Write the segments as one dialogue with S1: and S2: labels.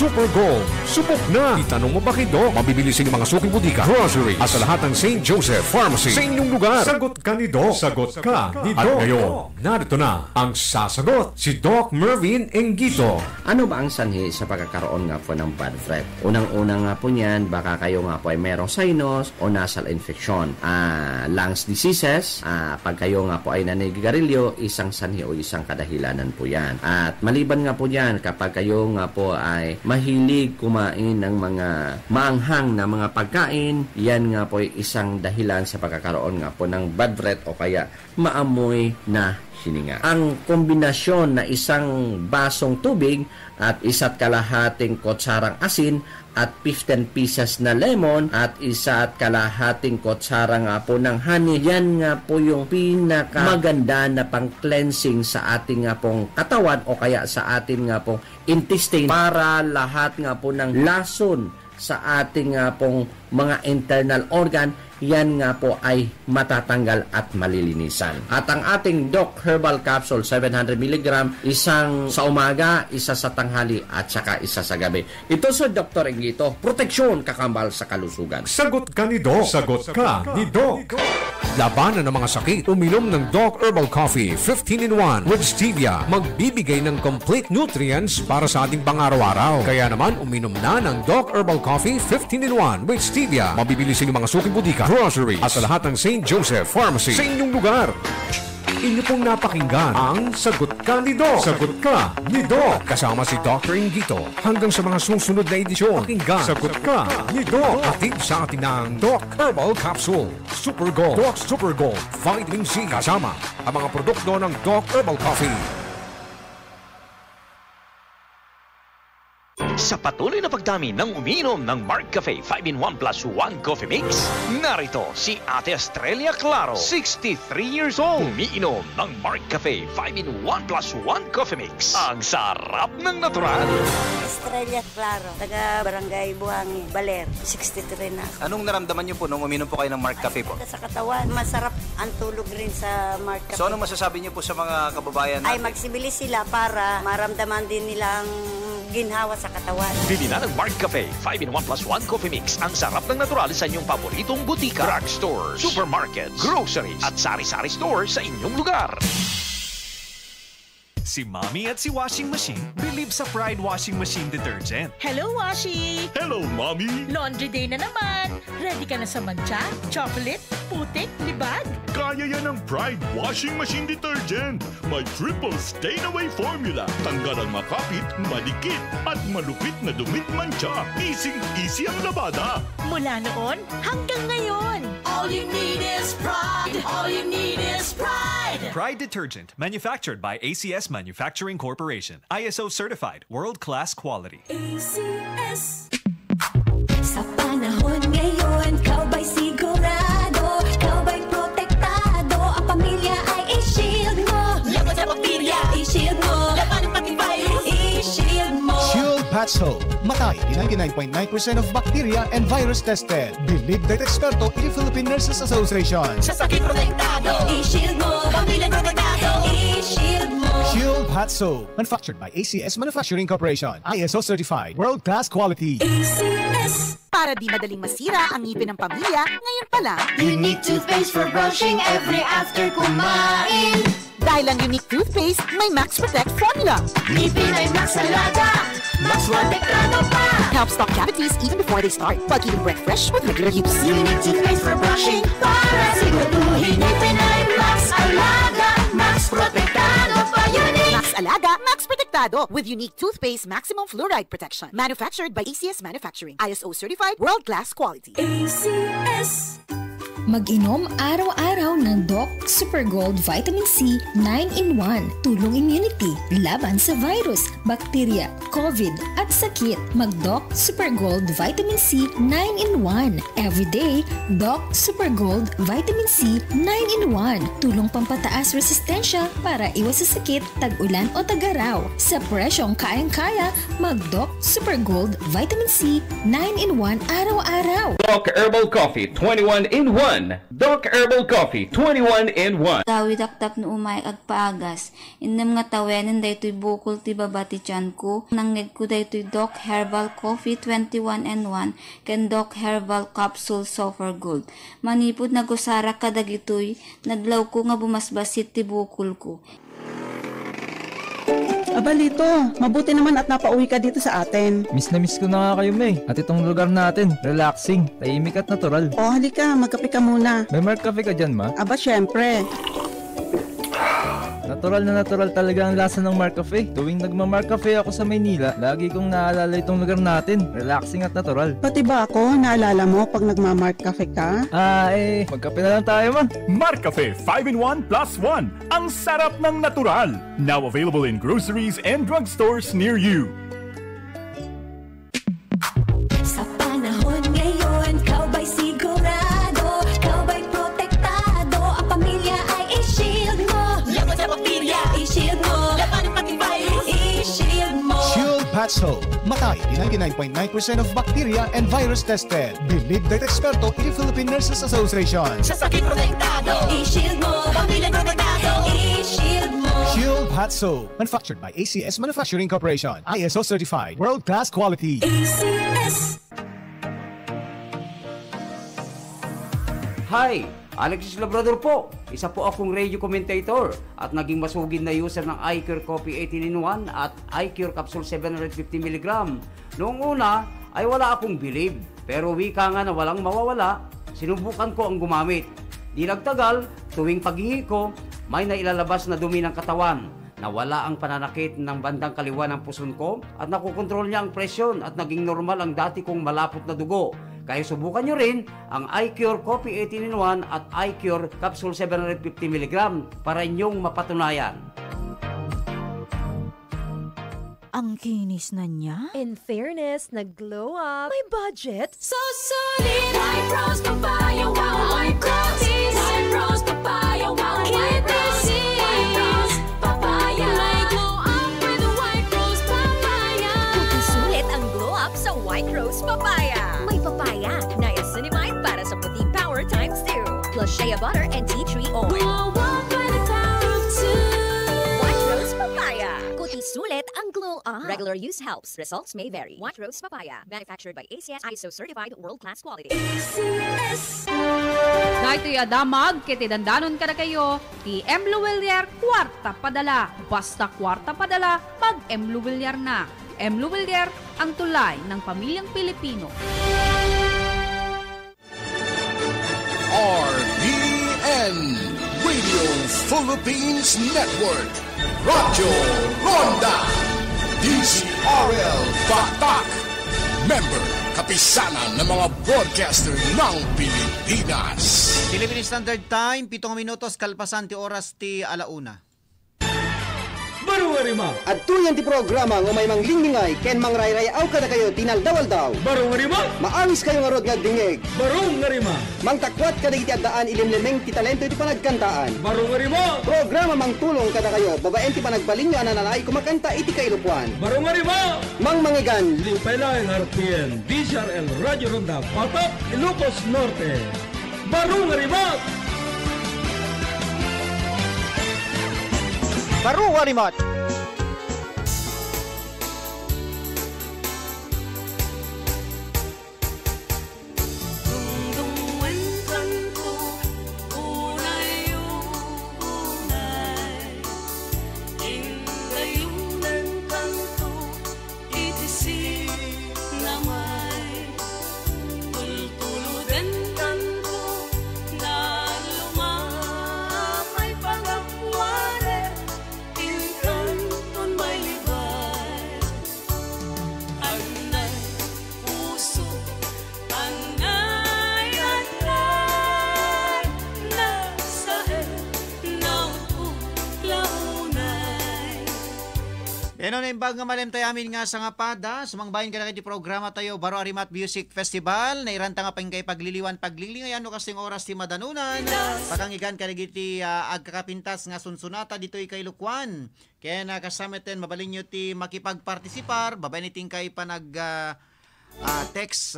S1: Super Gold. Subok na! Itanong mo bakit, Doc? Mabibili sa inyong mga suking butika, grocery, at sa lahat ng St. Joseph Pharmacy sa inyong lugar. Sagot ka ni Doc. Sagot ka ni Doc. At ngayon, narito na ang sasagot, si Doc Mervin Engito.
S2: Ano ba ang sanhi sa pagkakaroon nga po ng bad breath? Unang-una nga po niyan, baka kayo nga po ay merong sinus o nasal infection. Lungs diseases, pag kayo nga po ay nanigarilyo, isang sanhi o isang kadahilanan po yan. At maliban nga po yan, kapag kayo nga po ay mahilig kumain ng mga maanghang na mga pagkain, yan nga po ay isang dahilan sa pagkakaroon nga po ng bad breath o kaya maamoy na hininga. Ang kombinasyon na isang basong tubig at 1 kalahating kutsarang asin at 15 pieces na lemon at 1 kalahating kutsara nga po ng honey, yan nga po yung pinakamaganda na pang-cleansing sa ating nga pong katawan o kaya sa ating nga pong intestine para lahat nga po ng lason sa ating nga pong mga internal organ, yan nga po ay matatanggal at malilinisan. At ang ating Doc Herbal Capsule 700 mg, isang sa umaga, isa sa tanghali at saka isa sa gabi. Ito sa Dr. Engito, proteksyon kakambal sa kalusugan.
S1: Sagot ka ni Doc. Sagot ka ni Doc. Labanan ng mga sakit, uminom ng Doc Herbal Coffee 15-in-1 with stevia. Magbibigay ng complete nutrients para sa ating pang-araw-araw. Kaya naman, uminom na ng Doc Herbal Coffee 15-in-1 with stevia. Mabibili sa inyong mga suking butika, grocery, at sa lahat ng St. Joseph Pharmacy sa inyong lugar. Inyo pong napakinggan ang Sagot Ka ni Doc. Sagot Ka ni Doc. Kasama si Dr. Engito. Hanggang sa mga susunod na edisyon, pakinggan Sagot Ka ni Doc. Hatid sa atin ng Doc Herbal Capsule Super Gold. Doc Super Gold Vitamin C. Kasama ang mga produkto ng Doc Herbal Coffee.
S3: Sa patuloy na pagdami ng umiinom ng Mark Cafe 5-in-1 plus 1 Coffee Mix, narito si Ate Estrella Claro, 63 years old. Umiinom ng Mark Cafe 5-in-1 plus 1 Coffee Mix. Ang sarap ng natural.
S4: Estrella Claro, taga Barangay Buhangin, Baler, 63 na.
S5: Anong naramdaman niyo po nung uminom po kayo ng Mark Cafe po?
S4: Sa katawan, masarap ang tulog rin sa Mark Cafe.
S5: So ano masasabi niyo po sa mga kababayan natin?
S4: Ay magsibilis sila para maramdaman din nilang ginhawa sa katawan.
S3: Bili na ng Mark Cafe 5-in-1 plus 1 Coffee Mix. Ang sarap ng natural sa inyong paboritong butika, drugstores, supermarkets, groceries at sari-sari stores sa inyong lugar.
S6: Si Mommy at si Washing Machine believe sa Pride Washing Machine Detergent.
S7: Hello, Washi!
S6: Hello, Mommy!
S7: Laundry day na naman! Ready ka na sa mancha, chocolate, putik, libag?
S8: Kaya yan ang Pride Washing Machine Detergent. May triple stain-away formula. Tanggal ang makapit, malikit, at malupit na dumit mancha. Easy ang labada.
S7: Mula noon hanggang ngayon. All you need is pride. All you need is pride.
S6: Pride Detergent, manufactured by ACS Manufacturing Corporation. ISO certified, world-class quality.
S9: ACS. Sa panahon ngayon, kau ba'y sigurado? Kau ba'y protektado? Ang pamilya ay i-shield mo. Laban sa bakterya, i-shield mo. Laban ng pati virus, i-shield mo.
S10: Shield Paxo. Matay 99.9% of bacteria and virus tested. Believed by eksperto in the Philippine Nurses Association.
S9: Sa sakit protektado, i-shield mo. Pamilya protektado, i-shield mo.
S10: Shield Paxo. Manufactured by ACS Manufacturing Corporation. ISO certified. World-class quality.
S9: ACS.
S7: Para di madaling masira ang ngipin ng pamilya, ngayon pa lang.
S9: Unique toothpaste for brushing every after kumain.
S7: Dahil ang unique toothpaste, may Max Protect formula.
S9: Ngipin ay Max Alaga. Max Protektado pa.
S7: Helps stop cavities even before they start, while keeping breath fresh with regular use.
S9: Unique toothpaste for brushing para siguraduhin ngipin ay Max Alaga. Max Protektado pa. Unique
S7: Max Alaga, Max Protektado with unique toothpaste maximum fluoride protection. Manufactured by ACS Manufacturing. ISO certified, world-class quality.
S9: ACS.
S11: Mag-inom araw-araw ng Doc Super Gold Vitamin C 9-in-1. Tulong immunity, laban sa virus, bakterya, COVID at sakit. Mag-Doc Super Gold Vitamin C 9-in-1. Everyday, Doc Super Gold Vitamin C 9-in-1. Tulong pampataas resistensya para iwas sa sakit, tag-ulan o tag-araw. Sa presyong kayang-kaya, mag-Doc Super Gold Vitamin C 9-in-1 araw-araw.
S2: Doc Herbal Coffee 21-in-1.
S12: 1. Doc Herbal Coffee, 21 in 1.
S13: Dawi dakdak no umay agpaagas. Indem nga tawenin daytoy bukol ti babati tiyan ko. Nangneg ko daytoy Doc Herbal Coffee, 21 in 1. Ken Doc Herbal Capsule Sulfur Gold. Manipod na gusara kadagitoy. Nadlaw ko nga bumasbasit ti bukol ko.
S14: Abalito, mabuti naman at napauwi ka dito sa atin.
S15: Miss na miss ko na nga kayo, May. At itong lugar natin, relaxing, tahimik at natural.
S14: O, halika, magkape ka muna.
S15: May Mark Cafe ka dyan, ma?
S14: Aba, syempre.
S15: Natural talaga ang lasa ng Mark Cafe. Tuwing nagma-Mark Cafe ako sa Maynila, lagi kong naalala itong lugar natin. Relaxing at natural.
S14: Pati ba ako, naalala mo pag nagma-Mark Cafe ka?
S15: Magkape na lang tayo, ma.
S8: Mark Cafe 5-in-1 plus 1. Ang sarap ng natural. Now available in groceries and drugstores near you.
S9: Sa panahon ngayon, kau ba'y sigurado? Kau ba'y protektado? Ang pamilya ay i-shield mo. Laban sa bakterya, i-shield mo. Laban ng pati virus, i-shield mo.
S10: Shield Patch Hope. Matay di 99.9% of bacteria and virus tested. Believed that eksperto in the Philippine Nurses Association.
S9: Sa sakit protektado, i-shield mo. Pamilya protektado, i-shield mo.
S10: Shield Hot Soap. Manufactured by ACS Manufacturing Corporation. ISO certified. World-class quality.
S9: ACS.
S16: Hi! Alexis Labrador po. Isa po akong radio commentator at naging masugid na user ng iCure Coffee 18-in-1 at iCure Capsule 750mg. Noong una ay wala akong believe, pero wika nga na walang mawawala, sinubukan ko ang gumamit. Di nagtagal, tuwing paghihi ko, may nailalabas na dumi ng katawan. Nawala ang pananakit ng bandang kaliwa ng puson ko at nakukontrol niya ang presyon at naging normal ang dati kong malapot na dugo. Kaya subukan nyo rin ang iCure Coffee 18-in-1 at iCure Capsule 750mg para inyong mapatunayan.
S17: Ang kinis na niya.
S18: In fairness, nag-glow up. May budget.
S9: So solid, White Rose Papaya, wow, White Rose. White Rose Papaya, wow, White Rose. White Rose Papaya. May glow up with the White Rose Papaya.
S18: Sulit ang glow up sa White Rose Papaya. May papaya, niacinamide para sa puting power times 2. Plus shea butter and tea tree oil.
S9: Glow up by the power of 2.
S18: White Rose Papaya. Kuti sulit ang glow up. Regular use helps. Results may vary. White Rose Papaya. Manufactured by ACS ISO certified world-class quality.
S9: ACS.
S19: Dahil adamag, kiti dandanon ka na kayo, ti M. Luwilier, kwarta padala. Basta kwarta padala, pag M. Luwilier na. M. Luwilier, ang tulay ng pamilyang Pilipino.
S20: RPN Radio Philippines Network, Radyo Ronda, DCRL Batak, member kapisanan ng mga broadcaster ng Pilipinas.
S21: Philippine Standard Time, 7 minutos kalpasan ti oras ti alauna.
S22: Barungarima.
S23: At tuyan ti programa ng may manglingmingay ken mangrayrayaw ka na kayo tinaldawaldaw.
S22: Barungarima.
S23: Maawis kayo nga rod nga dingeg.
S22: Barungarima.
S23: Mangtakwat ka na iti addaan ilimlimeng ti talento iti panagkantaan.
S22: Barungarima.
S23: Programa mangtulong ka na kayo babaen ti panagbalinyo ananay kumakanta iti kailupuan.
S22: Barungarima.
S23: Mangmangigan.
S22: Limpailaeng RPN, DCRL Radio Ronda, Patak, Ilocos Norte. Barungarima.
S21: Barungarimot. Ano na yung bag nga malim tayo amin nga sa nga pada, sumangbayin ka na kayo di programa tayo, Baro Arimat Music Festival, nairanta nga pang kay pagliliwan paglinglingayan no kasing oras ti madanunan, pakangigan ka na ti agkakapintas nga sunsunata dito kay Lukwan, kaya nakasamiten mabalin nyo ti makipagpartisipar, babayin iting kay panag text.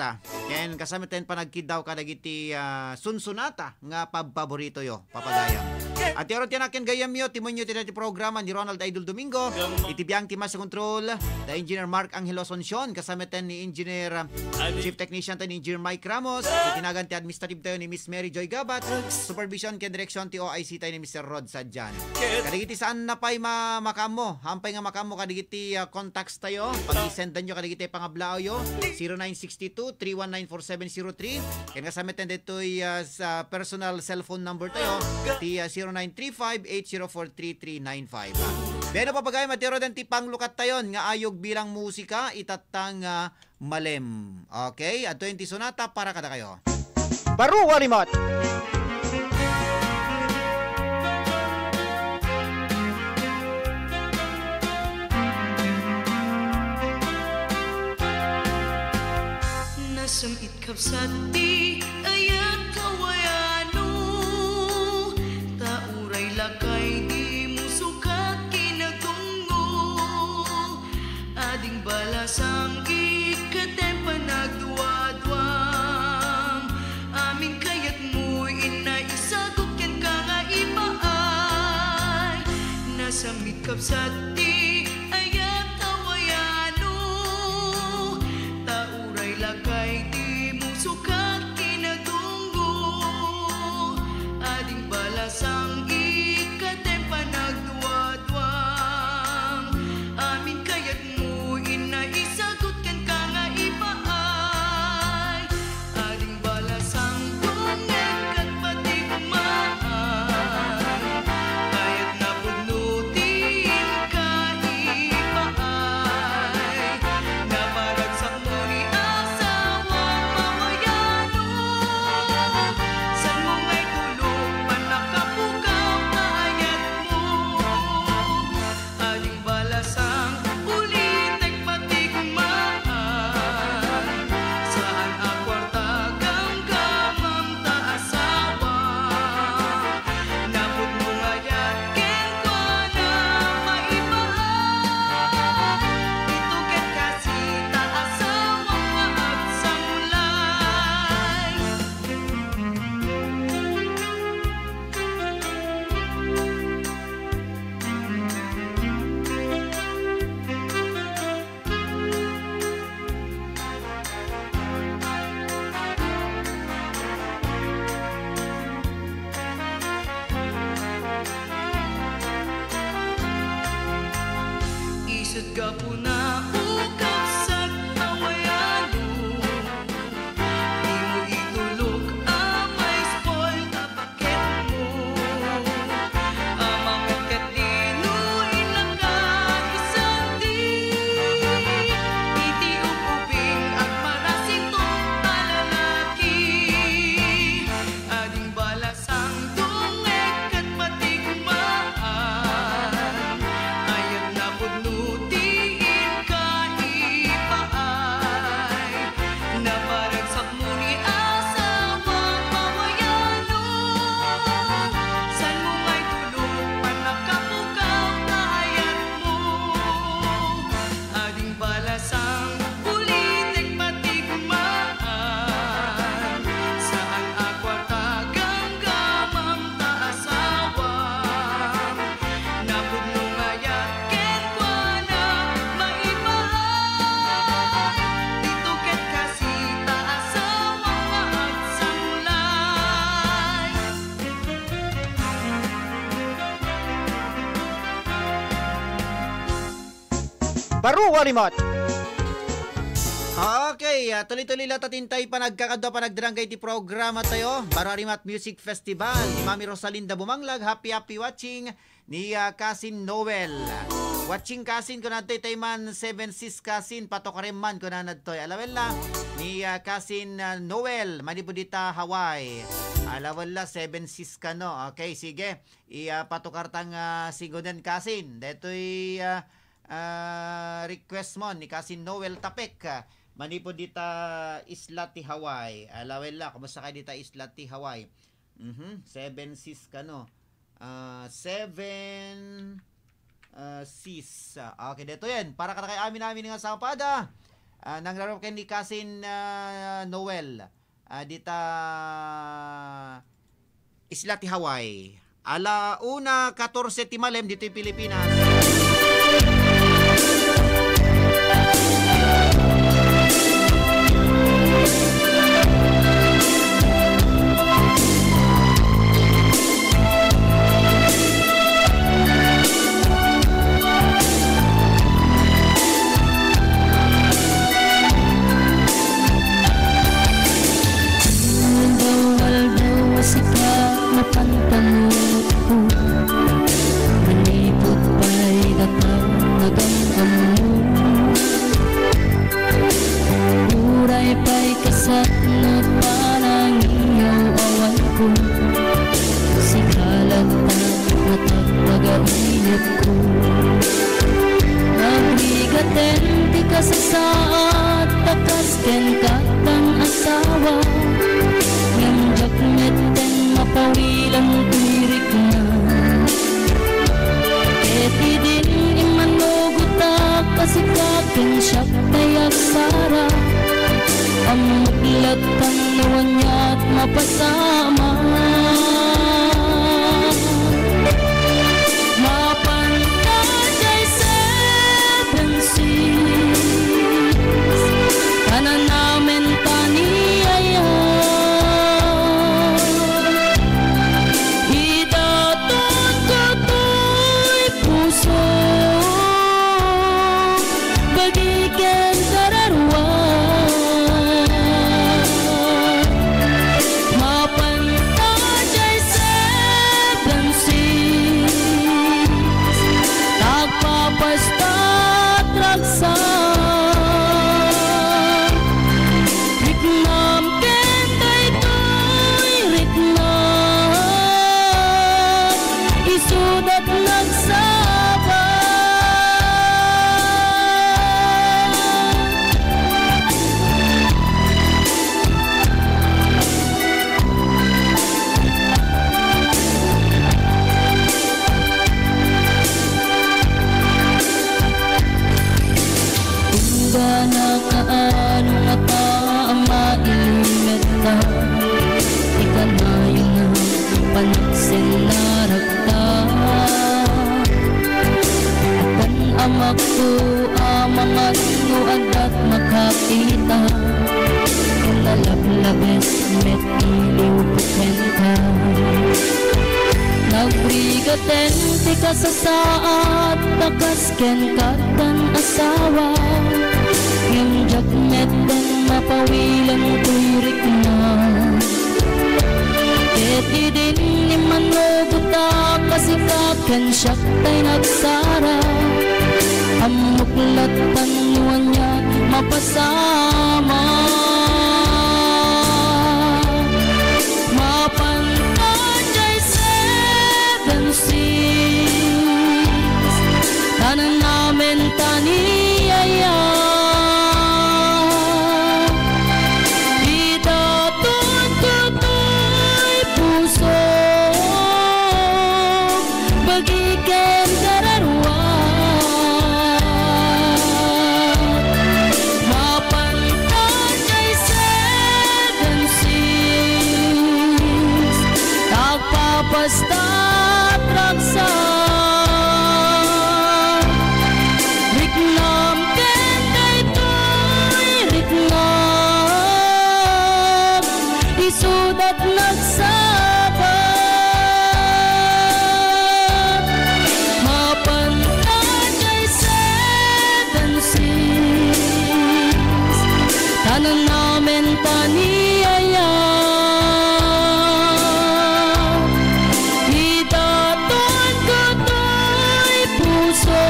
S21: Ken kasama ten panagkid daw kadagiti sunsunata nga paborito yo papagaya. At yaro tinakin gayam yo timonyo tinati programa ni Ronald Idol Domingo. Itibiyang timas sa control the engineer Mark Angelo Asuncion kasama ten ni engineer chief technician ten ni engineer Mike Ramos. Itinagan ti administrative tayo ni Miss Mary Joy Gabat. Supervision ken direksyon ti OIC tayo ni Mr. Rod Sadjan. Kadagiti saan na pa'y makamo hampay nga makamo kadagiti contacts tayo pag-sendan nyo kadagiti pangablao yo 0962-319-4703 ken kasama ten dito'y sa personal cellphone number tayo ti 0935-804-3395. Beno papagay matiro den ti panglukat tayon nga ayog bilang musika itatang malem. Okay, at 20 sonata para kada kayo. Baru Walimot.
S1: Nasamit kapsati ayat kawayano tauray lakay di mo sukat kinatungo ading balasang ikatem panagduwadwang amin kayat mo'y inaisagot ken ka nga ipaay nasamit kapsati ayat kawayano tauray lakay di mo sukat kinatunggo ading balasang ikatem panagduwadwang amin kayat mo inaisagot ken ka nga ipaay ading balasang tungeg kat pati kumaan kayat napudnutin ka ipaay naparagsak mo ni asawang mamayano san mo ngay tulog panakapukaw kaayat mo ading balasang ulitek pati kumaan saan akwarta ganggamam ta asawa napud mo ngayat ken ko na maibahay ito ken kasita asawang maagsamulay isut ka po na ukap sa kawayano di mo itulog amay spoil na paket mo amang katino ilaka isang di iti upuping at marasitong alalaki ading balasang tungeg kat pati kumaan ayat na pudnutiin ka ipaay naparagsak mo ni asawang mamayano san mo ngay tulog panakapukaw kaayat mo ading balasang ulitek pati kumaan saan akwarta ganggamam ta asawang napud mo ngayat ken kwa na maibahay dito ket kasita asawang maagsamulay
S21: Baru Walimot. Okay, tuloy-tuloy lang tatintay pa nagkakadwa pa nagdarangay ti programa tayo. Baru Walimot Music Festival. Ni Mami Rosalinda Bumanglag. Happy watching ni Kasin Noel. Watching Kasin ko na tayo man 7 sis Kasin patokareman ko na nagtoy. Alawel la ni Kasin Noel Manipudita Hawaii. Alawel la 7 sis ka no. Okay, sige. Patokartang sigodan Kasin. Deto'y request mo ni Kasin Noel Tapek. Manipudita Isla ti Hawaii. Alawel la kumusta ka dita Isla ti Hawaii. 7 sis ka no. 7 sis. Okay, dito yan. Para ka kay amin nga sa kapada. Nanglaro kay ni Cousin Noel. Dita Isla ti Hawaii. Ala 1:14 ti Malem dito yung Pilipinas.
S3: Manipot pa'y datang nagamgamu. Uray pa'y kasat na panangiyaw awan ko. Sikalat na natagpagainip ko. Nagligaten di ka sa saat, takas ken katang asawa. Yang jakmet mapawilang tirik na. Eti din imanugutak kasi kakin siyak tayak sara. Ang muklat ang nawan niya't mapasama. Mapantay seven seas, kanan namin taniyaya. Bagikan kararuan, mapantay seven seas, tagpapastat raksa. Riknam kentay to'y riknam, isudat nagsaba. Nakaano nga taama ilimet ka. Ika na yun na panaksin na ragta. Akan amak ko amangat no adat makakita. Nalablabes met iliw puken ka. Nagbrigaten ti ka sa saat, takas ken katang asawa. Yung jakmet dan mapawilang turik na. Eti din ni manuguta kasi kaken siyak tay nagsara. Ang muklat tanuan niya mapasama. Mapantay seven seas, tanan namin taniyaya. Bagikan kararuan, mapantay seven seas, tagpapastat raksa. Riknam kentay to'y riknam, isudat nagsaba. Tanan namin taniyaya. Idaton ko to'y puso,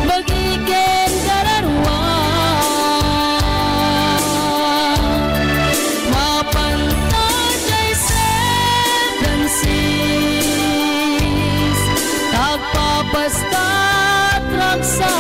S3: bagiken kararuan. Mapantay seven seas, tagpapastat raksa.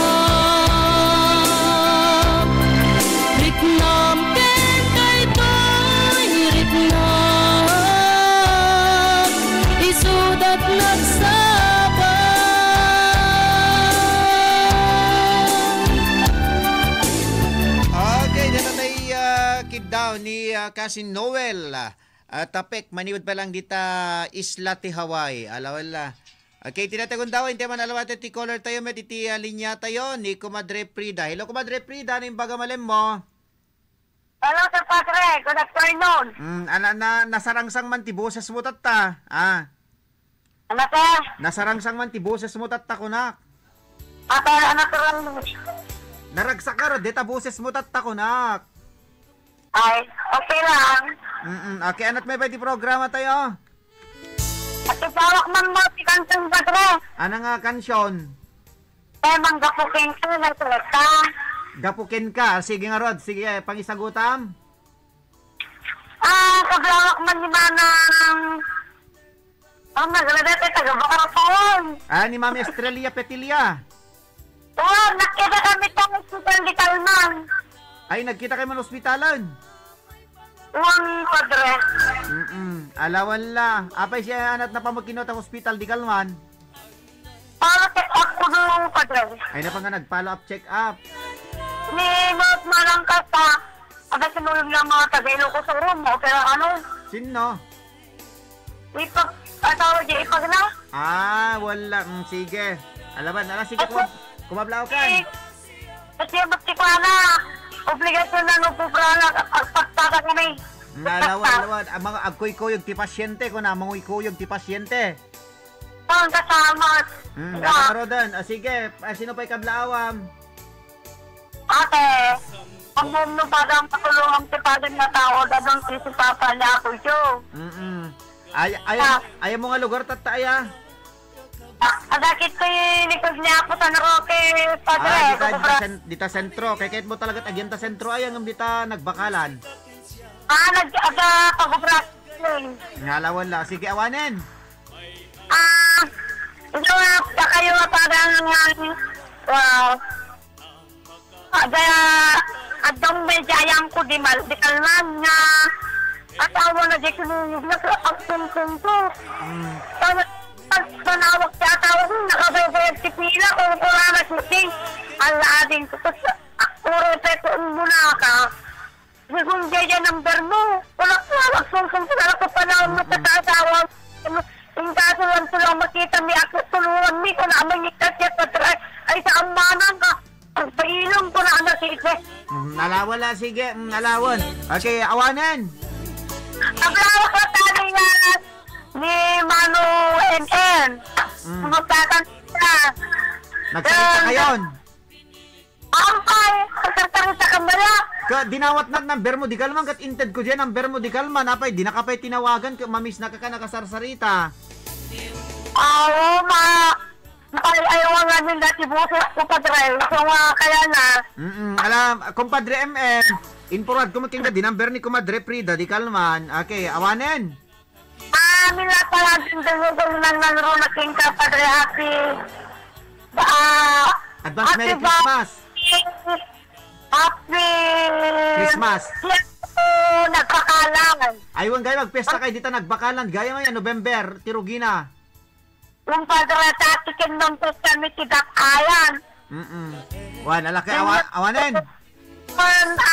S21: daw ni Cousin Noel. Tapek, maniwad pa lang dita Isla ti Hawaii. Alawala. Okay, tinatagon daw, hindi man alawate ti caller tayo, met iti linya tayo ni Kumadre Prida. Hello, Kumadre Prida, ano yung baga malem mo?
S4: Hello, Sir Padre. Good afternoon.
S21: Nasarangsang man ti boses mo tatta.
S4: Ano, sir?
S21: Nasarangsang man ti boses mo tatta, kunak.
S4: Ano, sir?
S21: Naragsak ka ro, deta boses mo tatta, kunak.
S4: Ay, okay lang.
S21: Okay, ano't may ba di programa tayo?
S4: At ipawak man mo si Kansyon Padre.
S21: Ano nga kansyon?
S4: Mang gapukin ka na tulata.
S21: Gapukin ka. Sige nga, Rod. Sige, pangisagutam.
S4: Kablawak man ni Manang... nagladete, taga-Bakarapon.
S21: Ni Mami Estrella Petilia.
S4: Nakita kami sa hospital di Kalman.
S21: Ay, nagkita kayo man ospitalan.
S4: Padre.
S21: Alawan la. Apay siya anat na pamagkinot ang hospital di Kalman.
S4: Check up ko nung Padre.
S21: Ay na pa nga nag-follow up, check up.
S4: Ni Not Malang Kata. Ada sinulog lang mga taga-ilo ko sa room mo. Pero ano?
S21: Sino?
S4: Ipag na?
S21: Wala. Sige. Alaban, sige, kumablaw ka.
S4: Kasi bakit ko na, obligasyon na nagpuprana pagpagpaka kami.
S21: Alawan. Ang mga agkoy-koyog ti pasyente ko na, manguy-koyog ti pasyente.
S4: Ang kasama.
S21: Nakarodan. Sige, sino pa'y kablaawam?
S4: Ate, ang mumno parang patulungan si Padre na tao, dadong si Papa niya ako siyo.
S21: Ayaw mo nga lugar tataya.
S4: Adakit ko yung likod niya ako sa Naroque, Padre.
S21: Dita sentro. Kaya kahit mo talagat agyanta sentro, ayang dita nagbakalan.
S4: Pag-ubras.
S21: Ngalawan la. Sige, awanin.
S4: Ito nga, kayo parang, wow. Adong medayang ko di Kalman nga. Atawa na di kinuyog na sa aksyon ko. Panawag siya, tawag nakabayag si Pila kung kurana si aladin ko sa puro peto muna ka. Kung dyan number mo, wala magsungsung ko na ako panahon mo sa kasawa. Yung kaso lang ko lang makita mi ako tulungan mi ko na mangikas siya patray ay sa amanang ka. Ang pailong ko na anak si
S21: Nalawala, sige, nalawan. Okay, awanan.
S4: Naglawak na tayo nga ni Manu NN. Magtatanong siya.
S21: Nagsalita ka yun?
S4: Ampay, nagsasalita ka ba na?
S21: Dinawat na number mo, di kalman kat inted ko dyan, number mo, di kalman, apay, di na ka pa'y tinawagan, mamis na ka nakasarsarita.
S4: Ayaw nga nila si Boses, Padre. So, kaya na.
S21: Alam, Kumpadre MM, inforward ko making ka, di number ni Kumadre Prida, di kalman. Okay, awanin.
S4: Mila pala din dalugol ng nalaro na king ka, Padre. Happy.
S21: Advance Merry Christmas.
S4: Happy
S21: Christmas.
S4: Nagpakalan.
S21: Aywan gaya, magpesta kayo dito nagbakalan. Gaya ngayon, November, Tirugina.
S4: Yung Padre, tatikin ng pesta ni Tidak Ayan.
S21: Wan, alaki, awanin.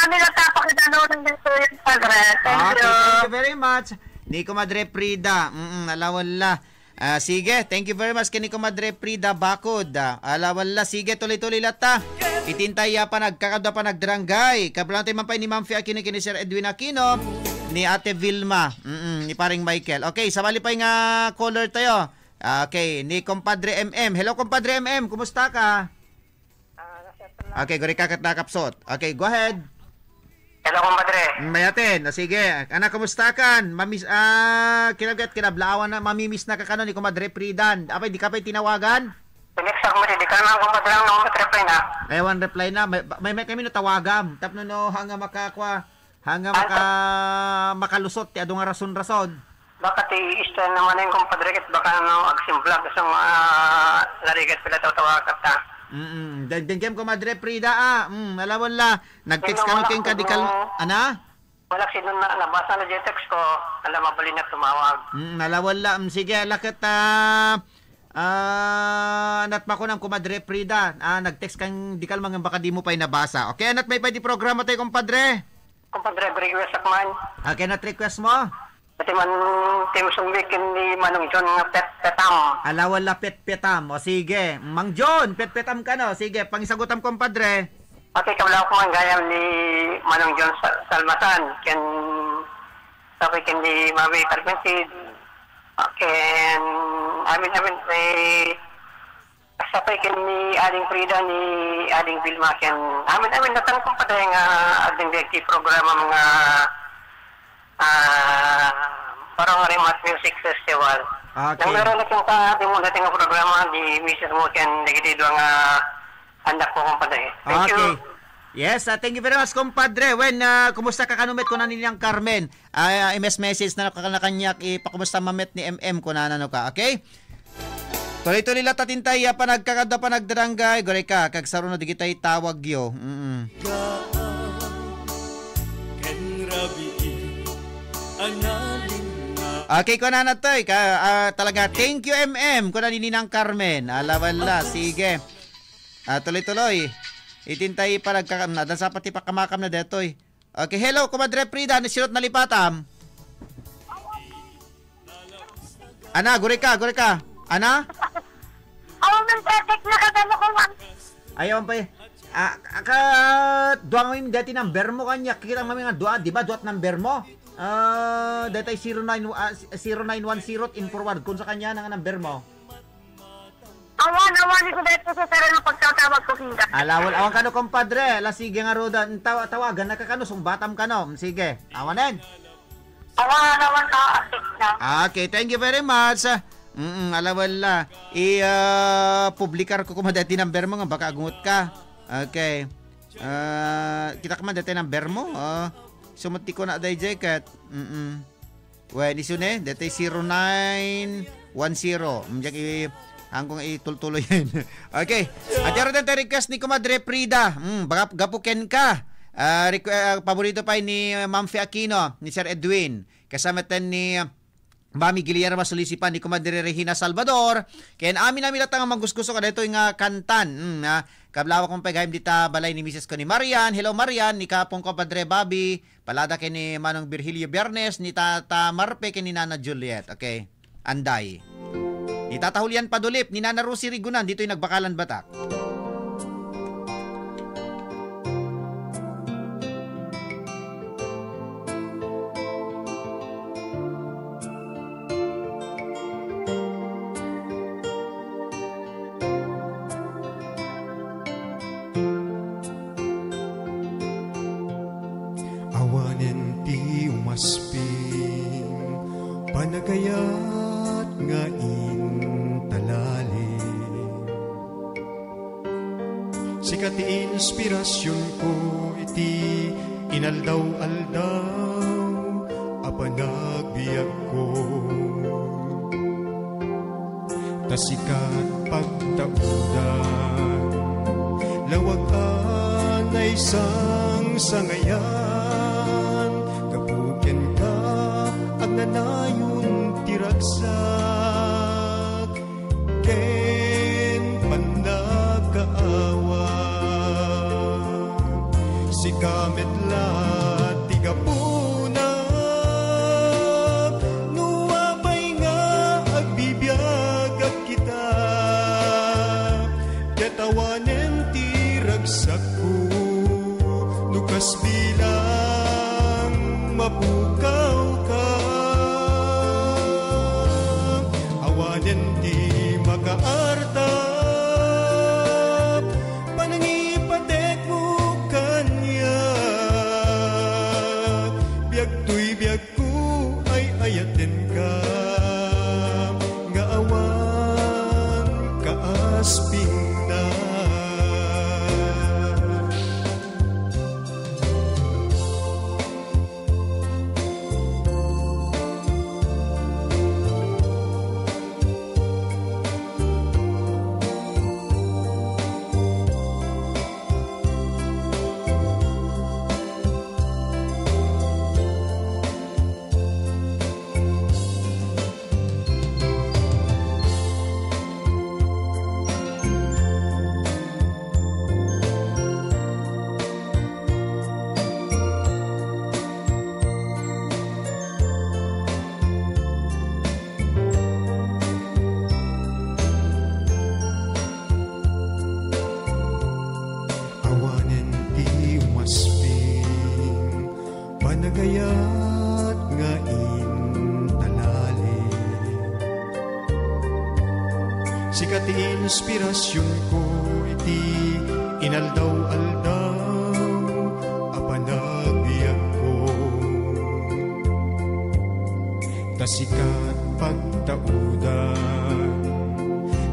S4: Nila tapakitanood ng dito yung Padre. Thank
S21: you very much. Nico Madre Prida, alawala. Sige, thank you very much kay Nico Madre Prida Bakod. Alawala, sige, tuloy-tuloy lata. Itintay pa nagkakadwa pa nagdrangay. Kablantay man pa ni Ma'am Fia kini Sir Edwin Aquino, ni Ate Vilma, ni paring Michael. Okay, sabali pa nga caller tayo. Okay, ni Compadre MM. Hello, Compadre MM, kumusta ka? Okay, gori kakat nakapsot. Okay, go ahead.
S4: Hello, Compadre.
S21: Mayatin, sige. Anak, kumusta kan? Kinablawan na, mamimiss na ka kano ni Kumadre Pridan. Apay, di ka pa'y tinawagan?
S4: Pineksak mo, di ka naman Compadre lang naman reply na.
S21: Ewan, reply na. May kami no tawagam. Tapno no, hanga makalusot, ti adong rason-rason.
S4: Baka ti-istan naman yung Compadre, kit baka agsimvlag sa mga larigat pala tawagat ta.
S21: Den kem Kumadre Prida alawan la. Nag-text ka mo kayong kadikal. Ana?
S4: Wala sino na nabasa na yung text ko. Alam mabali na tumawag.
S21: Alawan la. Sige, lakit natma ko ng Kumadre Prida. Nag-text kang dikal mga baka di mo pa'y nabasa. Okay, anat may pa di programa tayo, Compadre?
S4: Compadre, request akman.
S21: Okay, na-request mo?
S4: Pati man, Team Sumbik ni Manong John nga petam.
S21: Alawal la pet-petam. O sige. Mang John, pet-petam ka no. Sige, pangisagutam, compadre.
S4: Okay, kabla ko man gayam ni Manong John Salmatan. Ken, sabi ken ni Mami Carpensid. Ken, amin, sabi ken ni Ading Frida, ni Ading Vilma. Ken, amin, natang compadre nga ading directive programa mga parang Remat Music Festival.
S21: Okay.
S4: Nang meron na kong nating programa di Mrs. mo ken negitido nga anak ko compadre. Thank you.
S21: Yes, thank you very much, compadre. When, kumusta ka kanumit ko na nilang Carmen? MS message na kanyak, ipakumusta mamet ni MM ko na ano ka, okay? Tuloy-tuloy lang tatintay, panagkakada panagdaranggay, gore ka, kagsaro na digitay tawag yo. Okay, ko na natoy. Talaga, thank you, MM. Ko na nininang Carmen. Alawala, sige. Tuloy-tuloy. Itintay pa nagkakam na. Dan sa pati pa kamakam na detoy. Okay, hello, Kumadre Frida. Nasilot na lipatam. Ana, guri ka. Ana?
S4: Ako nang tetek na kadalo ko man.
S21: Ayaw pa duwang mo yung dati number mo kanya. Kikita mo nga duwa, di ba? Duwat number mo. Dati 0910 in forward. Kung sa kanya na nga number mo.
S4: Awan ko dito sa sara ng pagtatawag ko kinda.
S21: Awan ka no, compadre. Sige nga roda. Tawagan na ka no. Sumbatam ka no. Sige. Awanin.
S4: Awan ka asik na.
S21: Okay, thank you very much. Alawala. Publikar ko kuma dati number mo nga. Baka agungot ka. Okay. Kita kuma dati number mo. Sumuti ko na day jacket. Well, isun dati 0910. Hanggang itultuloy yan. Okay. At yaro din request ni Kumadre Frida. Baka gapuken ka. Paborito pa ni Ma'am Fe Aquino, ni Sir Edwin. Kasama din ni Mami Guillermo Solisipan, ni Kumadre Regina Salvador. Kaya amin latang magusgusto ka dito yung kantan. Kablawa kong pagayim dita balay ni Mrs. ko ni Marian. Hello Marian, ni Kapong Kumadre Bobby. Palada kay ni Manong Virgilio Biernes, ni Tata Marpe kay ni Nana Juliet. Okay. Anday. Itatahulyan Padulip, ni Nana Rosie Rigunan, dito yung Nagbakalan Batak.
S5: Awanin ti umasping, panagayat nga sikat inspirasyon ko iti inaldaw-aldaw apanagbiag ko tasikat pagtaudan lawagan ay sang sangayan kapuken ka agnanayon tiragsak ken pandagkaawa si kamet la tigapuna nuwapay nga agbibiyag at kita katawanen tiragsak ko nukas bilang mapukaw ka awanen ti makaarta panangipatek mo kanya biag ko ay ayaten ka nga awan kaasping na panagayat nga intalali. Sikat inspirasyon ko iti inaldaw-aldaw apanagbiag ko. Tasikat pagtaudan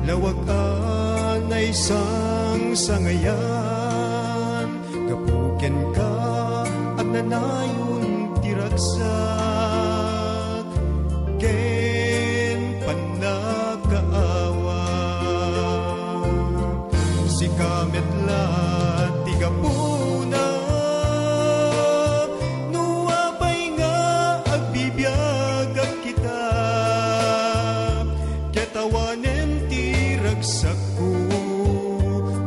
S5: lawag ang isang sangayan. Gapuken ka at nanayon tiragsak ken panagkaawa. Si kametla tigapuna nuwapay nga agbibiagag kita. Ketawanen tiragsak ko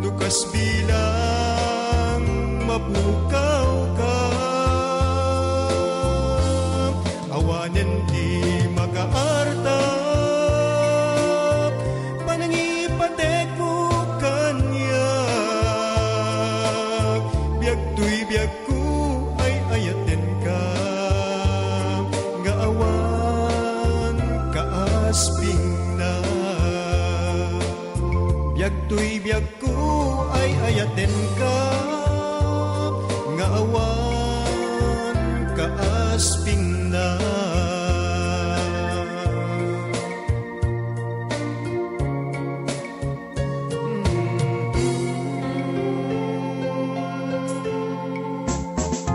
S5: nukas bilang mapukaw ka. Awanen di makaarta panangipatek mo kanya. Biag tuy biag ko ay ayaten ka. Nga awan kaasping na. Biag tuy biag ko ay ayaten ka. Nga awan kaasping na.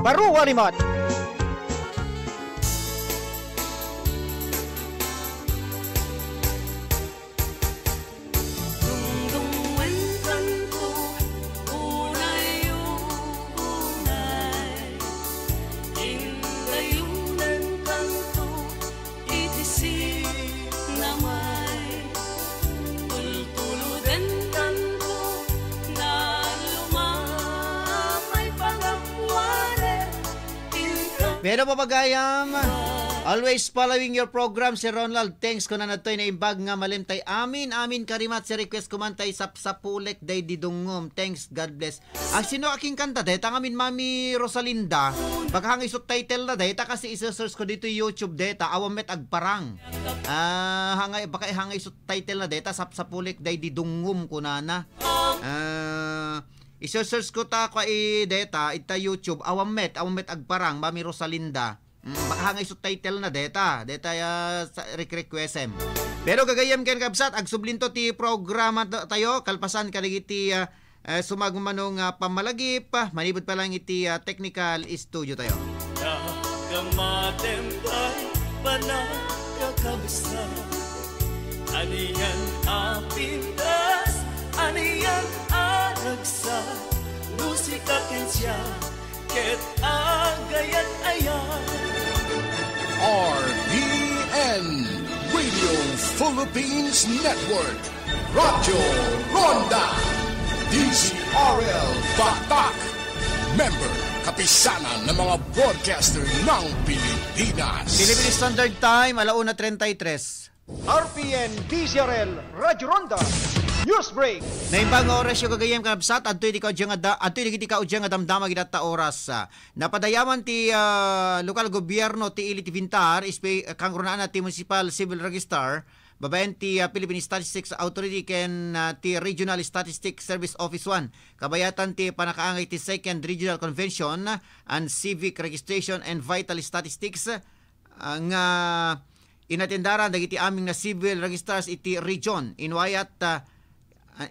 S21: Baru Walimat. Pero papagayam, always following your program si Ronald. Thanks ko na natoy na imbag nga malimtay. Amin karimat si request kumantay sapsapulek day didungom. Thanks, God bless. Ang sino aking kanta deta ngamin Mami Rosalinda. Baka hang isot title na deta kasi isa-search ko dito YouTube deta awamet agparang. Baka hang isot title na deta sapsapulek day didungom kunana. Iso-search ko ta kwa deta ita YouTube awamet agparang Mami Rosalinda. Baka hangay sa title na deta requestem. Pero gagayam ken kabsat ag sublinto ti programa tayo kalpasan kadigiti sumagmanong pamalagip manibot pa lang iti technical studio tayo.
S6: Nakamatempay panagkakabisa aniyan apindas aniyan aragsa musika kensya ket agayat ayan
S20: RPN Radio Philippines Network Radyo Ronda DZRL Batak Member kapisanan ng mga broadcaster ng Pilipinas.
S21: Philippine Standard Time 1:33. RPN DZRL Radyo Ronda News Break. Naimbang oras yung gagayam kabsat adtoy di ka udyang adamdama gidata oras. Napadayaman ti lokal gobyerno ti Ili ti Vintar kang runaan ti Municipal Civil Register babayan ti Philippine Statistics Authority ken ti Regional Statistics Service Office 1 kabayatan ti panakaangay ti Second Regional Convention and Civic Registration and Vital Statistics nga inatendaran dagiti aming na civil registrars iti region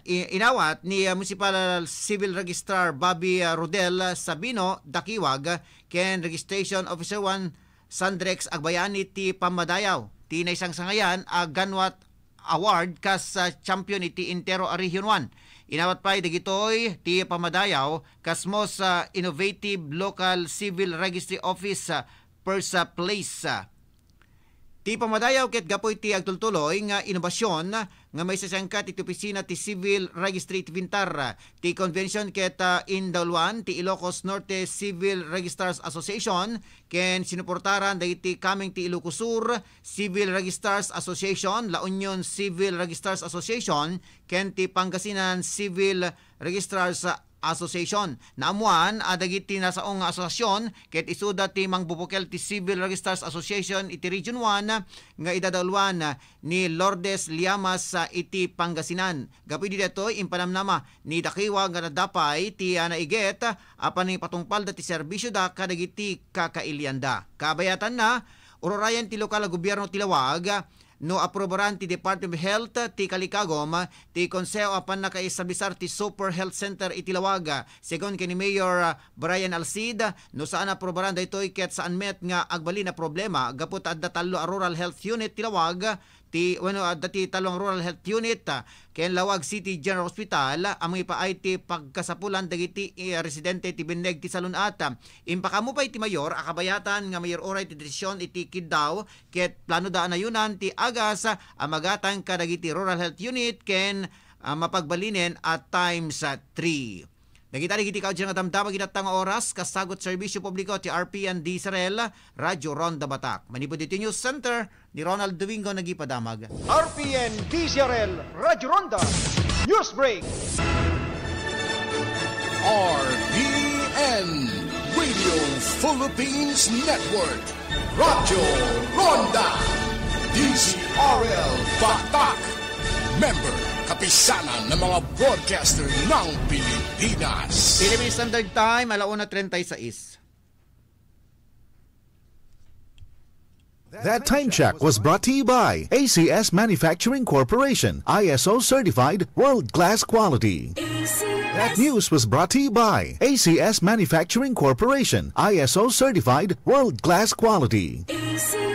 S21: inawat ni Municipal Civil Registrar Bobby Rodel Sabino Dakiwag ken Registration Officer 1 Sandrex Agbayani ti Pamadayaw ti naisang sangayan ganwat award kas champion iti Intero Region 1 inawat pa dagitoy ti Pamadayaw kas most innovative local civil registry office first place. Ti Pamadayaw ket gapoy ti agtultuloy nga inobasyon nga may sasangkat iti opisina ti Civil Registry ti Vintar. Ti convention ket Indalwan ti Ilocos Norte Civil Registrars Association ken sinuportaran dagiti kaming ti Ilocos Sur Civil Registrars Association, La Union Civil Registrars Association ken ti Pangasinan Civil Registrars Association. Naamuan, dagiti na saong asosasyon, ket isuda ti mangbubukel ti Civil Registrars Association iti Region 1 nga idadalwan ni Lourdes Liamas iti Pangasinan. Gapi dito, impanamnama ni Dakiwa nga nadapay ti naiget apan ni patungpal da ti serbisyo da kadagiti kakailyanda. Kabayatan na, urorayan ti lokal gobyerno tilawag, no aprobaran ti Department of Health ti Kalikagom ti konseho apan nakaisabisar ti Super Health Center itilawag segon kini Mayor Brian Alcid no saan aprobaran daytoy ket saan met nga agbalin na problema gapot adda tallo a Rural Health Unit tilawag ti adda ti talong Rural Health Unit ken Lawag City General Hospital among ipaay ti pagkasapulan dagiti residente ti Bineg ti Salunat. Impakamo pa iti mayor akabayatan nga mayor oray ti desisyon iti kiddaw ket plano daan ayunan ti agas amagatan kadagiti Rural Health Unit ken mapagbalinen at times 3. Nagita rin kitikaw dyan nga damdama ginatang oras kasagot serbisyo publiko ti RPN Disarel Radyo Ronda Batak. Manipod dito News Center ni Ronald Domingo nagipadamag.
S23: RPN DZRL Radyo Ronda News Break.
S20: RPN Radio Philippines Network Radyo Ronda DZRL Batak. Member kapisanan ng mga broadcaster ng Pilipinas.
S21: Philippine Standard Time, 1:36.
S2: That time check was brought to you by ACS Manufacturing Corporation, ISO certified world-class quality. That news was brought to you by ACS Manufacturing Corporation, ISO certified world-class quality.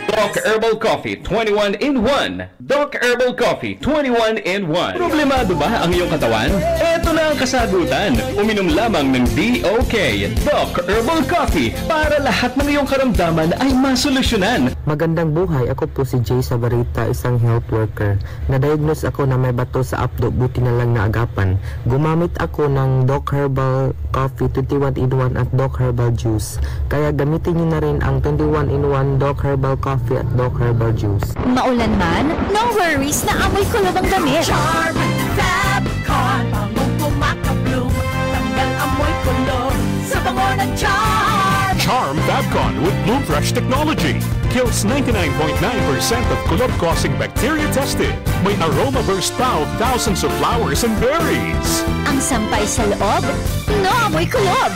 S12: Doc Herbal Coffee 21 in 1. Doc Herbal Coffee 21 in 1. Problemado ba ang iyong katawan? Ito na ang kasagutan. Uminom lamang ng DOK Doc Herbal Coffee para lahat ng iyong karamdaman ay masolusyonan.
S7: Magandang buhay, ako po si Jay Sabarita, isang health worker. Na-diagnose ako na may bato sa apdo, buti na lang naagapan. Gumamit ako ng Doc Herbal Coffee 21 in 1 at Doc Herbal Juice. Kaya gamitin niyo na rin ang 21 in 1 Doc Herbal Coffee at Doc Herbal Juice.
S17: Maulan man, no worries na amoy kulob ang damit.
S9: Charm Fabcon, bangong pumakabloom, tanggal amoy kulob sa bango ng Charm.
S11: Charm Fabcon with Bloom Fresh technology kills 99.9% of kulob-causing bacteria tested. May aroma burst pa of thousands of flowers and berries.
S17: Ang sampay sa loob, no amoy kulob.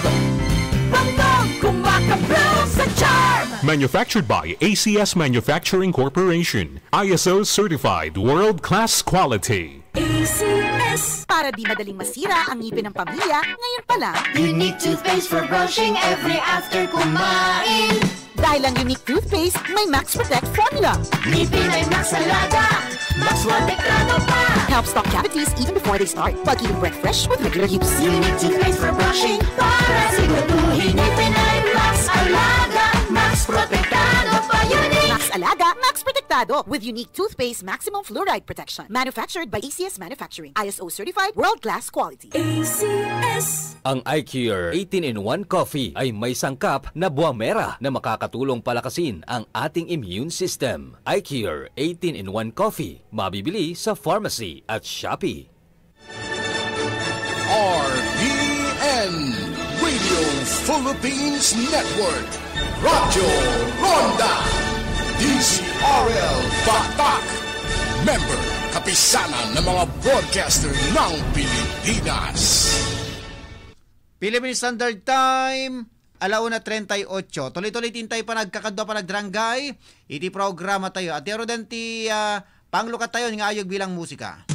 S9: Bangong kumakabloom sa Charm.
S11: Manufactured by ACS Manufacturing Corporation. ISO certified world-class quality.
S17: ACS. Para di madaling masira ang ngipin ng pamilya, ngayon pa lang.
S9: Unique toothpaste for brushing every after kumain.
S17: Dahil ang unique toothpaste, may Max Protect formula.
S9: Ngipin ay Max Alaga, Max Protektado pa.
S17: Helps stop cavities even before they start, while keeping breath fresh with regular use.
S9: Unique toothpaste for brushing para siguraduhin ngipin ay Max Alaga, Max Protektado pa. Unique
S17: Max Alaga, Max Protektado with unique toothpaste maximum fluoride protection. Manufactured by ACS Manufacturing. ISO certified world-class quality.
S9: ACS.
S24: Ang iCure 18-in-1 Coffee ay may sangkap na buwamera na makakatulong palakasin ang ating immune system. iCure 18-in-1 Coffee, mabibili sa pharmacy at Shopee.
S20: RPN Radio Philippines Network Radyo Ronda DZRL Batak. Member kapisanan ng mga broadcaster ng Pilipinas.
S21: Philippine Standard Time, 1:38. Tuloy-tuloy tintay pa nagkakadwa pa nagdranggay. Iti programa tayo. At yaro din ti panglukat tayo nga ayog bilang musika.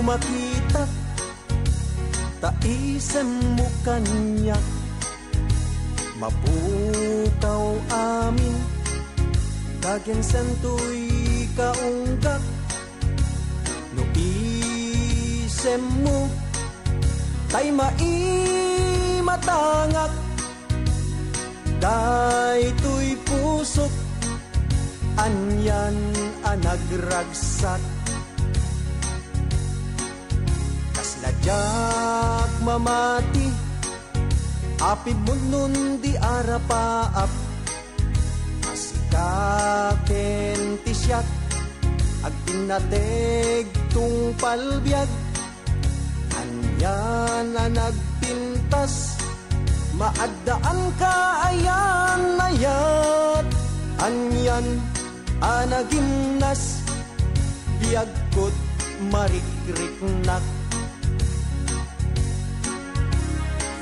S5: Makita taisem mo kanya mapukaw amin kagyan santoy kaunggak no isem mo tay maimatangak daytoy pusok anyan anagragsak Siladyak mamati apid mo nun di arapaap asikaken ti siyat agtinateg tung palbiag anyan na nagpintas maadaan ka ayan ayat anyan anagimnas biagkot marikriknak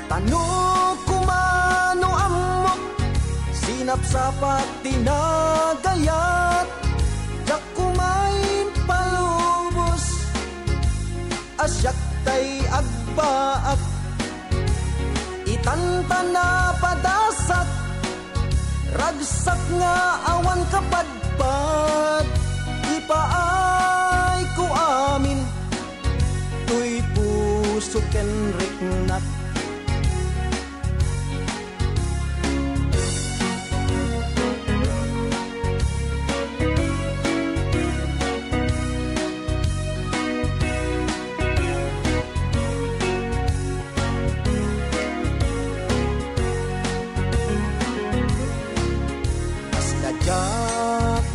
S5: tano kumano amok sinapsapat tinagayat yak kumain palubos asyak tay agbaak itantana padasak ragsak nga awan kapadpad ipaay ko amin tuy puso ken riknak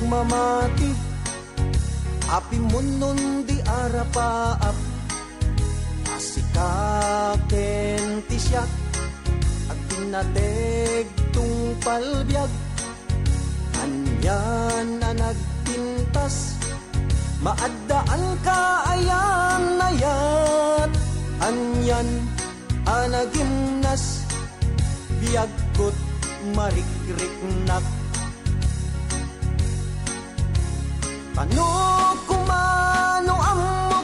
S5: mamati api munun di arapaap asikaken ti siyat agtinateg tung palbiag anyan na nagpintas maaddaan ka ayan ayat anyan anagimnas biagkot marikriknak ano kumano amok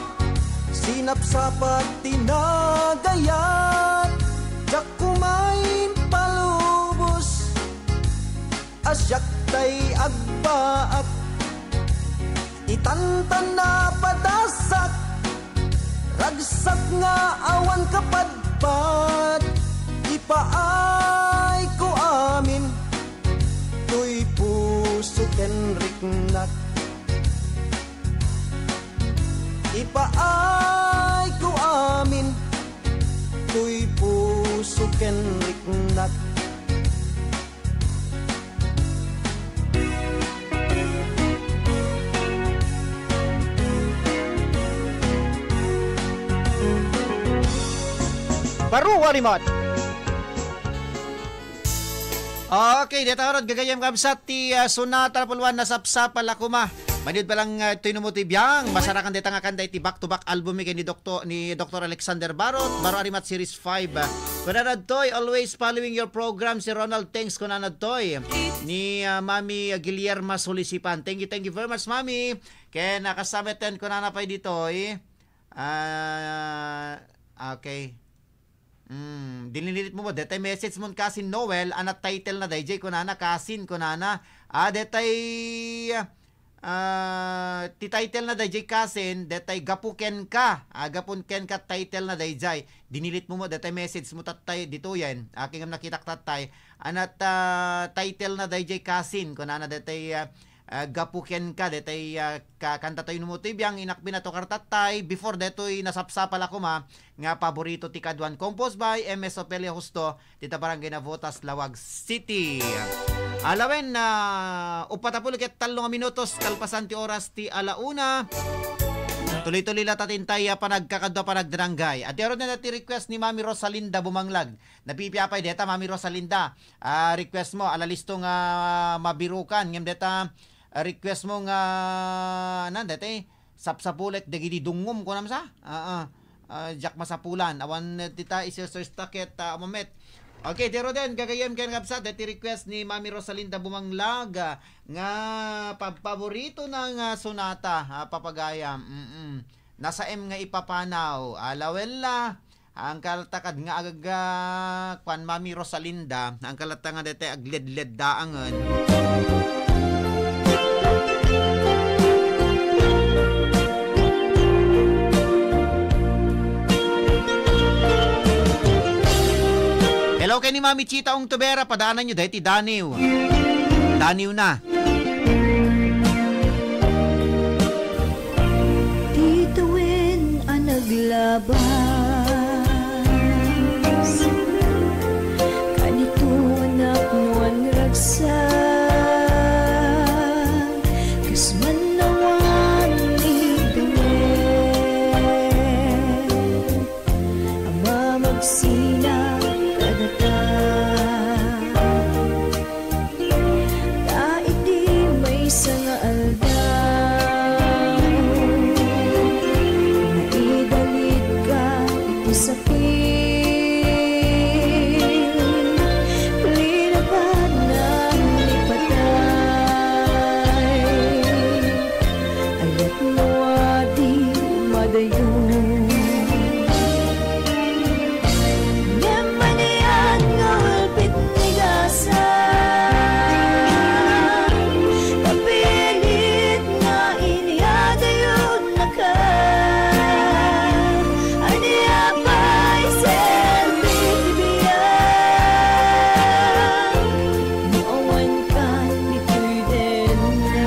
S5: sinapsapat tinagayat yak kumain palubos asyak tay agbaak itantan na padasak ragsak nga awan kapadpad ipaay ko amin tuy puso ken riknak ipaay ko amin tuy puso ken riknak
S21: Baru walimot. Okay, dito arod gagayam kamsat ti sunata pulwan na sapsapal ako ma. Manid balang tinumuti biyang masarakan deta nga kanday ti back-to-back album ni Dr. Alexander Barot, Baro Arimat Series 5. Kunanad toy, always following your program si Ronald Thanks kunanad toy ni Mami Guillermo Solisipan. Thank you very much Mami. Kaya nakasametan ko na pay dito okay. Dinilit mo detay message mo kasin Noel anat title na DJ kunana kasin kunana detay ti title na dayjay kasin detay gapuken ka gapunken ka title na dayjay dinilit mo detay message mo tatay dito yan aking nakitak tatay anat title na dayjay kasin kunana detay gapuken ka detay kakanta tayo mo tibiyang inakbi na to kartatay before detoy nasapsapal ako ma nga paborito ti kadwan composed by MS Opelia Justo tita barangay na Votas Lawag City. Alawen na upatapulo ket 3 minutos kalpasan ti oras ti alauna. Tuloy-tuloy latatintay panagkakadwa panagdrangay. At yaron na ti request ni Mami Rosalinda Bumanglag. Napipiapay deta Mami Rosalinda. Request mo alalisto nga mabirukan ngem deta request mo nga dete sapsapulet dagiti dungom ko namsa. Jack masapulan awan tita iser staket mamet. Okay, tiro din gagayem ken kapsat deti request ni Mami Rosalinda Bumanglag nga paborito ng sonata papagayam. Nasa M nga ipapanaw. Alawella ang kaltakad nga agaga kwan Mami Rosalinda ang kalata nga dete agled-led daangan. Hello kay ni Mami Chita ong tubera, padaanan nyo dahil ti Daniw. Daniw na.
S9: Tituin ang naglaba opisina kadata. Kahit di may nga aldaw, naidalit ka ito sa linaban ng lipatay, ayat mo di madayon. Ngemanian nga hulpit nigasan, kapilit nga iniadayon na ka. Aniya pa'y selfie tibiyan, nooan ka nito'y din na.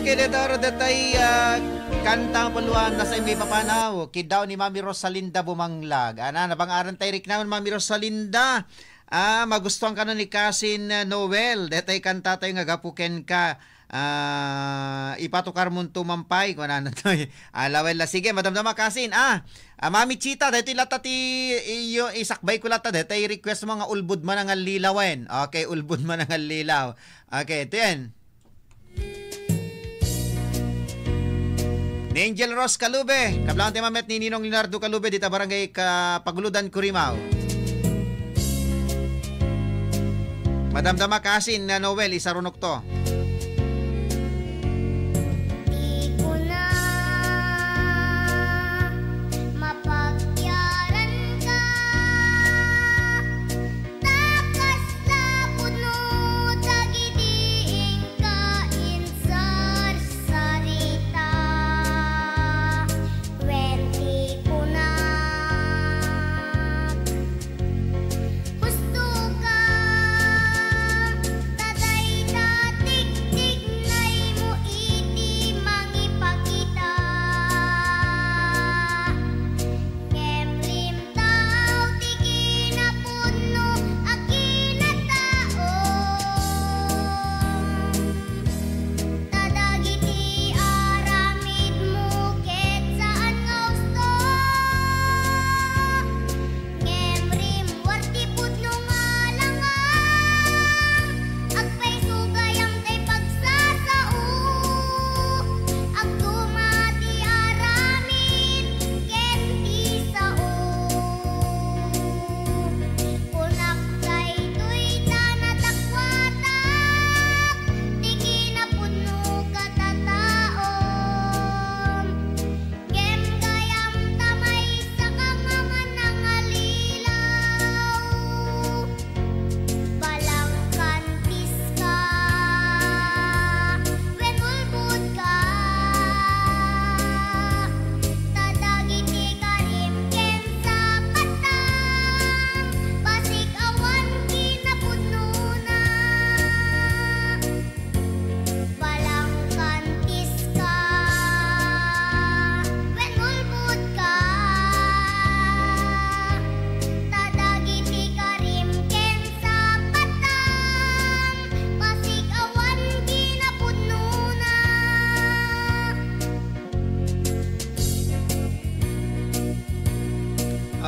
S21: Kinedoro datay kantang paluan na sa imay papanaw. Kidaw ni Mami Rosalinda Bumanglag. Ana, nabangaran tayo rik naman Mami Rosalinda. Magustuhan ka na ni Kasin Noel. Datay kanta tayo nga gapuken ka. Ipatukar mong tumampay. Kung ano to. Alawel la. Sige, madamdama Kasin. Mami Chita, dito lata ti isakbay ko lata. Dito request mga ulbud man ang lilawen. Okay, ulbud man ang lilaw. Okay, ito yan. Ni Angel Ross Calube, kablang tayo mamet ni Ninong Leonardo Calube dito barangay Paguludan, Curimaw. Madamdama Kasin na Noel, isarunok to.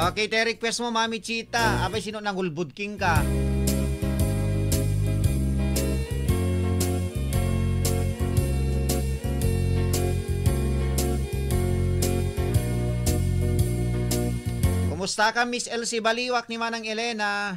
S21: Okay, te request mo, Mami Chita. Abay, sino nang ulbud king ka? Kumusta ka, Miss Elsie Baliwak ni Manang Elena?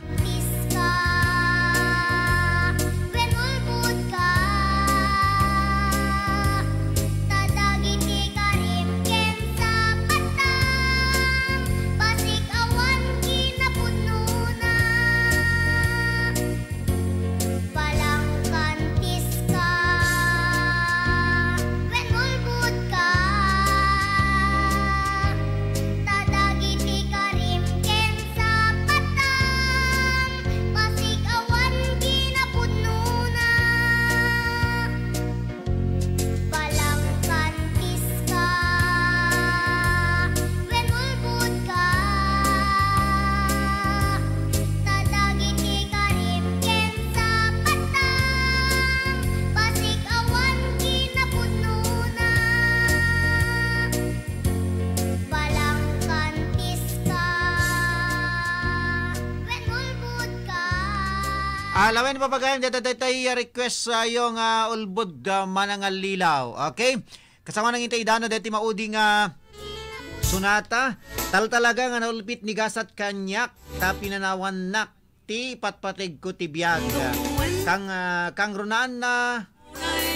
S21: Alawen papagayon dito request sa yung ulbod manangal lilaw. Okay? Kasama nang intay dano dito mauding sunata. Tal talaga nga naulpit ni gasat kanyak tapi nanawan nak ti patpatig ko ti biyag. Kang runaan na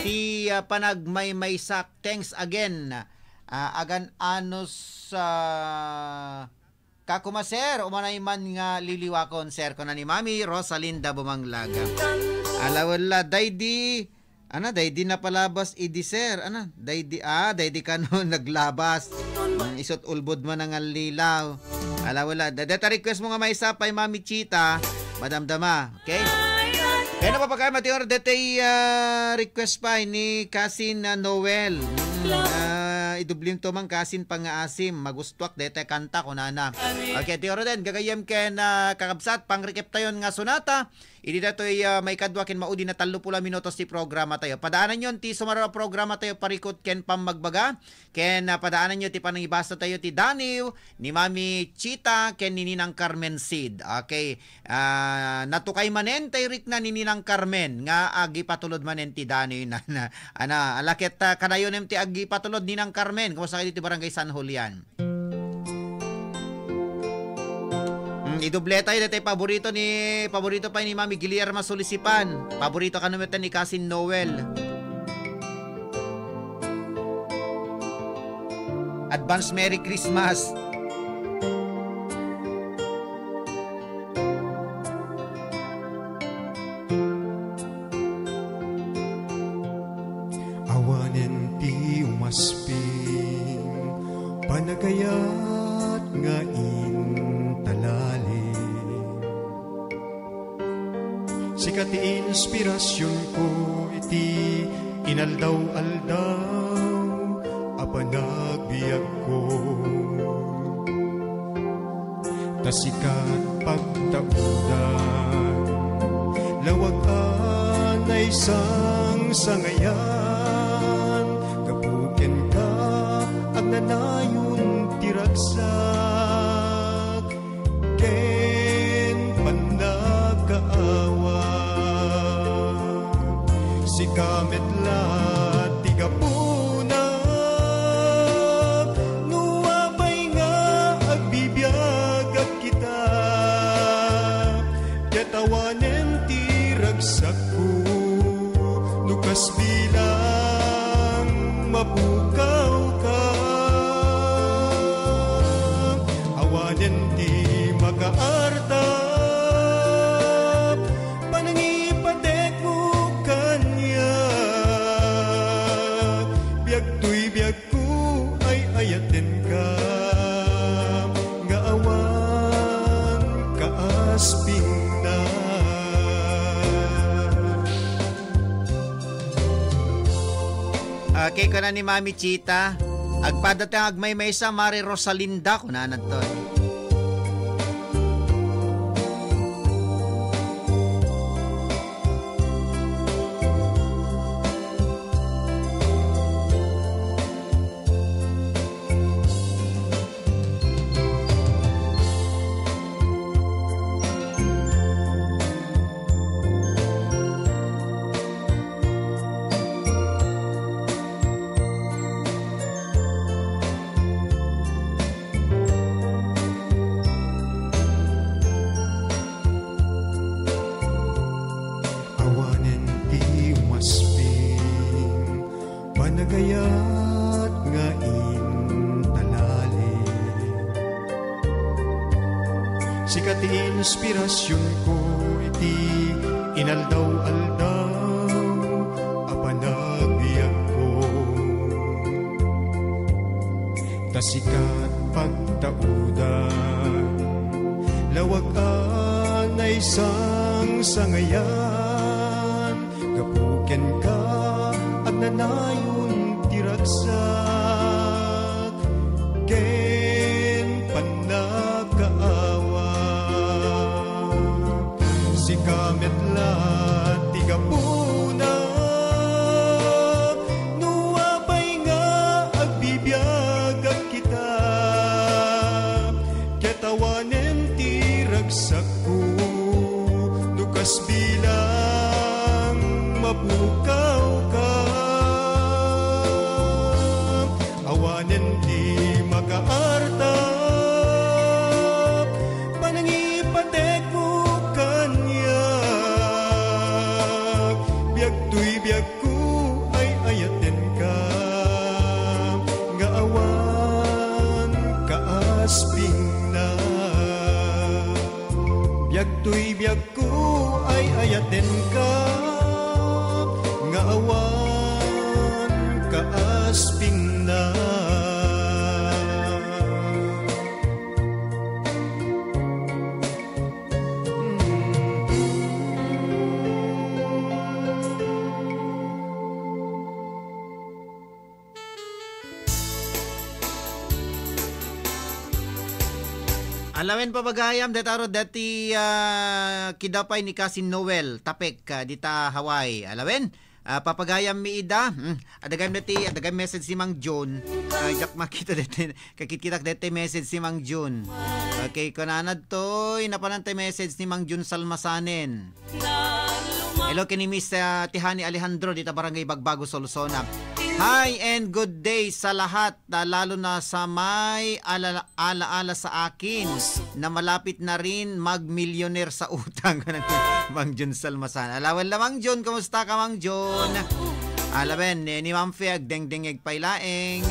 S21: ti panagmaymaysak. Thanks again. Agan anos kakuma sir, umanay man nga liliwakon sir ko na ni Mami Rosalinda Bumanglaga. Alawala, daydi na palabas idi sir. Daydi ka no naglabas. Isot ulbod man nga lilaw. Alawala, data request mo nga may sapay Mami Chita, madamdama, okay? Kaya na papagay matior dete request pa ni Kasin Noel. Idublim to mang kasin pang-aasim magustuak dete kanta ko nana. Okay, tioro den gagayem ken kakabsat pangrekep tayon nga sonata. Idi datoy may kadwakin maudi na 30 minutos ti programa tayo. Padaanan yon ti sumara programa tayo parikot ken pamagbaga. Ken padaanan nyo ti panangibasa tayo ti Daniw ni Mami Chita ken ni Ninang Carmen Sid. Okay. Natukay manen tay rik na ni Ninang Carmen nga agi patulod manen ti Daniw na alaket kanayon ti agi patulod ni Ninang Carmen. Kumusta kayo dito Barangay San Julian? Iduble tayo dito paborito pa ni Mami Guillermo Solisipan. Paborito ka naman ni Kasin Noel. Advance Merry Christmas.
S8: Awanen ti umasping panagayat nga intalali. Sikat inspirasyon ko iti inaldaw-aldaw apanagbiag ko. Tasikat pagtaudan lawagan na isang sangayan. Kapuken ka ang nanayon tiragsak ken panagkaawa. Si kamet lahat tigapuna nuwapay nga agbibiyagak kita. Yatawanen tiragsak ko nukas bilang mapukaw ka. Awanen di makaartap panangipatek mo kanya. Biag tuy biag ko ay ayaten ka nga awan kaasping na.
S21: Okay ko na ni Mami Chita. Agpadatang agmay-may sa Mari Rosalinda ko na to.
S8: Kat nga intalali sikat inspirasyon ko iti inaldaw-aldaw apanagbiag ko tasikat pagtaudan lawag anay sang sangayan gapuken ka at nanayon tiragsak ken panagkaawa si kametla tigapuna nuwapay nga agbibiagag kita ketawanen tiragsak ko nukas bilang mapukaw ka awanen di makaarta panangipatek mo kanya biag tuy biag ko ay ayaten ka nga awan kaasping na biag tuy biag ko ay ayaten ka nga awan kaasping na
S21: Alawen papagayam detaro dati kidapay ni Kasin Noel tapek dita Hawaii. Alawen papagayam mi ida adagam message si Mang John jak makita dete kakikitak dete message si Mang John. Okay kunanad toy napanantay message ni Mang John Salmasanen. Hello kini Miss Tihani Alejandro dita Barangay Bagbago Solussona. Hi and good day sa lahat, lalo na sa may alaala sa akin na malapit na rin mag-millionaire sa utang. Mang John Salmasan. Alawan la Mang John, kamusta ka Mang John? Alawen, ni Ma'am Fe, agdeng-deng pailaeng.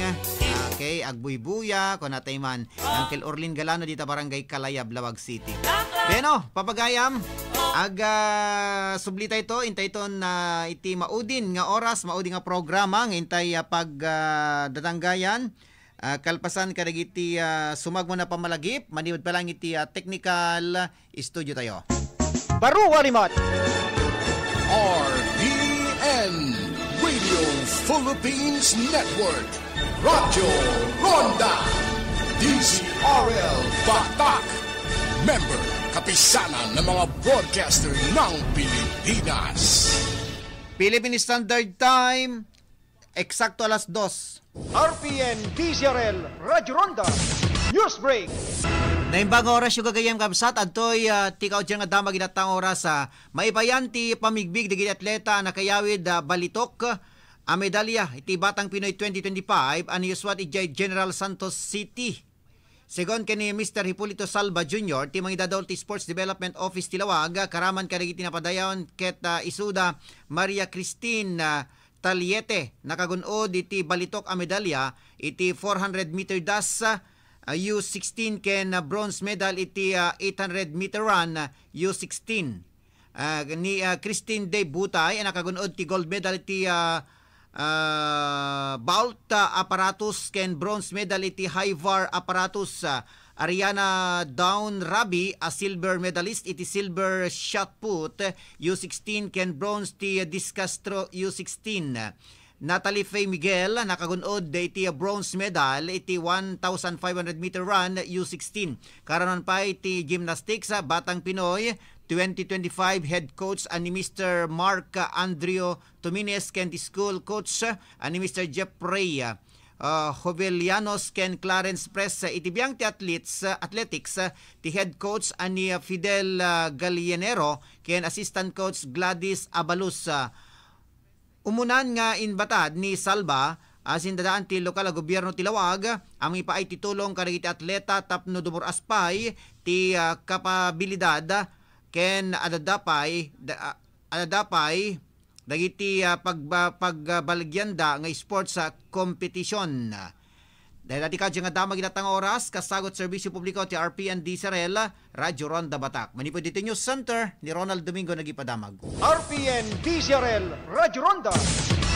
S21: Okay, agbuybuya, kunatay man. Uncle Orlin Galano dito Barangay Kalayab, Lawag City. Beno, papagayam. Sublita ito, intay ito na iti maudin nga oras, maudin nga programa, ngintay pag datanggayan, kalpasan kadagiti sumag mo na pamalagip, maniwad pa lang iti technical studio tayo. Baruwa remote!
S20: RPN Radio Philippines Network Radyo Ronda DZRL Batak Member kapisanan ng mga broadcaster ng Pilipinas.
S21: Philippine Standard Time, eksakto alas 2.
S23: RPN DZRL Radyo Ronda News Break.
S21: Naimbang oras yung gagayam kabsat adtoy tikaw dyan nga damag inatang oras maipayan ti pamigbig digiti atleta na kayawid balitok a medalya iti Batang Pinoy 2025 ani Yuswat ijay General Santos City. Segon kani Mr. Hipolito Salva Jr. ti mangidadol ti Sports Development Office Tilawag karaman kadagiti napadayon ket isuda Maria Christine Taliete nakagunod iti balitok a medalya iti 400 meter dash U16 ken bronze medal iti 800 meter run U16 ni Christine De Butay nakagunod ti gold medal iti vault apparatus ken bronze medal iti high var apparatus. Ariana Down Rabi a silver medalist iti silver shot put U16 ken bronze ti discus throw U16. Natalie Faye Miguel nakagunod iti bronze medal iti 1,500 meter run U16. Karon pa iti gymnastics Batang Pinoy 2025 head coach ani Mr. Mark Andrio Tumines ken ti school coach ani Mr. Jeffrey Hovelianos ken Clarence Press iti biyang ti athletics ti head coach ani Fidel Gallienero ken assistant coach Gladys Abalus. Umunan nga inbatad ni Salva sindadaan ti lokal a gobyerno ti Lawag ang ipaay ti tulong kadagiti atleta tapno dumur aspay ti kapabilidad ken adadapay dagiti pagbaligyanda nga sports sa competition. Dahil dati ka nga damag inatang oras, kasagot serbisyo publiko ti RPN Disarel, Radyo Ronda Batak. Manipod dito News Center ni Ronald Domingo nagipadamag.
S23: RPN DZRL Radyo Ronda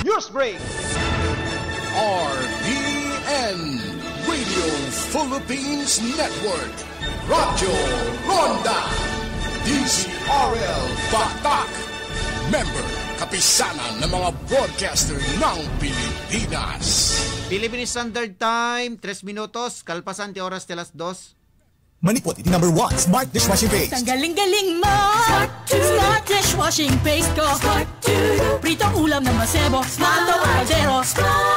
S23: News Break.
S20: RPN Radio Philippines Network, Radyo Ronda DZRL Batak, member kapisanan ng mga broadcaster ng Pilipinas.
S21: Philippine Standard Time, 3 minutos, kalpasan ti oras de las 2.
S10: Manipot, iti number 1, Smart Dishwashing Paste.
S13: Ang galing-galing mo! Smart Dishwashing Paste ko! Pritong ulam ng masebo, smart o kaldero.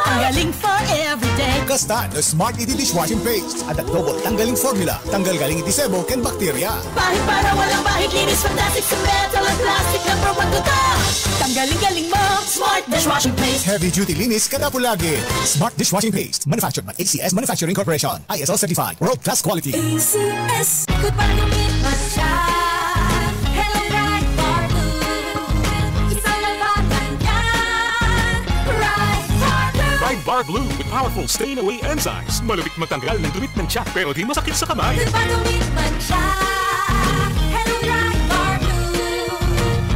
S13: Ang galing for everyday.
S10: Kastan na Smart Iti Dishwashing Paste. At double tanggaling formula. Tanggal galing iti sebo ken bakterya.
S13: Bahid para walang bahid, linis fantastic sa metal at plastic. Number 1 to ta! Ang galing-galing mo! Smart Dishwashing Paste.
S10: Heavy duty linis kada po lagi. Smart Dishwashing Paste. Manufactured by ACS Manufacturing Corporation. ISO certified. World class quality.
S9: ACS. Good para gumit siya. Hello Right Bar Blue. Isang labanan yan. Right Bar Blue.
S11: Right Bar Blue with powerful stain-away enzymes. Malupit matanggal ng dumi ng tiyak pero di masakit sa kamay.
S9: Good para gumit siya. Hello Right Bar Blue.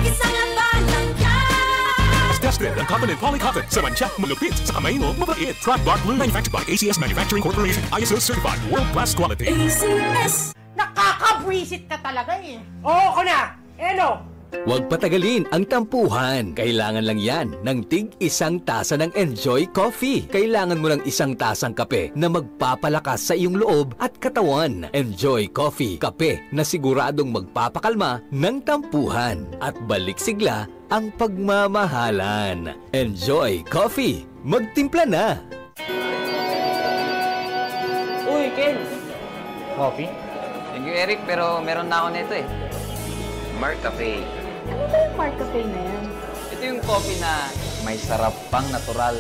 S9: Isang labanan yan.
S11: Tested ang cotton and polycotton sa mancha, malupit sa kamay mo, mabait. Right Bar Blue, manufactured by ACS Manufacturing Corporation. ISO certified. World class quality.
S9: ACS.
S14: Nakakabwisit ka talaga eh. Oo ko na. Eno.
S24: Huwag patagalin ang tampuhan. Kailangan lang yan ng tig-1 tasa ng Enjoy Coffee. Kailangan mo ng 1 tasang kape na magpapalakas sa iyong loob at katawan. Enjoy Coffee, kape na siguradong magpapakalma ng tampuhan at balik sigla ang pagmamahalan. Enjoy Coffee. Magtimpla na!
S14: Uy, Ken.
S15: Coffee? Thank you, Eric, pero meron na ako nito eh. Marcafe.
S25: Ano ba yung Marcafe na yan?
S15: Ito yung coffee na may sarap pang natural.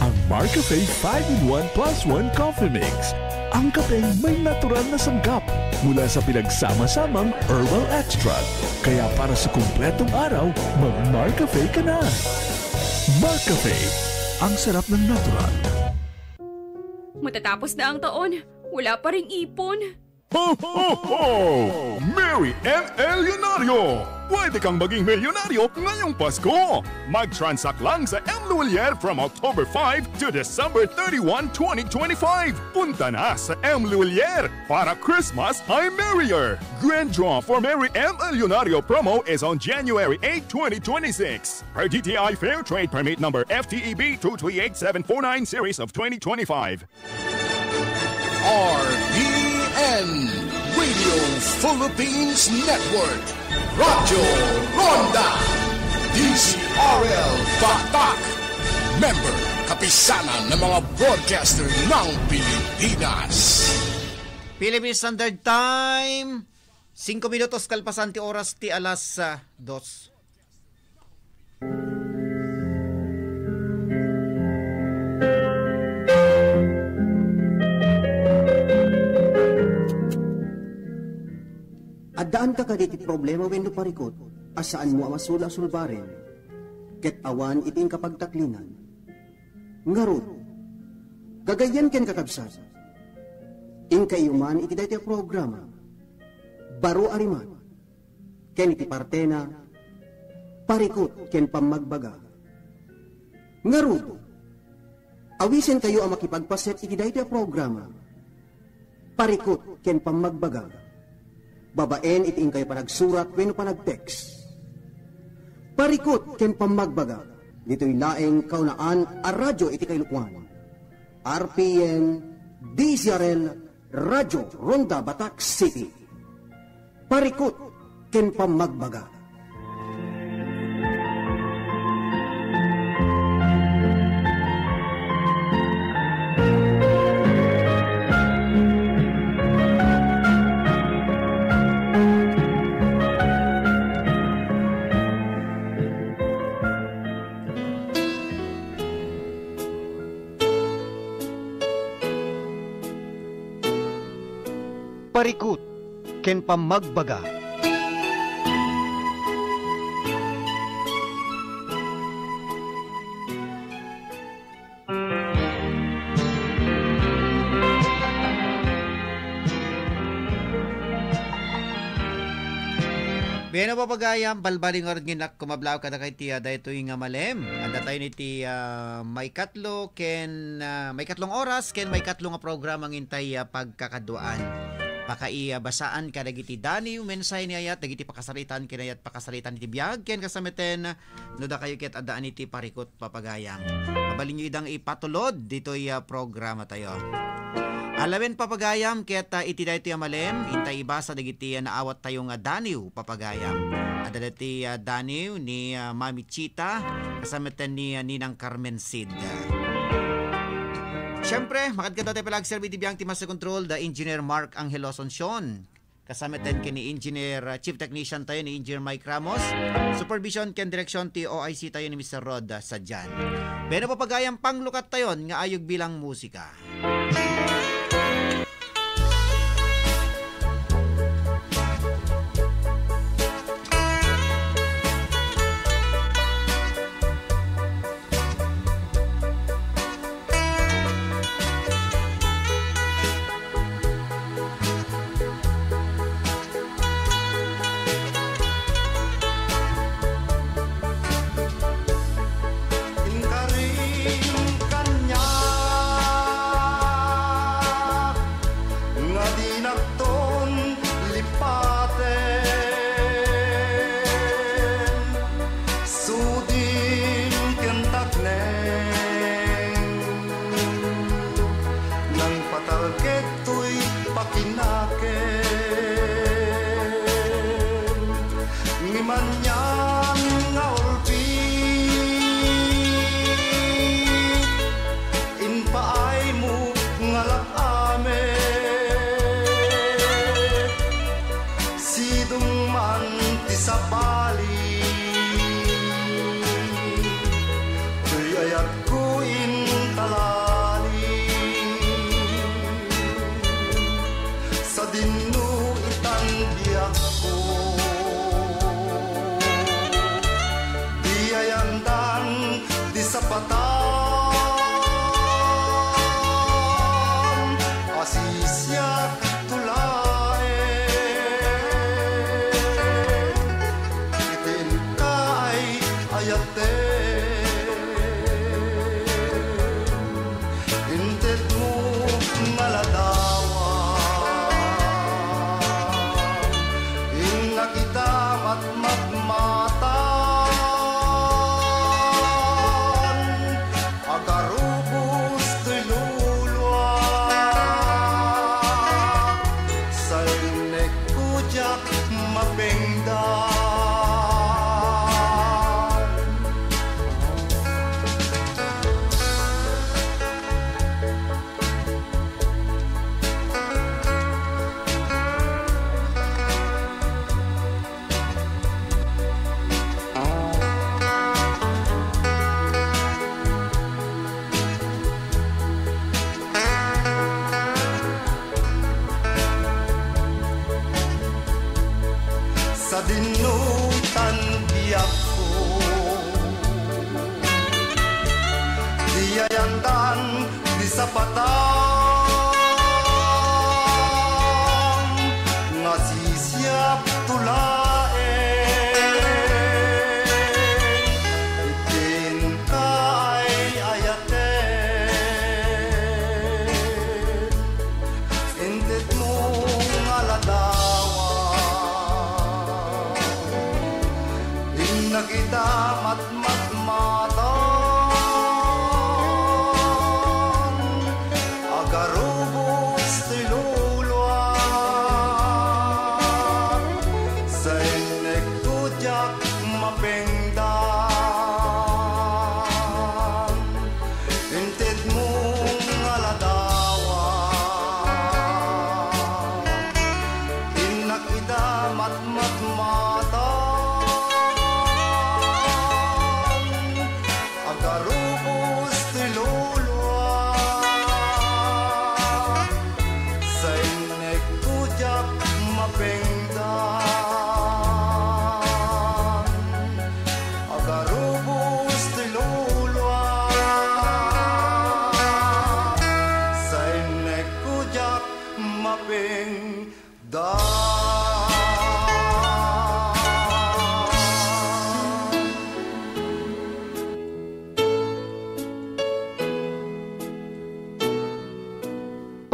S26: Ang Marcafe 5-in-1 + 1 Coffee Mix. Ang kape may natural na sangkap mula sa pinagsama-samang herbal extract. Kaya para sa kumpletong araw, mag-Marcafe ka na. Marcafe, ang sarap ng natural.
S27: Matatapos na ang taon, wala pa ring ipon.
S11: Ho, ho, ho! Merry ML Leonardo! Pwede kang maging milyonaryo ngayong Pasko! Mag-transact lang sa M. Luwalier from October 5 to December 31, 2025! Punta na sa M. Luwalier para Christmas ay merrier! Grand draw for Merry ML Leonardo promo is on January 8, 2026. Per DTI Fair Trade Permit number FTEB 238749 series of 2025.
S20: RPN Radio Philippines Network, Radyo Ronda DZRL Batak, member kapisanan ng mga broadcaster ng Pilipinas.
S21: Philippine Standard Time, 5 minutos kalpasan ti oras ti alas 2.
S28: Addaan ka kaditi problema wenno parikot, asaan mo amasula sulbaren, ket awan iting kapagtaklinan. Ngarod, gagayan ken kakabsat, ing kayuman iti daytoy programa, baro arimat, ken iti partena, parikot ken pamagbaga. Ngarod, awisen kayo ang makipagpaset iti daytoy programa, parikot ken pamagbaga. Babaen iting kayo panagsurat wenno panagtext. Parikot ken pamagbaga. Dito'y laeng kaunaan a radyo iti kailukwan. RPN DZRL Radyo Ronda Batak City. Parikot ken pamagbaga.
S23: Parikot ken pamagbaga.
S21: Beno papagayam, balbaling orad nginak kumablaw kada kay tiya dahito nga malem. Anda tayo ni tiya may katlong oras, ken may katlong nga programa ngintay pagkakaduan. Pakaiabasaan kada giti Dani, umensay ni ayat, dagiti pakasaritan kinayat pakasaritan iti biyag, ken kasameten, no da kayo ket adaan iti parikot papagayam. Mabalin nyo idang ipatulod, dito'y programa tayo. Alawen papagayam, keta iti dayto malem, intay ibasa dagiti naawat tayo nga Daniw papagayam. Adalati Daniw ni Mami Chita, kasameten ni Ninang Carmen Sid. Siyempre, makadkanta tayo palag serbi di biyang timas sa control, the Engineer Mark Angelo Asuncion. Kasameten ken ni Engineer Chief Technician tayo ni Engineer Mike Ramos. Supervision ken direksyon ti OIC tayo ni Mr. Rod Sadjan. Beno papagayam panglukat tayon nga ayog bilang musika.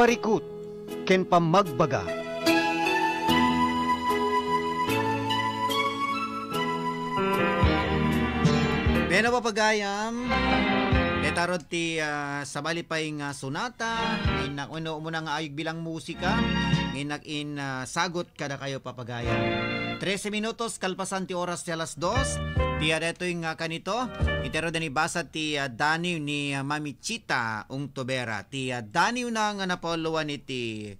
S5: parikot, ken pamagbaga.
S21: Beno papagayam, detarod ti sabali pay nga sonata, uno mo nga ayog bilang musika, in sagot kada kayo papagayam. 13 minutos kalpasan ti oras ti alas 2. Ti adeto yung kanito, itero da ni basa ti Daniw ni Mami Chita ung Tobera. Ti Daniw na nga napoluan iti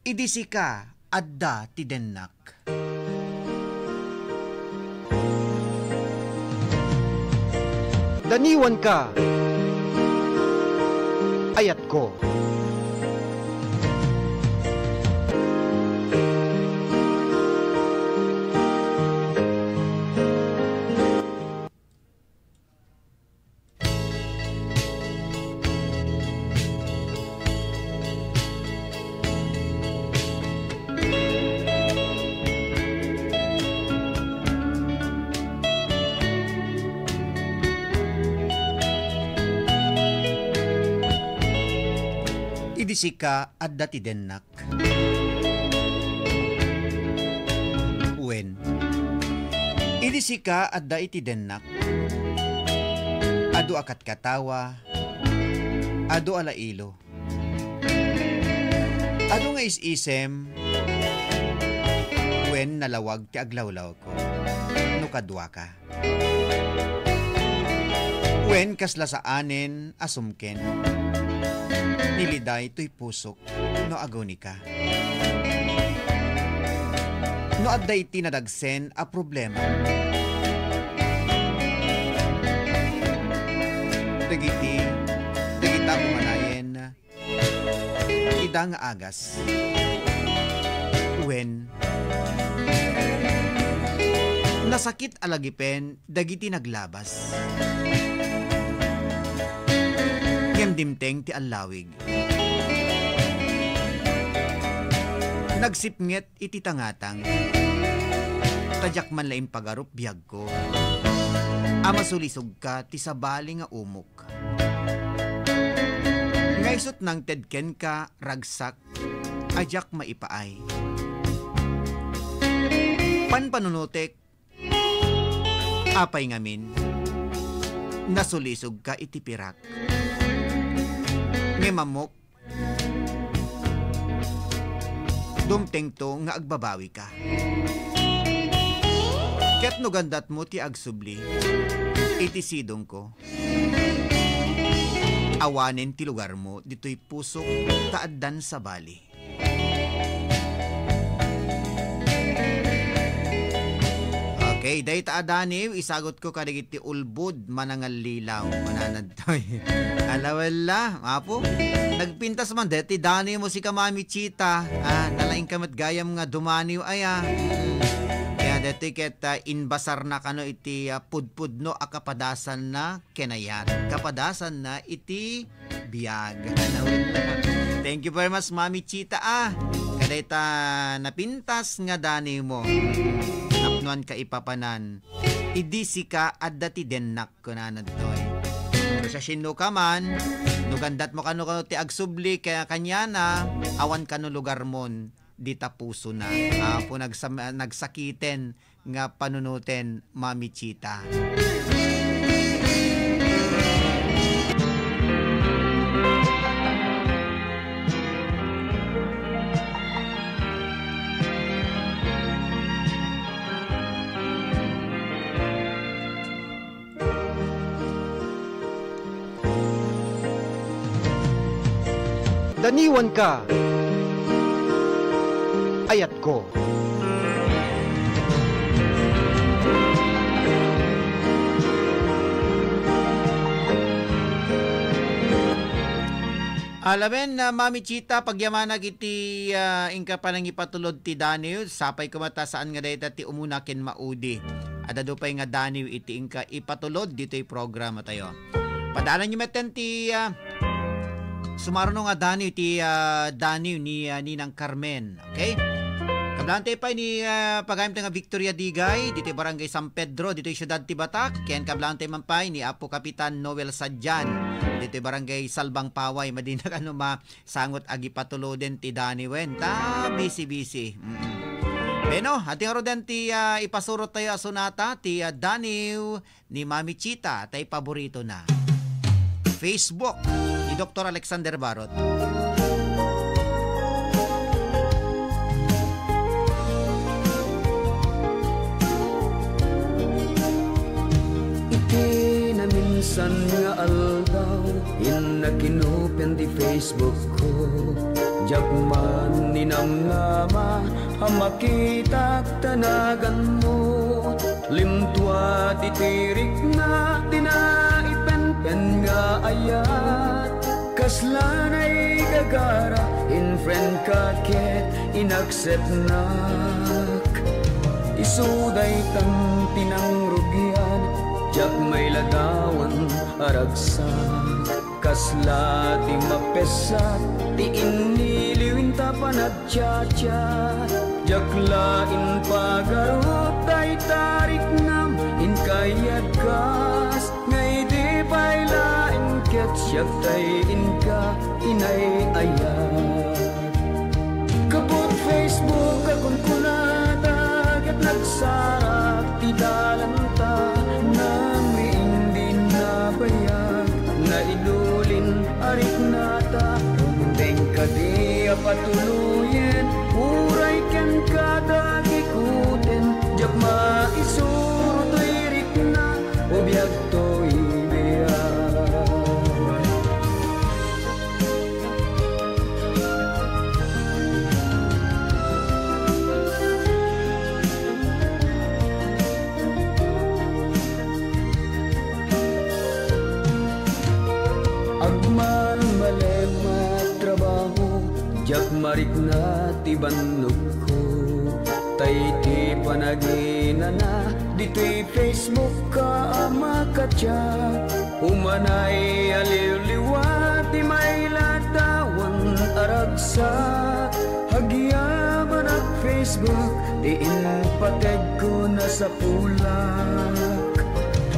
S21: idisika adda ti dennak.
S5: Daniwan ka, ayat ko.
S21: Idisika adda ti dennak. Wen. Idisika adda iti dennak. Adu akat katawa. Adu alailo. Adu nga isisem. Wen nalawag ti aglawlaw ko. No kadwa ka. Wen kasla sa anen asumken. Niliday to'y pusok, no agoni ka. No adday tinadagsen a problema. Dagita pumanayen, ida nga agas. When nasakit alagipen, dagiti naglabas. Dimteng ti allawig. Nagsipnget iti tangatang. Tadyak man laing pagarup biyag ko. Amasulisog ka ti sabali nga umok. Ngaysot nang tedken ka ragsak. Adyak maipaay. Panpanunutek. Apay ngamin. Nasulisog ka iti pirak. Mamok, dumteng to nga agbabawi ka. Ket no gandat mo ti agsubli, iti sidong ko. Awanen ti lugar mo, dito'y pusok taaddan sa bali. Okay, day taadaniw, isagot ko kadigit ti ulbud manangal lilaw. Mananadtoy. Alawala, apo. Nagpintas man deti dani mo si Mami Chita. Nalaing kamat gayam nga dumaniw aya. Kaya deti ket inbasar na kano iti pudpud no akapadasan na kenayat. Kapadasan na iti biyag. Thank you very much Mami Chita Kaday ta napintas nga dani mo. Napnuan ka ipapanan. Idisika adda ti dennak ko na nadtoy. Sa sinlo ka man, nugandat mo kano ti agsubli kaya kanya na, awan kano lugar mon, di tapuso na. Po nagsakiten nga panunuten, Mami Chita.
S5: Daniwan ka, ayat ko.
S21: Alamen na Mami Chita, pagyamanag iti ingka palang ipatulod ti Daniel, sapay kumata saan nga dayta ti umuna ken maudi. Adado pay nga Daniel iti ingka ipatulod dito'y programa tayo. Padalan nyo meten ti sumaruno nga Daniel ti Daniel ni Ninang Carmen. Okay? Kablante pa ni pagayam nga Victoria Digay, dito Barangay San Pedro, dito Syudad Tibatak. Ken kablante man pa ni Apo Kapitan Noel Sadjan, dito Barangay Salbang Paway, madinag sangot agi patulo din ti Dani Wen. Ta busy. Beno, ating arodan ti ipasurot tayo asunata ti Daniw ni Mami Chita, tay paborito na. Facebook ni Dr. Alexander Barot.
S1: Minsan nga aldaw, inakinopen di Facebook ko. Jagman ninamnama, amakitak tanagan mo. Limtua titirik na, tinaipen-pen nga ayat. Kaslanay gagara, in friend ka ket, inaccept nak. Isuday tan tinangrugyan, jak may ladawan aragsak. Kasla ti mapesat, ti iniliwin ta panagtsatsa. Jak lain pagarup, tay tarik nam, in kayat kas. Ngay di pa'y lain ket, siyak tay inka, inay ayat. Kapot Facebook akong kunata, ket nagsarap ti dalanta. Na idulin arik nata, umbeng ka di apatuluyin, uray ken kada gikutin. Jak maisuro to irik na, ubiyag to ibiyag. Agman malema trabaho, jak marik na ti bannog ko. Tay ti panagina na, dito'y Facebook ka makatsak. Umanay aliw-liwa, ti may latawan aragsak. Hagyaman at Facebook, ti inpateg ko na sa pulak.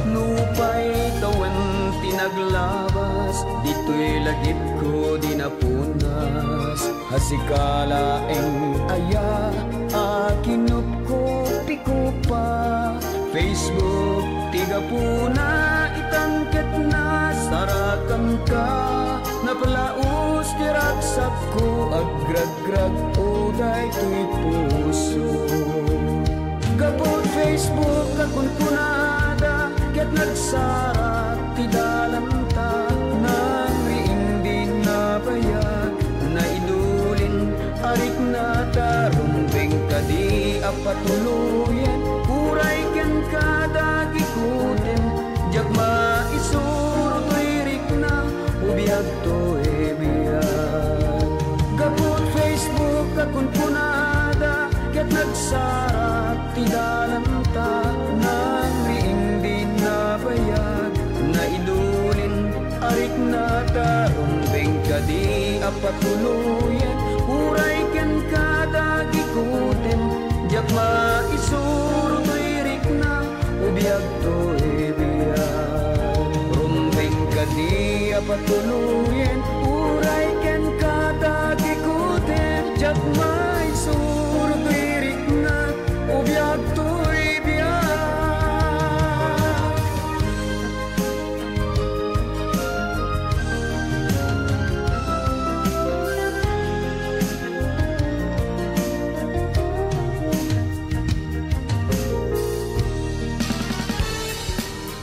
S1: Nupay tawan tinaglabas, dito'y lagip ko dinapunas. Hasikala eng aya, akinup ko piko pa. Facebook tiga puna, itangket na sarakan ka. Napalaos tiraksak ko, agrag-grag uday to'y puso. Kapot Facebook akong punada, ket nagsarap ti dalanta. Nang riindi na bayag, na idulin arik nata. Rumbeng ka di apatuluyan, uray ken kada gikutin. Jak maisuro to'y rik na, ubiyag to'y biyag. Kapot Facebook akong punada, ket nagsarap ti dalanta. Nang riindi na bayag, na idulin arik nata. Rumbeng ka di apatuluyan, uray ken kada gikutin. Jak maisuro to'y rik na, ubiyag to'y biyag. Rumbeng ka di apatuluyan, uray ken kada gikutin. Jak maisuro to'y rik na, ubiyag to'y biyag.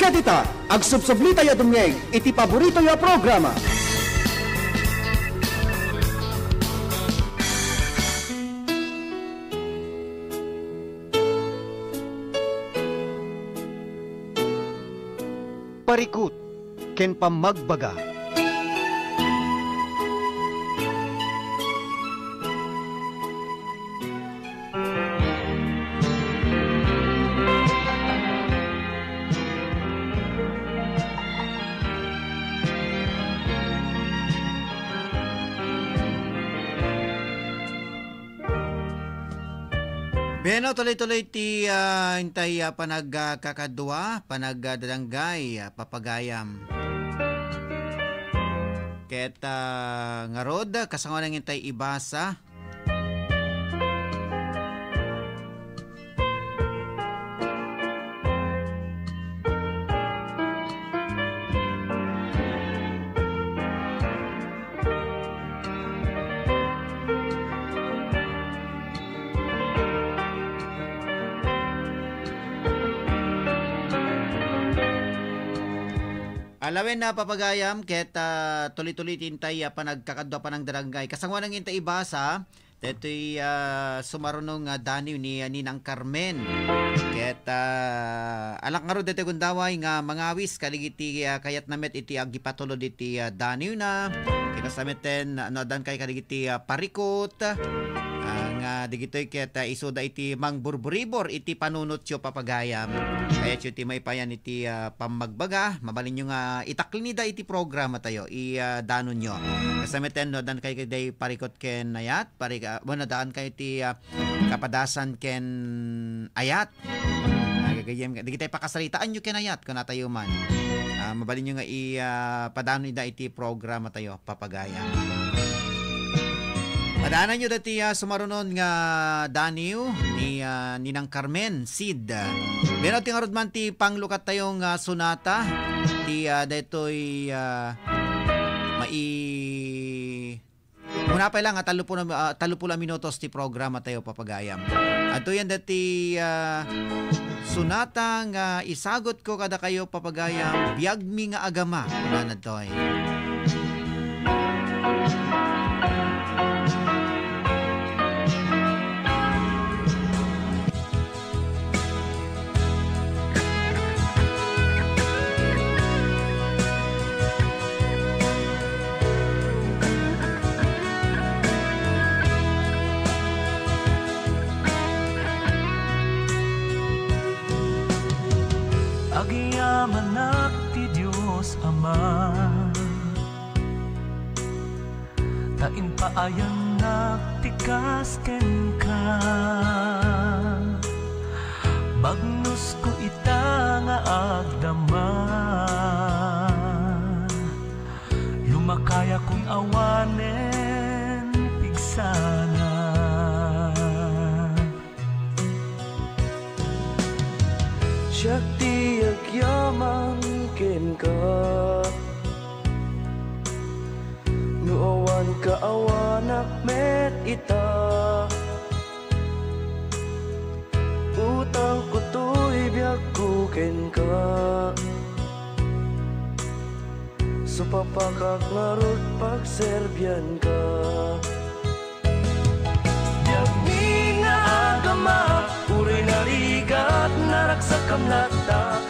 S23: Kadita, agsubsubli tayo dumngeg, iti paborito yo programa.
S5: Parikut, ken pamagbaga.
S21: Beno, tuloy-tuloy ti intay panagkakadwa, panagdadanggay, papagayam. Ket ngarod, kasangon ng intay ibasa. Alawin na papagayam ket tuloy-tuloy tintay panagkakadwa panagdarangay. Kasangwan ng intay ibasa, detoy sumarunong daniw ni Ninang Carmen. Ket alak nga ro detoy gundaway nga mangawis kaligiti kayat namet iti agipatulod iti daniw na. Kinasameten dan kay kaligiti parikot. Nga digitoy ket isuda iti mangburburibor iti panunotyo papagayam. Kaya iti may payan iti pamagbaga, mabalin nyo nga itaklinida iti programa tayo, danon nyo. Kasamiten no dan kay day parikot ken ayat, daan kay iti kapadasan ken ayat. Gagayem digitay pakasalitaan nyo ken ayat kun tayo man. Mabalin nyo nga padanon ida iti programa tayo papagayam. Madaanan nyo dati sumarunon nga daniw ni Ninang Carmen Sid. Pero tingarod man ti panglukat tayong sonata. Ti detoy muna pa lang talupula minutos ti programa tayo papagayam. Ato yan dati sonata nga isagot ko kada kayo papagayam. Biag mi nga agama. Muna na to
S2: Agiyaman ti Diyos Ama, tain paayang naktikas ken ka. Bagnos ko ita nga agdama, lumakaya kong awanen pigsana. Syakti agyaman ken ka, nuawan ka awanak met ita. Utang ko to'y biag ko ken ka, supapakak ngarot pagserbyan ka. Biag mi nga agama, uri narigat naraksak kamlata,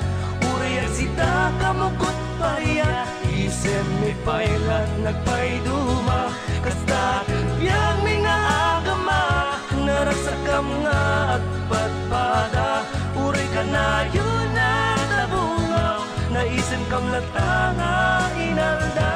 S2: uri agsita kamukot paya, isem mi pailat nagpaiduma. Kasta biag mi nga agama, naraksak kam nga agpatpada, uri kanayo na tabungaw, naisem kamlata nga inaldam.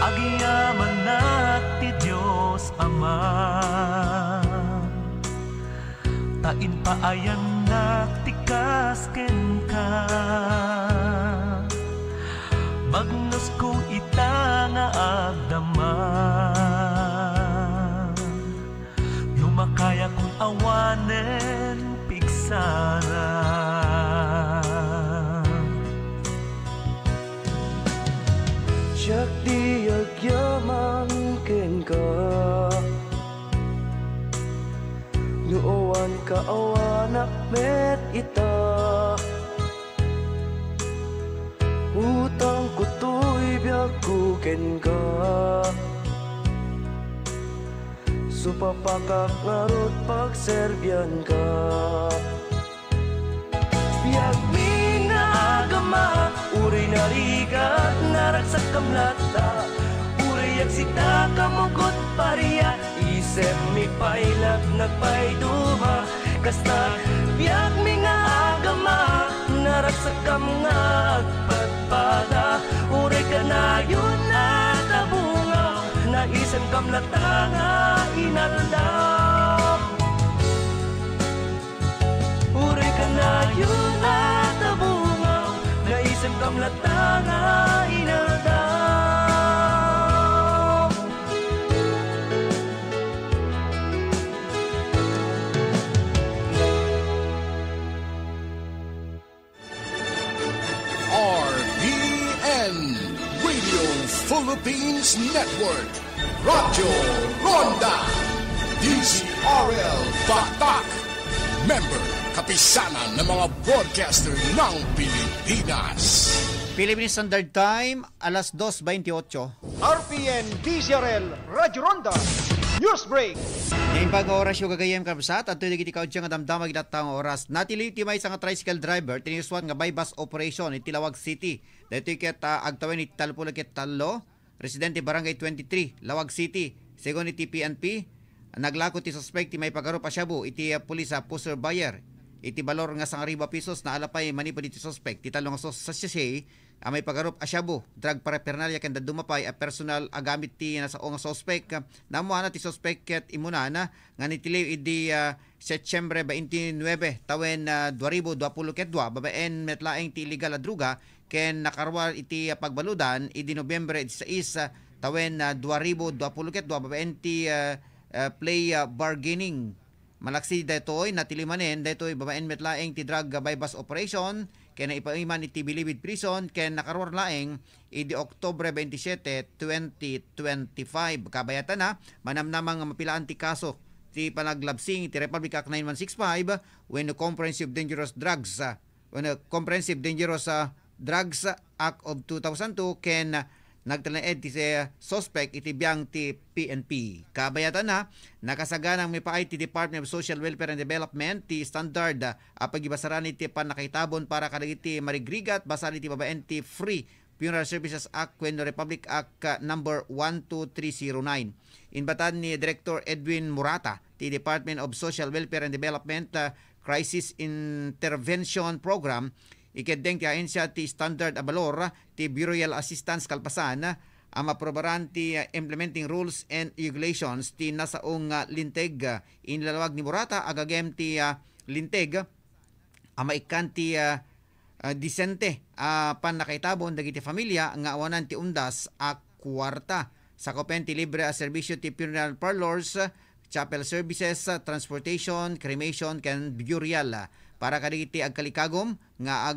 S2: Agiyaman ti Diyos Ama, tain paayang naktikas ken ka. Bagnos ko ita nga agdama, lumakaya kong awanen pigsana. Syakti agyaman ken ka, nuawan ka awanak met ita. Utang ko to'y biag ko ken ka supapakak ngarot pagserbyan ka biag mi nga agama uri narigat naraksak kamlata uri yagsita kamugot pariya isem mi pailak nagpaiduha kasta biag mi nga agama naraksak kam nga agpatpada uri ka na yun na tabungaw na isem kamlata nga inaldam uri ka na yun na tabungaw na isem kamlata nga inaldam
S20: RPN Radio Philippines Network Radyo Ronda DCRL Batak Member Kapisanan ng mga broadcaster ng Pilipinas
S21: Philippine Standard Time, alas 2:28.
S5: RPN DCRL Radyo Ronda News Break.
S21: Ngayon pag-oras yung gagayam kabsat at tuloy ikaw dyan nga damdamag ilatang oras. Natili may isang tricycle driver, tinuswan nga by bus operation itilawag city. Dito ket agtawin iti talpula ket talo, residente barangay 23, Lawag City. Segon iti PNP, naglako ti suspect ti may pagaro pa syabu iti pulis sa pusher buyer. Iti balor nga sang riba pesos na alapay manipod iti suspect. Ti talo nga sa siyasy, may pagarup asyabu, drug paraphernalia kanda dumapay a personal agamit ti nasa o nga suspect. Namuana ti suspect ket imunana nga nitiliw idi Setyembre 29 tawen 2022 babaen metlaeng ti illegal a druga ken nakarwal iti pagbaludan idi Nobyembre 16 tawen 2022 babaen ti play bargaining. Malaksi daytoy natilimanen daytoy babaen metlaeng ti drug bypass operation ken ipaiman iti Bilibid Prison ken nakarwar laeng idi Oktubre 27, 2025. Kabayatan na manamnamang mapilaan ti kaso ti panaglabsing ti Republic Act 9165 when Comprehensive Dangerous Drugs Drugs Act of 2002 ken nagtalaed ti suspect iti biyang ti PNP. Kabayatan na nakasaganang may paay ti Department of Social Welfare and Development ti standard pagibasaran iti panakaitabon para kadagiti marigrigat basan iti babaen ti Free Funeral Services Act when Republic Act number 12309. Inbatan ni Director Edwin Murata ti Department of Social Welfare and Development Crisis Intervention Program ikedeng ti ahensya ti standard abalor ti Burial Assistance Kalpasan ang aprobaran ti implementing rules and regulations ti nasaong linteg inlalawag ni Murata agagem ti linteg maikan ti disente panakaitabon dagiti familia nga awanan ti undas a kwarta sakopen ti libre a serbisyo ti funeral parlors, chapel services, transportation, cremation ken burial para kadagiti agkalikagom nga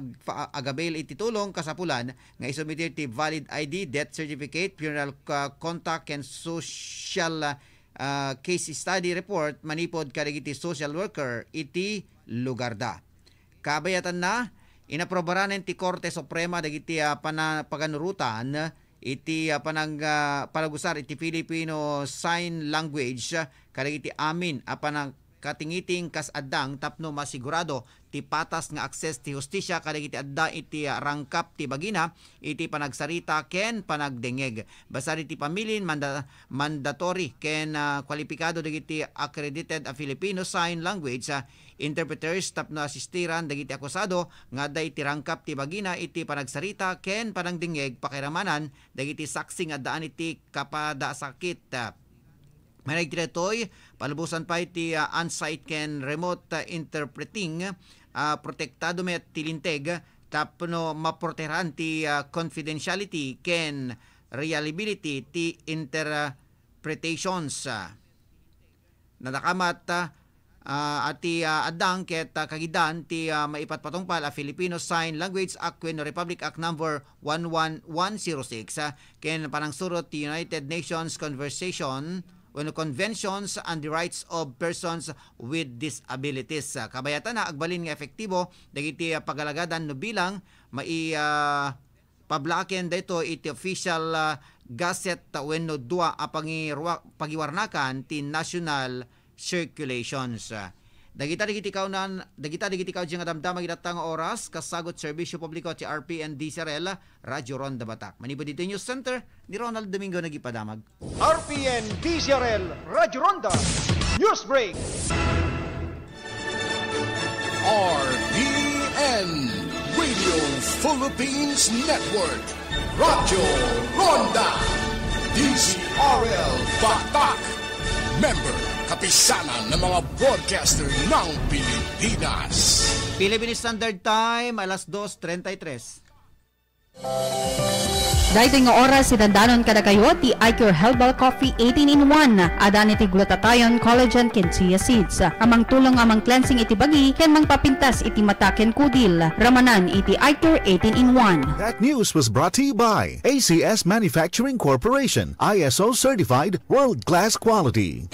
S21: agabail iti tulong kasapulan nga isubmitir ti valid ID, death certificate, funeral contact ken social case study report manipod kadagiti social worker iti lugar da. Kabayatan na inaprobaran ti Korte Suprema dagiti paganurutan iti panagusar iti Filipino Sign Language kadagiti amin panang katingiting kas addang tapno masigurado ti patas nga akses ti hustisya kadagiti adda iti rangkap ti bagina iti panagsarita ken panagdengeg basari ti pamilin mandatory ken kwalipikado dagiti accredited a Filipino Sign Language interpreters tapno asistiran dagiti akusado nga adda iti rangkap ti bagina iti panagsarita ken panagdengeg pakiramanan dagiti saksi nga addaan iti kapada sakit. Managdiretoy, palubusan pa iti on-site ken remote interpreting, protektado met tilinteg, tapno maproteran ti confidentiality ken reliability ti interpretations. Nadakamat ati adang ket kagidan ti maipatpatungpal a Filipino Sign Language Act ken Republic Act number 11106 ken panangsurot ti United Nations Conventions on the Rights of Persons with Disabilities. Kabayatan na agbalin nga efektibo dagiti pagalagadan no bilang pablaken dito iti official gazette wenno dua a pagiwarnakan ti national circulations. Dagita digitikaw diyang adamdamag idatang oras kasagot serbisyo publiko ti RPN DCRL Radyo Ronda Batak. Manipod dito News Center ni Ronald Domingo nagipadamag.
S5: RPN DCRL Radyo Ronda News Break.
S20: RPN Radio Philippines Network Radyo Ronda DCRL Batak. Member kapisanan ng mga broadcaster ng Pilipinas.
S21: Philippine Standard Time, alas 2:33.
S3: Dahil nga oras, sidandanon kada kayo, ti iCure Herbal Coffee 18-in-1. Adan iti glutathione, collagen, ken chia seeds. Amang tulong amang cleansing iti bagi, ken mang papintas iti mata ken kudil. Ramanan iti iCure 18-in-1.
S10: That news was brought to you by ACS Manufacturing Corporation, ISO certified, world-class quality.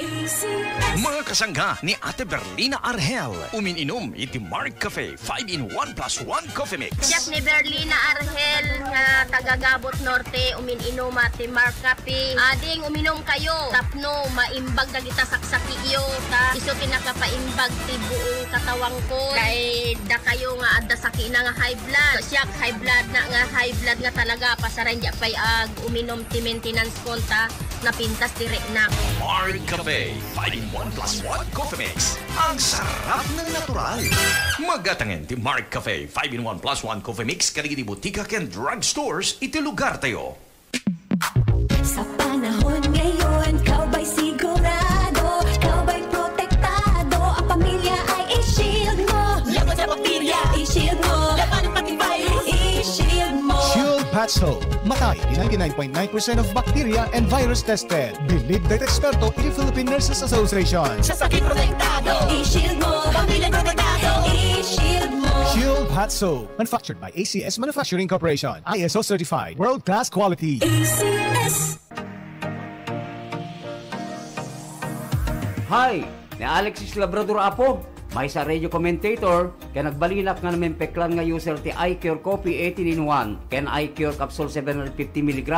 S4: Mga kasangga ni Ate Berlina Argel, umininom iti Mark Cafe 5-in-1 plus 1 coffee mix.
S6: Chef ni Berlina Argel nga tagagabot norte, umininom ati Mark Cafe. Ading uminom kayo, tapno maimbag dagita saksaki iyo ta iso pinakapaimbag ti buong katawang ko. Kay da kayo nga adda saki na nga high blood. So, siya high blood na nga high blood nga talaga pasaran di pay uminom ti maintenance konta na pintas direk na.
S4: Mark Cafe 5-in-1 plus 1 coffee mix. Ang sarap ng natural. Magatangin ti Mark Cafe 5-in-1 plus 1 coffee mix kanigi di butika ken drugstores iti lugar tayo.
S9: Sa panahon ngayon, kau ba'y sigurado? Kau ba'y protektado? Ang pamilya ay i-shield mo. Laban sa bakterya, i-shield mo. Laban pati virus, i-shield mo.
S10: Shield Patch Hope. Matay di 99.9% of bacteria and virus tested. Believed by eksperto in the Philippine Nurses Association.
S9: Sa sakit protektado, i-shield mo. Pamilya protektado, i-shield mo.
S10: Shield Hot Soap. Manufactured by ACS Manufacturing Corporation. ISO certified. World-class quality.
S9: ACS.
S12: Hi! Ni Alexis Labrador Apo. May sa radio commentator, kaya nagbalinak nga namin peklan nga user ti iCure Coffee 18-in-1, ken iCure Capsule 750mg.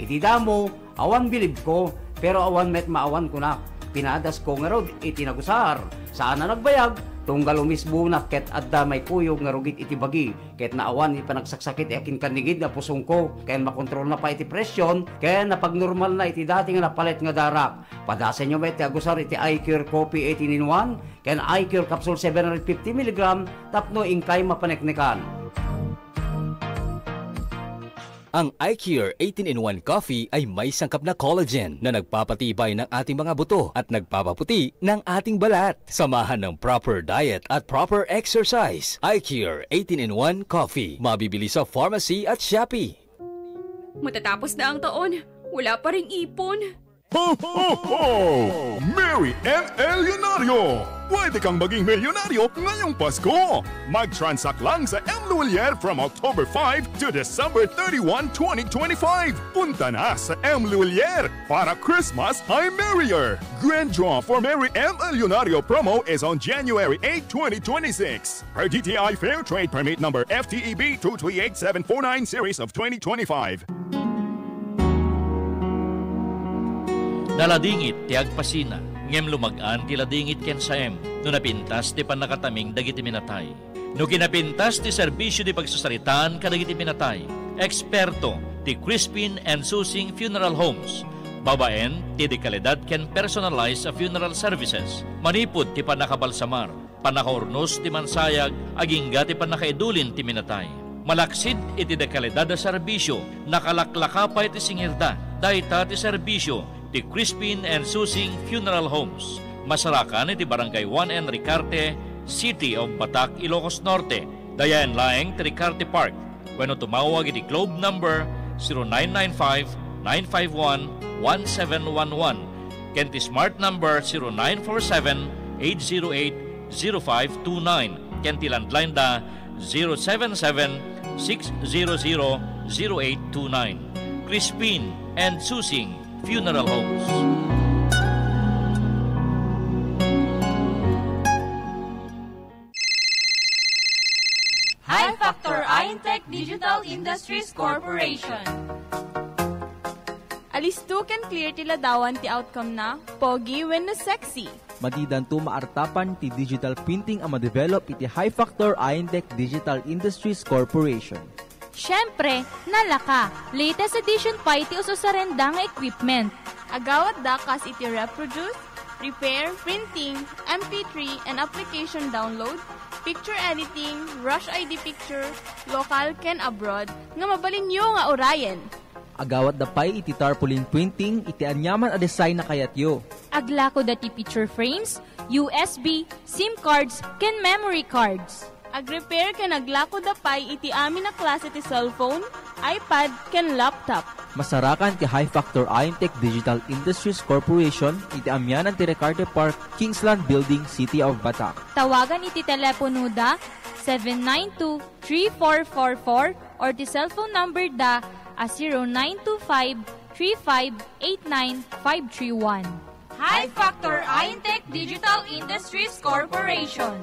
S12: Iti damo, awan bilib ko, pero awan met maawan ko na. Pinadas ko nga rod, iti nagusar. Saan na nagbayag? Tunggal umisbo na ket adda may kuyog nga rugit iti bagi. Ket naawan ipanagsaksakit akin kanigid na pusong ko. Kaya makontrol na pa iti presyon. Kaya napagnormal na iti dati nga napalit nga darak. Padasan nyo ba iti agusar iti iCure Coffee 18-in-1? Kaya iCure Capsule 750mg tapno ingkay mapaneknekan.
S24: Ang iCure 18-in-1 Coffee ay may sangkap na collagen na nagpapatibay ng ating mga buto at nagpapaputi ng ating balat. Samahan ng proper diet at proper exercise. iCure 18-in-1 Coffee. Mabibili sa pharmacy at Shopee.
S27: Matatapos na ang taon, wala pa ring ipon.
S11: Ho, ho, ho! Mary and El Leonario! Pwede kang maging milyonaryo ngayong Pasko! Mag-transact lang sa M. Luwalier from October 5 to December 31, 2025! Punta na sa M. Luwalier para Christmas ay merrier! Grand draw for Mary M. El Leonario promo is on January 8, 2026. Per DTI Fair Trade Permit number FTEB 238749 series of 2025.
S16: Naladingit ti agpasina, ngem lumagaan ti ladingit ken saem, no napintas ti panakataming dagiti minatay. No kinapintas ti serbisyo di pagsasaritaan kadagiti minatay. Eksperto ti Crispin and Susing Funeral Homes. Babaen ti dekalidad ken personalized sa funeral services. Manipod ti panakabalsamar, panakaurnos ti mansayag, agingga ti panakaidulin ti minatay. Malaksid iti dekalidad da serbisyo, nakalaklakapay ti singirda, dayta ti serbisyo, ti Crispin and Susing Funeral Homes. Masarakan iti Barangay 1 and Ricarte, City of Batak, Ilocos Norte. Dayan laeng ti Ricarte Park. Wenno tumawag iti Globe number 0995-951-1711. Ken ti Smart number 0947-808-0529. Ken ti landline da 077-600-0829. Crispin and Susing Funeral Homes.
S18: High Factor
S7: Factor Intech Digital Industries Corporation.
S8: Alisto can clear ti ladawan ti outcome na, pogi when no sexy.
S13: Madidan to maartapan ti digital printing ang ma-develop iti High Factor Intech Digital Industries Corporation.
S7: Siyempre, nalaka. Latest edition pa iti ususarenda nga equipment.
S8: Agawat dakas iti reproduce, repair, printing, MP3 and application download, picture editing, rush ID picture, local ken abroad, nga mabalinyo nga orayen.
S13: Agawat dapay iti tarpaulin printing, iti anyaman a design na kayatyo.
S7: Aglako dati picture frames, USB, SIM cards, ken memory cards.
S8: Ag-repair ken aglako dapay iti amin na klase ti cellphone, iPad, ken laptop.
S13: Masarakan ti High Factor Intech Digital Industries Corporation, iti amyanan ti Recarte Park, Kingsland Building, City of Batak.
S7: Tawagan iti telepono da 792-3444 or ti cellphone number da a 0925-3589-531. High Factor Intech Digital Industries Corporation.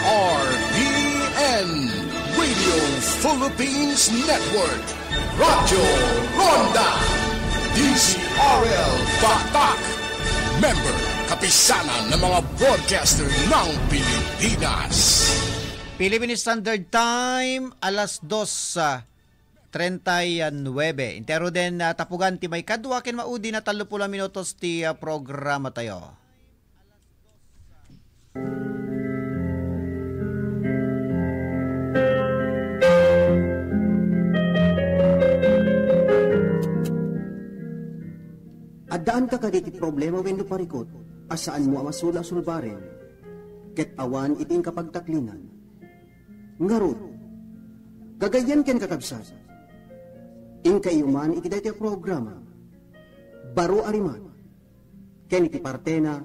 S20: RPN Radio Philippines Network, Radyo Ronda, DZRL Batak, member kapisanan ng mga broadcaster ng Pilipinas.
S21: Philippine Standard Time, alas 2:39. Intero din tapugan ti may kadwa ken maudi na 30 minutos ti programa tayo.
S28: Addaan ka kaditi problema wenno parikot, asaan mo amasula sulbaren, ket awan iting kapagtaklinan. Ngarod, gagayan ken kakabsat, ing kayuman iti daytoy programa, baro arimat, ken iti partena,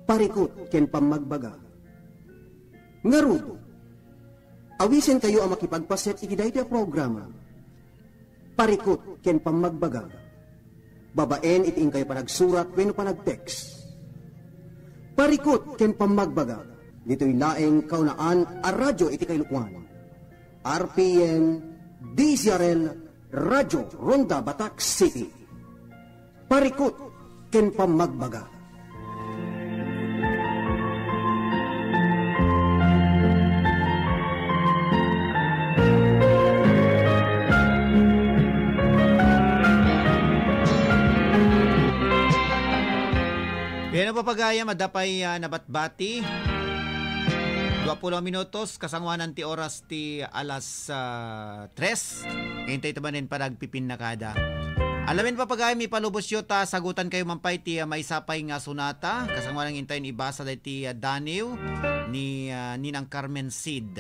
S28: parikot ken pamagbaga. Ngarod, awisen kayo ang makipagpaset iti daytoy programa, parikot ken pamagbaga. Babaen iting kayo panagsurat wenno panagtext. Parikot ken pamagbaga. Dito'y laeng kaunaan a radyo iti kailukwan. RPN DZRL Radyo Ronda Batak City. Parikot ken pamagbaga.
S21: Yan ang papagaya, madapay nabatbati. 20 minutos, kasangwanan ti oras ti alas 3. Hintay tabanin pa nagpipin na kada. Alamin papagaya, may palubos yun ta, sagutan kayo mampay ti may sapay nga sunata. Kasangwanan hintayin ibasa da ti Daniw ni Ninang Carmen Sid.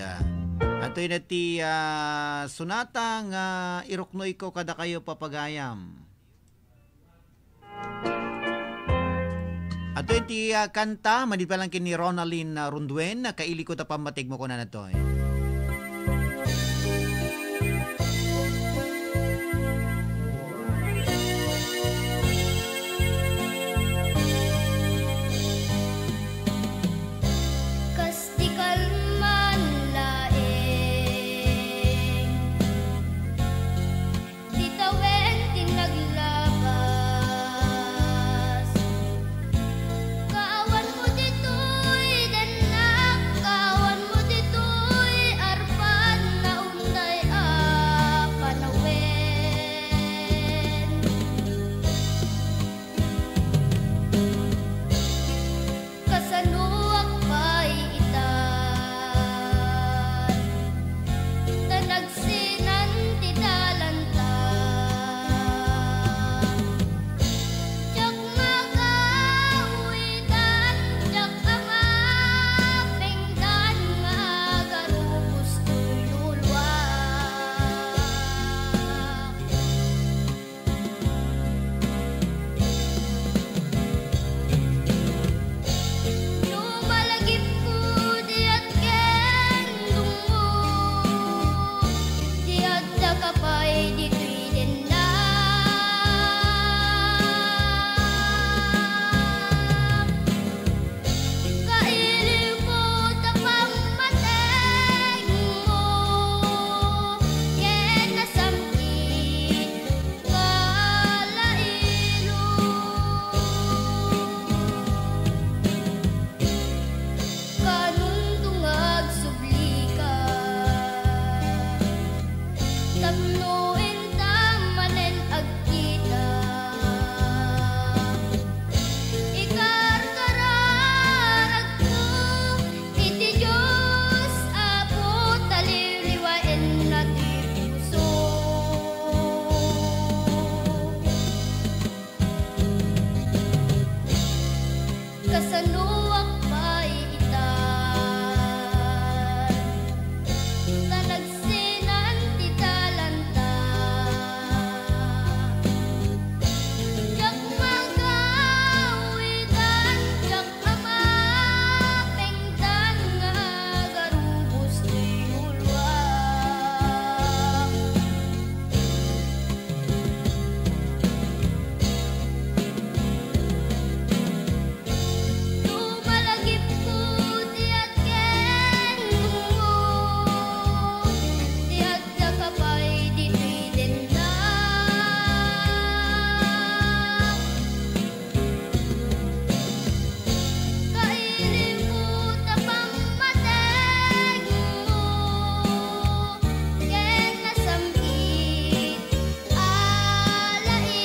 S21: At yun na ti sunata nga iruknoy ko kada kayo papagayam. Ato iti kanta, manipalang kini Ronaldin Runduen, kaili ko tapang matig mo ko na to.
S9: kasaluwak pa'y itan, talagsinan ti talanta, jak magawitan, jak amapengtan nga garubos ti ulwak. Lumalagip ko tiyak ken mo, tiyak na kapay dito'y dendak. Kailimuta pang mateg mo, ken nasamit alailong.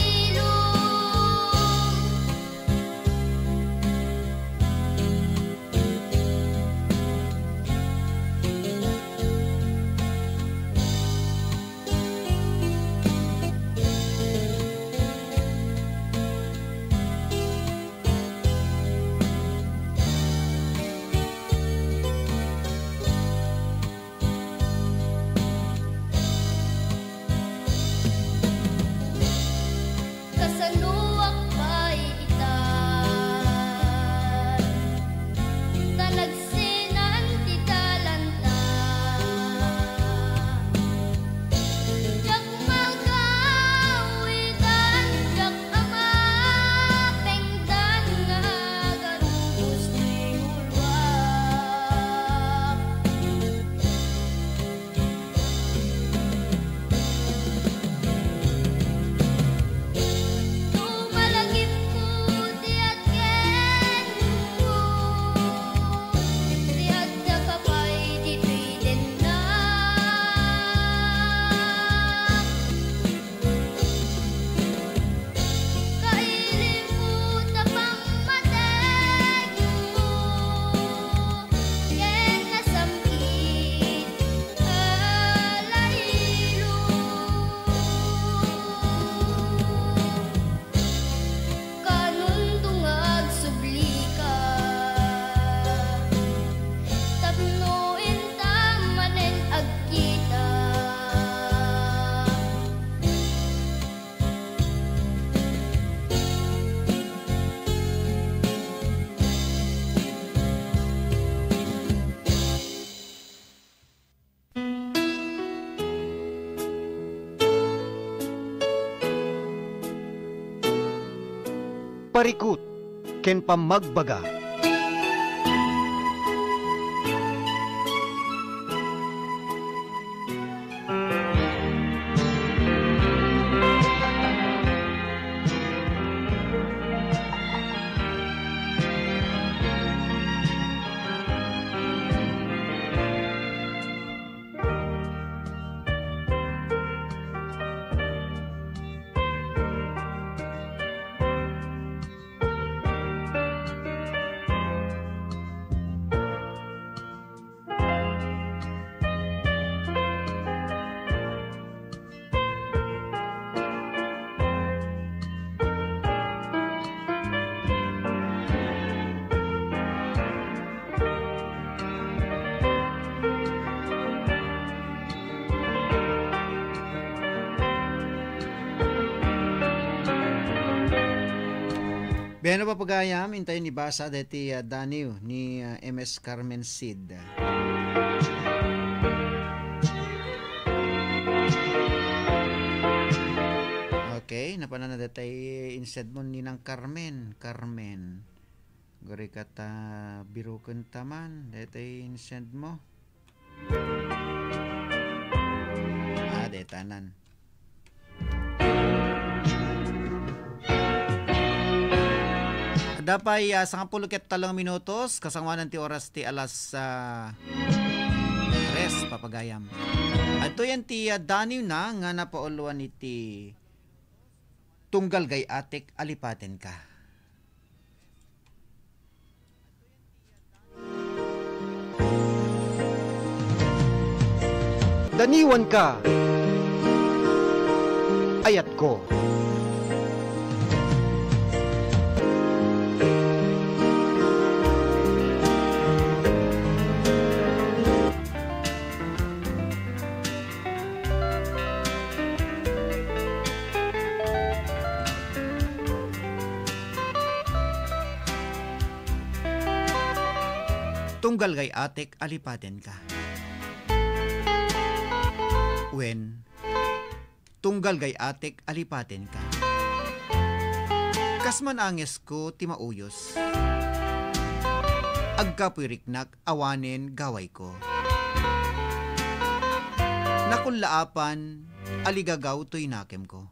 S9: Kasaluwak pa'y itan, talagsinan ti talanta, jak magawitan, jak amapengtan nga garubos ti ulwak. Lumalagip ko tiyak ken mo, tiyak na kapay dito'y dendak. Kailimuta pang mateg mo, ken nasamit alailong. Kanon tungag sublika, tapnoin tamanen agkita.
S5: Parikut, ken pamagbaga.
S21: Beno pa pagayam, intayin ni Basa deti Daniw ni MS Carmen Cid. Okay, napana na detay instead mo ni ng Carmen. Gari kata biruken taman, detay instead mo. Detanan. Dapay 10 minutos kasangwanan ti oras ti alas 3 papagayam. Ato yan ti Daniw na nga napauluan iti tunggal gay atik alipaten ka.
S5: Daniwan ka, ayat ko.
S21: Tunggal gay atek alipaten ka. When tunggal gay atek alipaten ka. Kasman anges ko ti mauyos. Agkapuiriknak awanen gaway ko. Nakunlaapan aligagaw to'y nakem ko.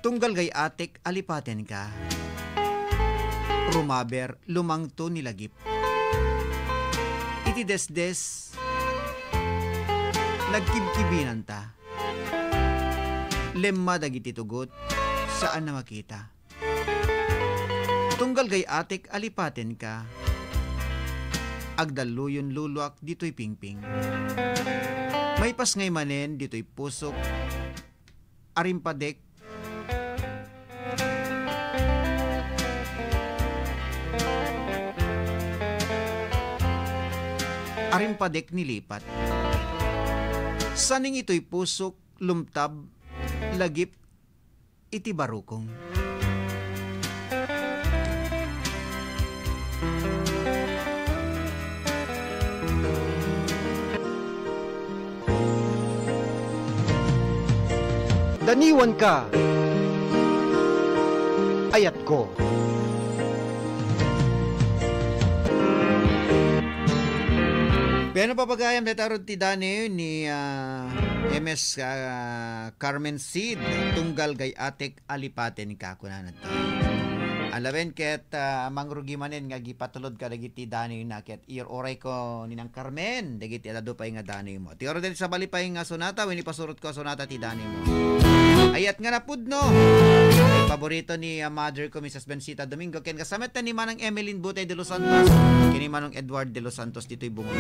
S21: Tunggal gay atek alipaten ka. Rumaber lumangto nilagip. Iti desdes nagkibkibinan ta. Lemma dagiti tugot saan na makita. Tunggal gay atek alipaten ka. Agdaluyon luluak dito'y pingping. May pas ngay manen dito'y pusok. Arimpadek. Arimpadek nilipat. Saning ito'y pusok, lumtab, lagip, iti barukong.
S5: Daniwan ka, ayat ko.
S21: Pero papagayam detarod ti Dani ni MS Carmen Seed, tunggal gay atek alipaten ka kunanan to. Alawen ket mangrugi manen nga gipatulod ka dagiti Dani na ket ear oray ko ninang Carmen dagiti adado pay nga Dani mo. Ti oro din sa balipay nga sonata wenni pasurot ko sonata ti Dani mo. Ayat nga napudno. Ay paborito ni mother ko Mrs. Bensita Domingo ken kasamet ni manang Emeline Butay de Los Santos. Kini manong Edward de Los Santos dito'y bungon.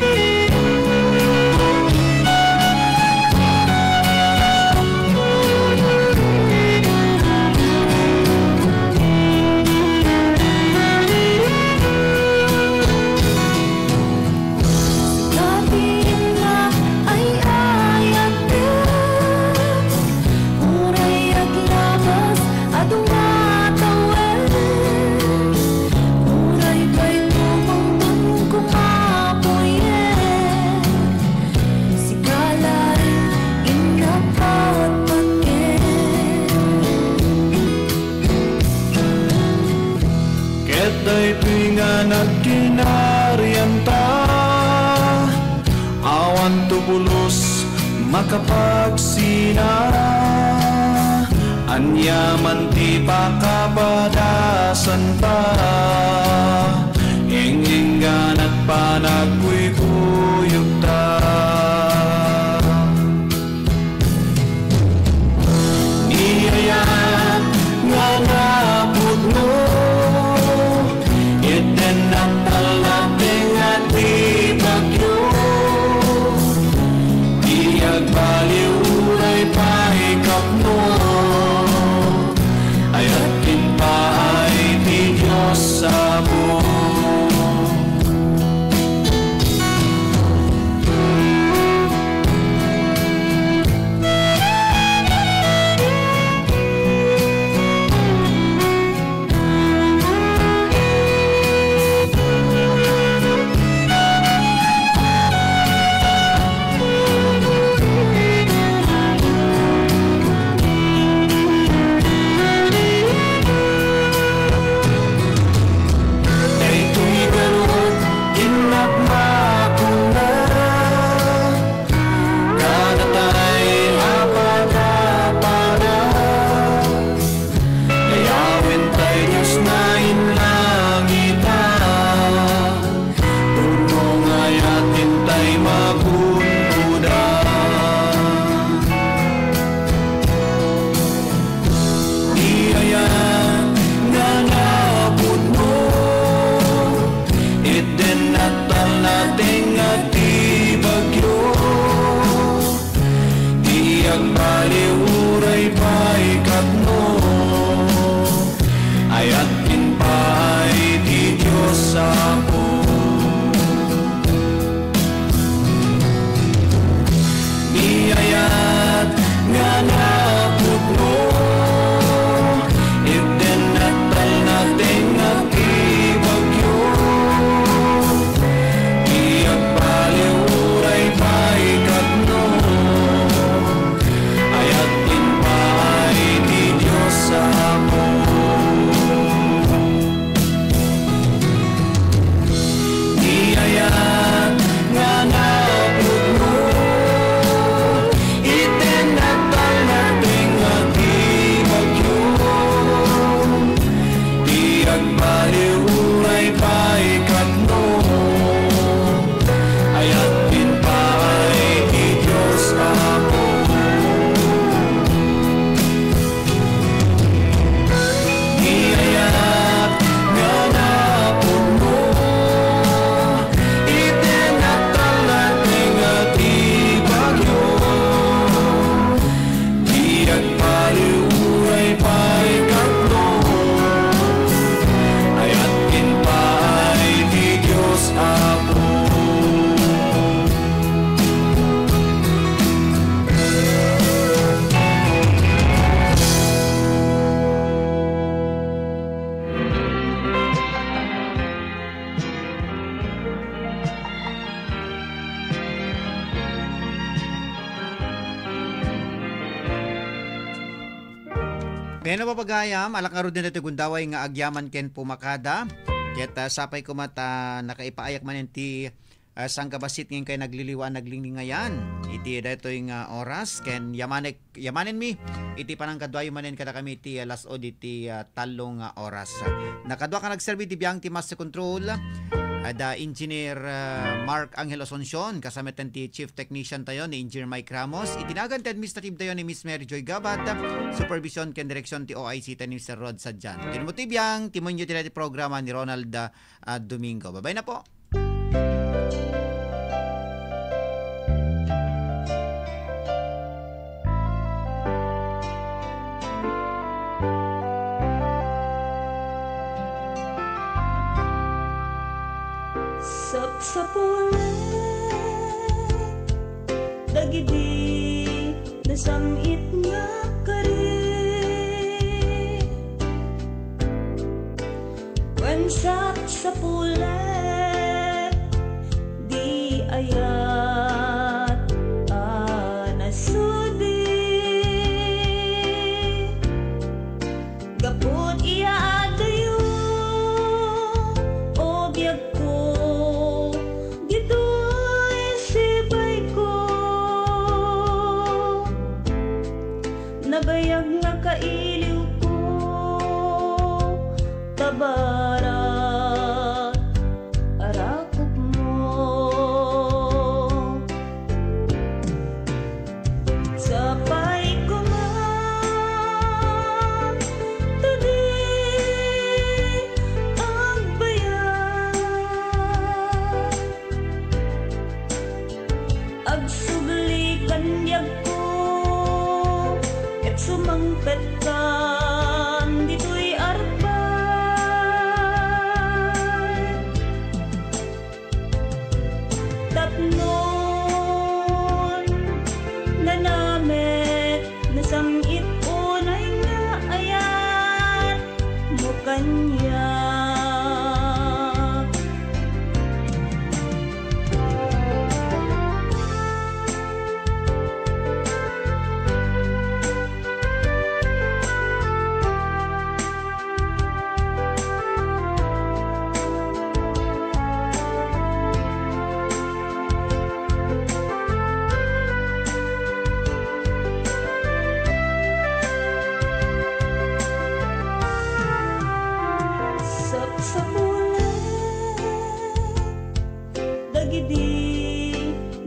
S2: Makapagsina anyaman ti pakapadasan pa inginggan at panagkuyuyog ta niyayat nga napod mo iten at talating at di bagyo baliw ay pahikap mo ay atin pa ay ti Diyos
S21: Peno papagayam, alakaro din natin gundaway nga agyaman ken pumakada. Ket sapay ko mata nakaipaayak man ti sang kabasit ngin kay nagliliwan naglinlingayan. Iti daytoy nga oras ken yamanen mi iti panang kadwayo manen kada kami ti alas o iti talong oras. Nakadwa ka nagserbi ti biyang ti Master Control. Da Engineer Mark Angel Asuncion kasama ti Chief Technician tayo ni Engineer Mike Ramos. Itinagan ti Administrative tayo ni Miss Mary Joy Gabat. Supervision ken direksyon ti OIC tayo ni Mr. Rod Sadjan. Tinumutibiyang timonyo ti programa ni Ronald Domingo. Bye-bye na po.
S14: Sa pula dagidi nasamit nga kari wansak sa pula di ayat nasudi gapot iya adayo o biag ko nabayag nga kailiw ko tabarat arakop mo sapay ko man tadi ang bayan agsubli kanyag ko sumangpet kan dito'y arpan tapnon nanamit nasamit unay nga ayat mo kanya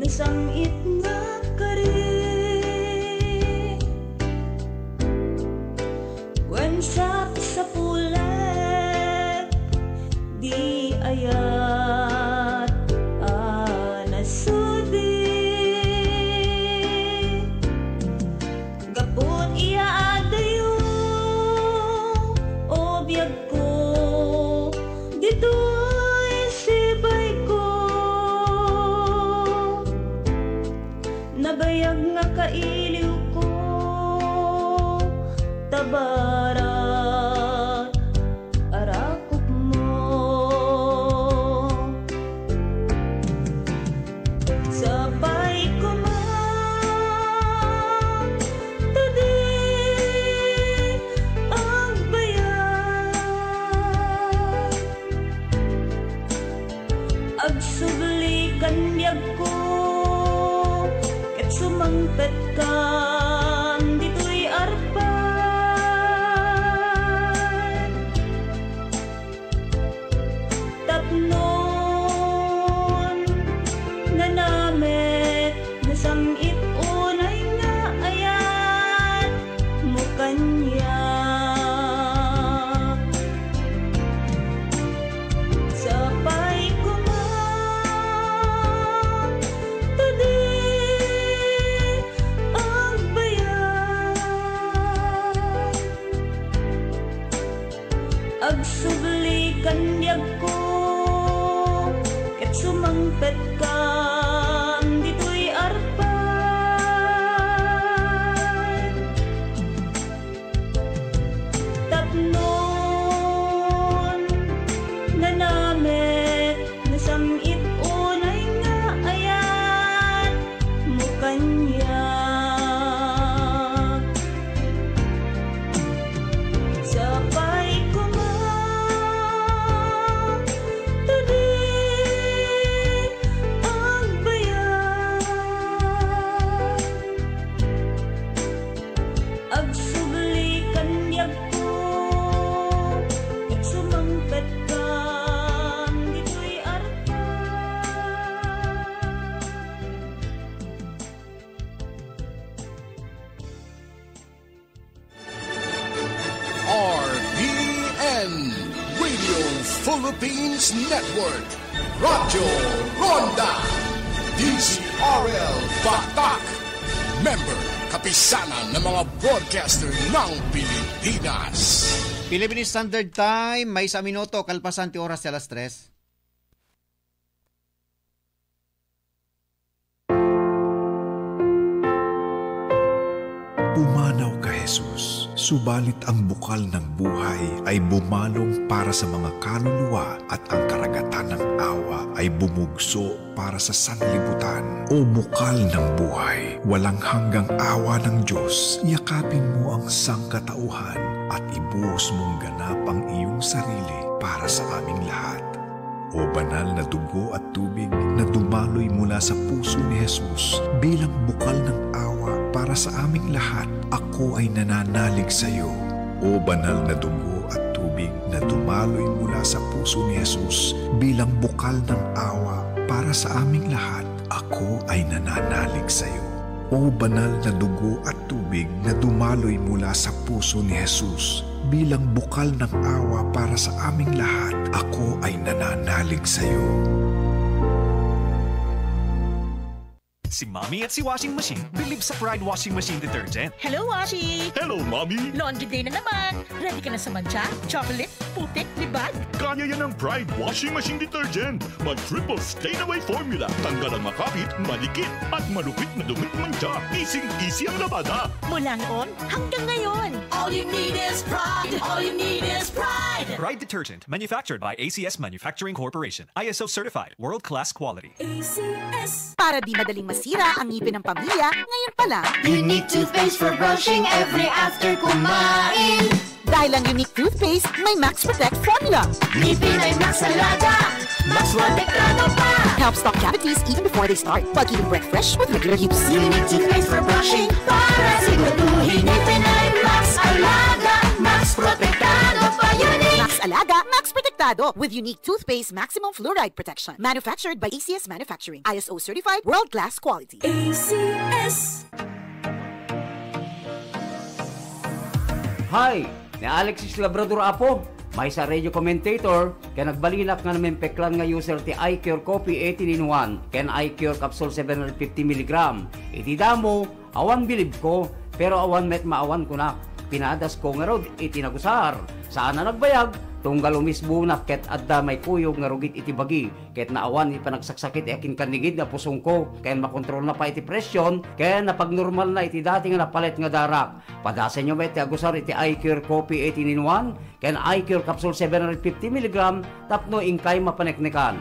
S14: samit nga kari wansak sa pulet di ayat nasudi gapot iya adayo o biag ko dito nabayag nga kailiw ko tabarat arakop mo sapay ko man tadi ang bayan agsubli kanyag ko sumangpet kan dito'y arpan tapnon nanamit nasamit unay nga ayat mo kanya sapay ko man tadi agsubli kanyag ko ket sumangpet kan dito'y arpan tapnon nanamit nasamit unay nga ayat mo kanya
S20: Philippines Network, Radyo Ronda, DZRL Batak, member kapisanan ng mga broadcaster ng Pilipinas.
S21: Philippine Standard Time, may sa minuto, kalpasan ti oras alas 3.
S1: Pumanaw ka, Jesus. Subalit ang bukal ng buhay ay bumalong para sa mga kaluluwa at ang karagatan ng awa ay bumugso para sa sanlibutan. O bukal ng buhay, walang hanggang awa ng Diyos, yakapin mo ang sangkatauhan at ibuhos mong ganap ang iyong sarili para sa aming lahat. O banal na dugo at tubig na dumaloy mula sa puso ni Jesus bilang bukal ng awa para sa aming lahat, ako ay nananalig sa iyo. O banal na dugo at tubig na dumaloy mula sa puso ni Jesus bilang bukal ng awa para sa aming lahat, ako ay nananalig sa iyo. O banal na dugo at tubig na dumaloy mula sa puso ni Jesus bilang bukal ng awa para sa aming lahat, ako ay nananalig sa iyo.
S15: Si Mommy at si Washing Machine believe sa Pride Washing Machine Detergent.
S17: Hello, Washi!
S15: Hello, Mommy!
S17: Laundry day na naman! Ready ka na sa mancha, chocolate, putik, libag?
S11: Kaya yan ang Pride Washing Machine Detergent. Mag-triple stain-away formula. Tanggal ang makapit, malikit, at malupit na dumit mancha. Easy ang labada.
S17: Mula noon hanggang ngayon.
S9: All you need is pride. All you need is pride.
S15: Pride Detergent, manufactured by ACS Manufacturing Corporation. ISO certified, world-class quality.
S17: ACS. Para di madaling masira ang ngipin ng pamilya, ngayon pa lang.
S9: Unique toothpaste for brushing every after kumain.
S17: Dahil ang unique toothpaste, may Max Protect formula.
S9: Ngipin ay Max Alaga, Max Protektado pa.
S17: Helps stop cavities even before they start, while keeping breath fresh with regular use.
S9: Unique toothpaste for brushing, para siguraduhin ngipin ay Max Alaga, Max Protektado pa. Unique
S17: Max Alaga, Max Protektado with unique toothpaste maximum fluoride protection. Manufactured by ACS Manufacturing. ISO certified, world-class quality.
S9: ACS.
S12: Hi! Ni Alexis Labrador Apo, may sa radio commentator, kaya nagbalinak nga namin peklan nga user ti iCure Coffee 18 in 1, ken iCure Capsule 750mg. Iti damo, awan bilib ko, pero awan met maawan ko na. Pinadas ko nga rod, iti nagusar. Saan na nagbayag? Tunggal umisbo na ket adda may kuyog nga rugit iti bagi. Ket naawan iti panagsaksakit akin kanigid na pusong ko. Kaya makontrol na pa iti presyon. Kaya napagnormal na iti dati nga napalit nga darak. Padasan nyo ba iti agusar iti iCure Coffee 18 in 1? Kaya iCure Capsule 750mg tapno ingkay mapaneknekan.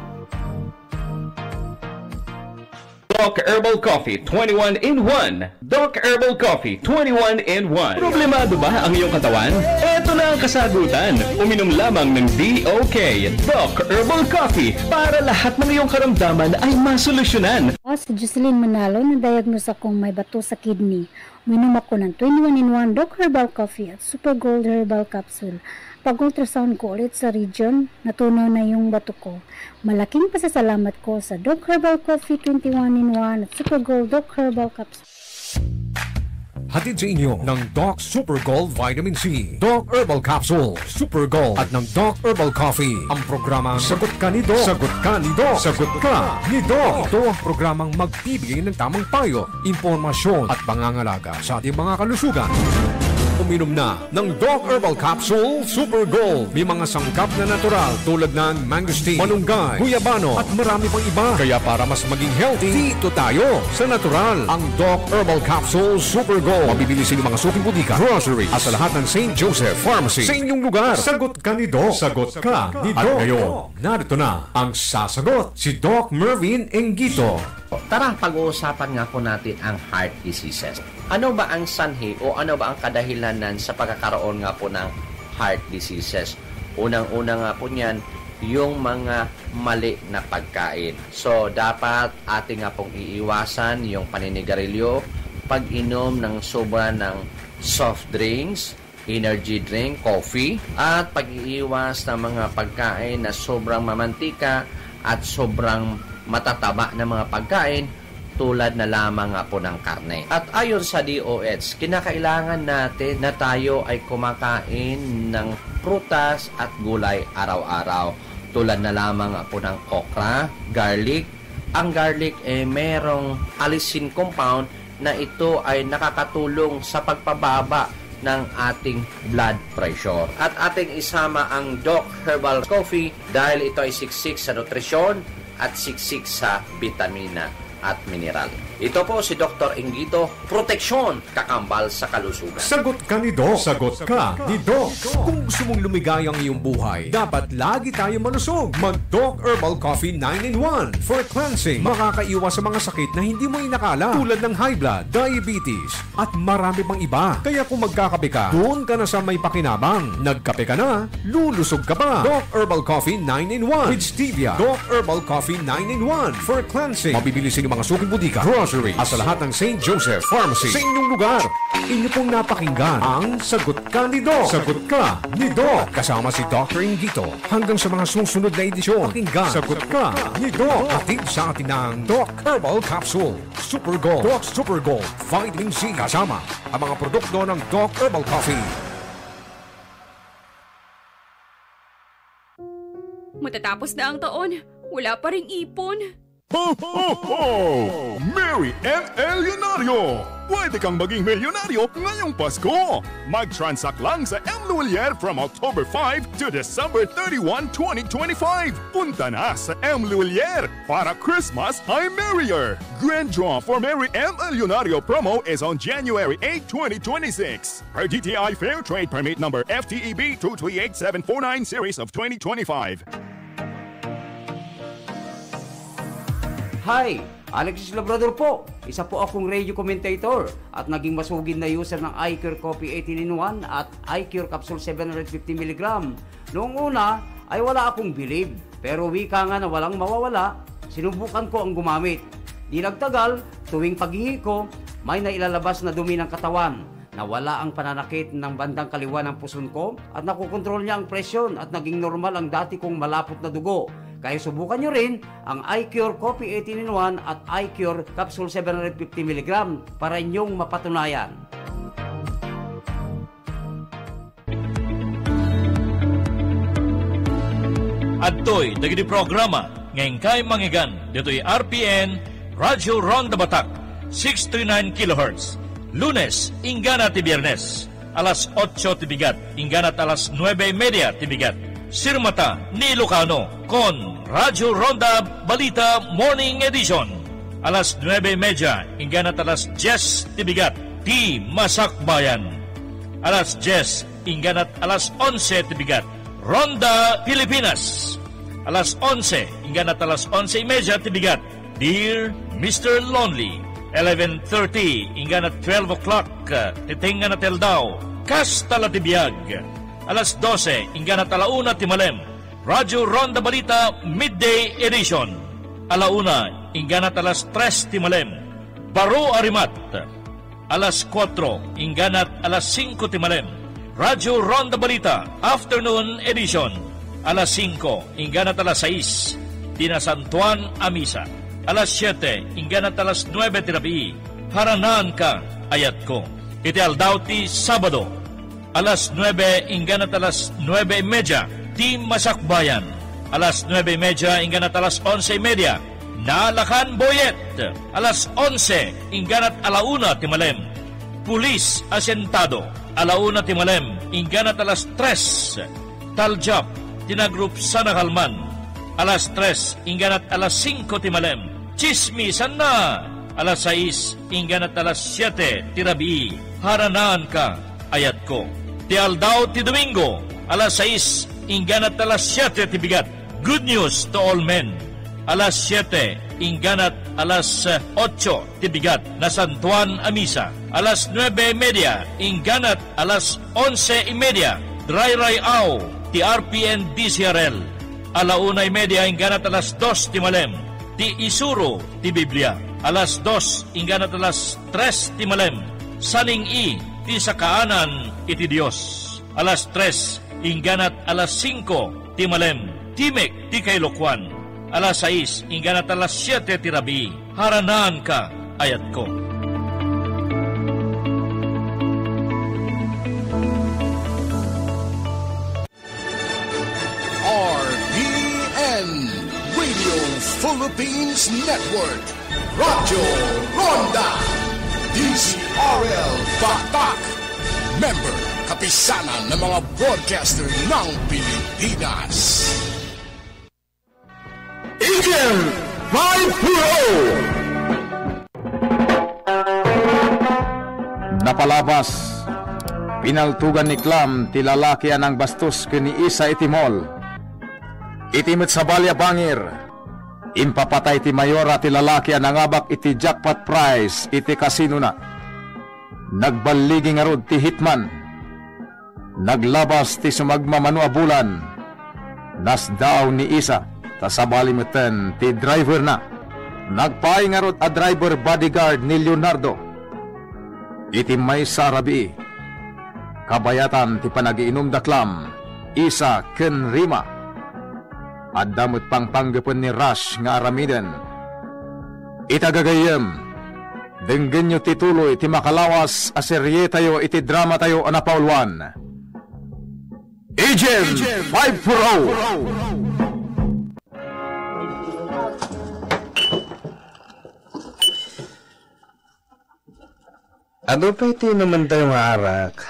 S18: Doc Herbal Coffee 21 in 1. Doc Herbal Coffee 21 in 1. Problemado ba ang iyong katawan? Ito na ang kasagutan. Uminom lamang ng DOK Doc Herbal Coffee para lahat ng iyong karamdaman ay masolusyonan.
S19: Si Jocelyn Manalo, na-diagnose akong may bato sa kidney. Uminom ako ng 21 in 1 Doc Herbal Coffee at Super Gold Herbal Capsule. Pag-ultrasound ko ulit sa region, natunaw na yung bato ko. Malaking pasasalamat ko sa Doc Herbal Coffee 21 in 1 at Super Gold Doc Herbal Capsule.
S22: Hatid sa inyo ng Doc Super Gold Vitamin C, Doc Herbal Capsule, Super Gold at ng Doc Herbal Coffee. Ang programang Sagot Ka ni Doc. Sagot Ka ni Doc. Sagot Ka ni Doc. Ito ang programang magbibigay ng tamang payo, impormasyon at pangangalaga sa ating mga kalusugan. Uminom na ng Doc Herbal Capsule Super Gold. May mga sangkap na natural tulad ng mangosteen, malunggay, guyabano at marami pang iba. Kaya para mas maging healthy, dito tayo sa natural. Ang Doc Herbal Capsule Super Gold. Mabibili sa inyong mga suping butika, grocery at sa lahat ng St. Joseph Pharmacy sa inyong lugar. Sagot ka ni Doc. Sagot ka ni Doc. At ngayon, narito na ang sasagot, si Doc Mervin Engito.
S25: Tara, pag-uusapan nga po natin ang heart diseases. Ano ba ang sanhi o ano ba ang kadahilanan sa pagkakaroon nga po ng heart diseases? Unang-una nga po niyan, yung mga mali na pagkain. So, dapat ating nga pong iiwasan yung paninigarilyo, pag-inom ng sobra ng soft drinks, energy drink, coffee, at pag-iiwas ng mga pagkain na sobrang mamantika at sobrang matataba na mga pagkain tulad na lamang nga po ng karne. At ayon sa DOH, kinakailangan natin na tayo ay kumakain ng prutas at gulay araw-araw. tulad na lamang po ng okra, garlic. Ang garlic merong allicin compound na ito ay nakakatulong sa pagpababa ng ating blood pressure. At ating isama ang Doc Herbal Coffee dahil ito ay siksik sa nutrisyon at siksik sa vitamina at mineral. Ito po si Dr. Ingito, proteksyon, kakambal sa kalusugan.
S22: Sagot ka ni Doc. Sagot ka ni Doc. Kung gusto mong lumigay ang iyong buhay, dapat lagi tayo malusog. Mag-Doc Herbal Coffee 9-in-1 for cleansing. Makakaiwas sa mga sakit na hindi mo inakala tulad ng high blood, diabetes, at marami pang iba. Kaya kung magkakape ka, doon ka na sa may pakinabang. Nagkape ka na, lulusog ka pa. Doc Herbal Coffee 9-in-1 with stevia. Doc Herbal Coffee 9-in-1 for cleansing. Mabibili sa mga suking butika, at sa lahat ng St. Joseph Pharmacy sa inyong lugar. Inyo pong napakinggan ang Sagot Ka ni Doc. Sagot Ka ni Doc. Kasama si Dr. Ingito. Hanggang sa mga susunod na edisyon, pakinggan Sagot Ka ni Doc. Hatid sa atin ng Doc Herbal Capsule, Super Gold, Doc Super Gold, Vitamin C. Kasama ang mga produkto ng Doc Herbal Coffee.
S3: Matatapos na ang taon, wala pa ring ipon.
S11: Ho, ho, ho! Mary and Elionario! Pwede kang maging milyonaryo ngayong Pasko! Mag-transact lang sa M. Luwalier from October 5 to December 31, 2025! Punta na sa M. Luwalier para Christmas ay merrier! Grand draw for Mary M. Elionario promo is on January 8, 2026. Per DTI Fair Trade Permit number FTEB 238749 series of 2025.
S12: Hi! Alexis Labrador po. Isa po akong radio commentator at naging masugid na user ng iCure Coffee 18-in-1 at iCure Capsule 750mg. Noong una ay wala akong believe, pero wika nga na walang mawawala, sinubukan ko ang gumamit. Di nagtagal, tuwing paghihi ko, may nailalabas na dumi ng katawan. Nawala ang pananakit ng bandang kaliwa ng puson ko at nakukontrol niya ang presyon at naging normal ang dati kong malapot na dugo. Kaya subukan nyo rin ang iCure Coffee 18-in-1 at iCure Capsule 750mg para inyong mapatunayan.
S16: Adtoy, dagiti programa, ngayon kay manggigan, dito'y RPN, Radyo Ronda Batak, 639 kHz. Lunes, ingana ti Biyernes, alas 8 tibigat, ingana alas 9:30 tibigat. Sirmata ni Lucano con Radyo Ronda Balita Morning Edition. Alas 9:30, ingganat alas 10 tibigat, ti Masakbayan. Alas 10, ingganat alas 11 tibigat, Ronda Pilipinas. Alas 11, ingganat alas 11:30 tibigat, Dear Mr. Lonely. 11:30, ingganat 12 o'clock, titingan na teldaw, Kastala tibiyag. Alas 12, ingganat alauna timalem, Radyo Ronda Balita Midday Edition. Alauna, ingganat alas 3 timalem, Baro Arimat. Alas 4, ingganat alas 5 timalem, Radyo Ronda Balita Afternoon Edition. Alas 5, ingganat alas 6, Tina Santuan Amisa. Alas 7, ingganat alas 9 tirabi, Haranan ka, ayat ko. Iti aldaw ti Sabado. Alas 9, ingganat alas 9:30, ti Masakbayan. Alas 9:30, ingganat alas 11:30, Nalakan Boyet. Alas 11, ingganat alauna timalem, Pulis Asentado. Alauna timalem, ingganat alas 3, Taljap, Tinagrup Sanakalman. Alas 3, ingganat alas 5 timalem, Chismisan na. Alas 6, ingganat alas 7 tirabi, Haranaan ka, ayat ko. Ti aldaw ti Domingo, alas 6, ingganat alas 7 tibigat, Good News to All Men. Alas 7, ingganat alas 8 tibigat, Nasantuan Amisa. Alas 9:30, ingganat alas 11:30, Dry Ray Au, ti RPN DCRL. Alauna 30, ingganat alas 2 timalem, ti Isuro ti Biblia. Alas 2, ingganat alas 3 timalem, Saning I, ti sakaanan iti Dios. Alas 3, ingganat alas 5 timalem, Timek ti Kailokwan. Alas 6, ingganat alas 7 tirabi, Haranaan ka, ayat ko.
S20: Philippines Network, Radyo Ronda, DZRL Batak, member kapisanan ng mga broadcaster ng Pilipinas.
S4: Agent 5-0!
S6: Napalabas, pinaltugan ni Clam ti lalakian ang bastos kini Isa iti mall. Itimit sa balya bangir, impapatay ti mayora ti lalakian ang abak iti jackpot prize iti kasino na. Nagbaligi nga rod ti hitman, naglabas ti sumagmamano a bulan, nasdaw ni Isa, tasabali meten ti driver na. Nagpaay nga rod a driver bodyguard ni Leonardo. Iti may sarabi, kabayatan ti panagiinom da Clam, Isa ken Rima. At damot pang panggapon ni Rush nga aramiden. Itagagayem, denggen nyo tituloy ti makalawas a serye tayo iti drama tayo anapaulwan. Agent 5-0!
S8: Ano pa iti naman tayo nga arak?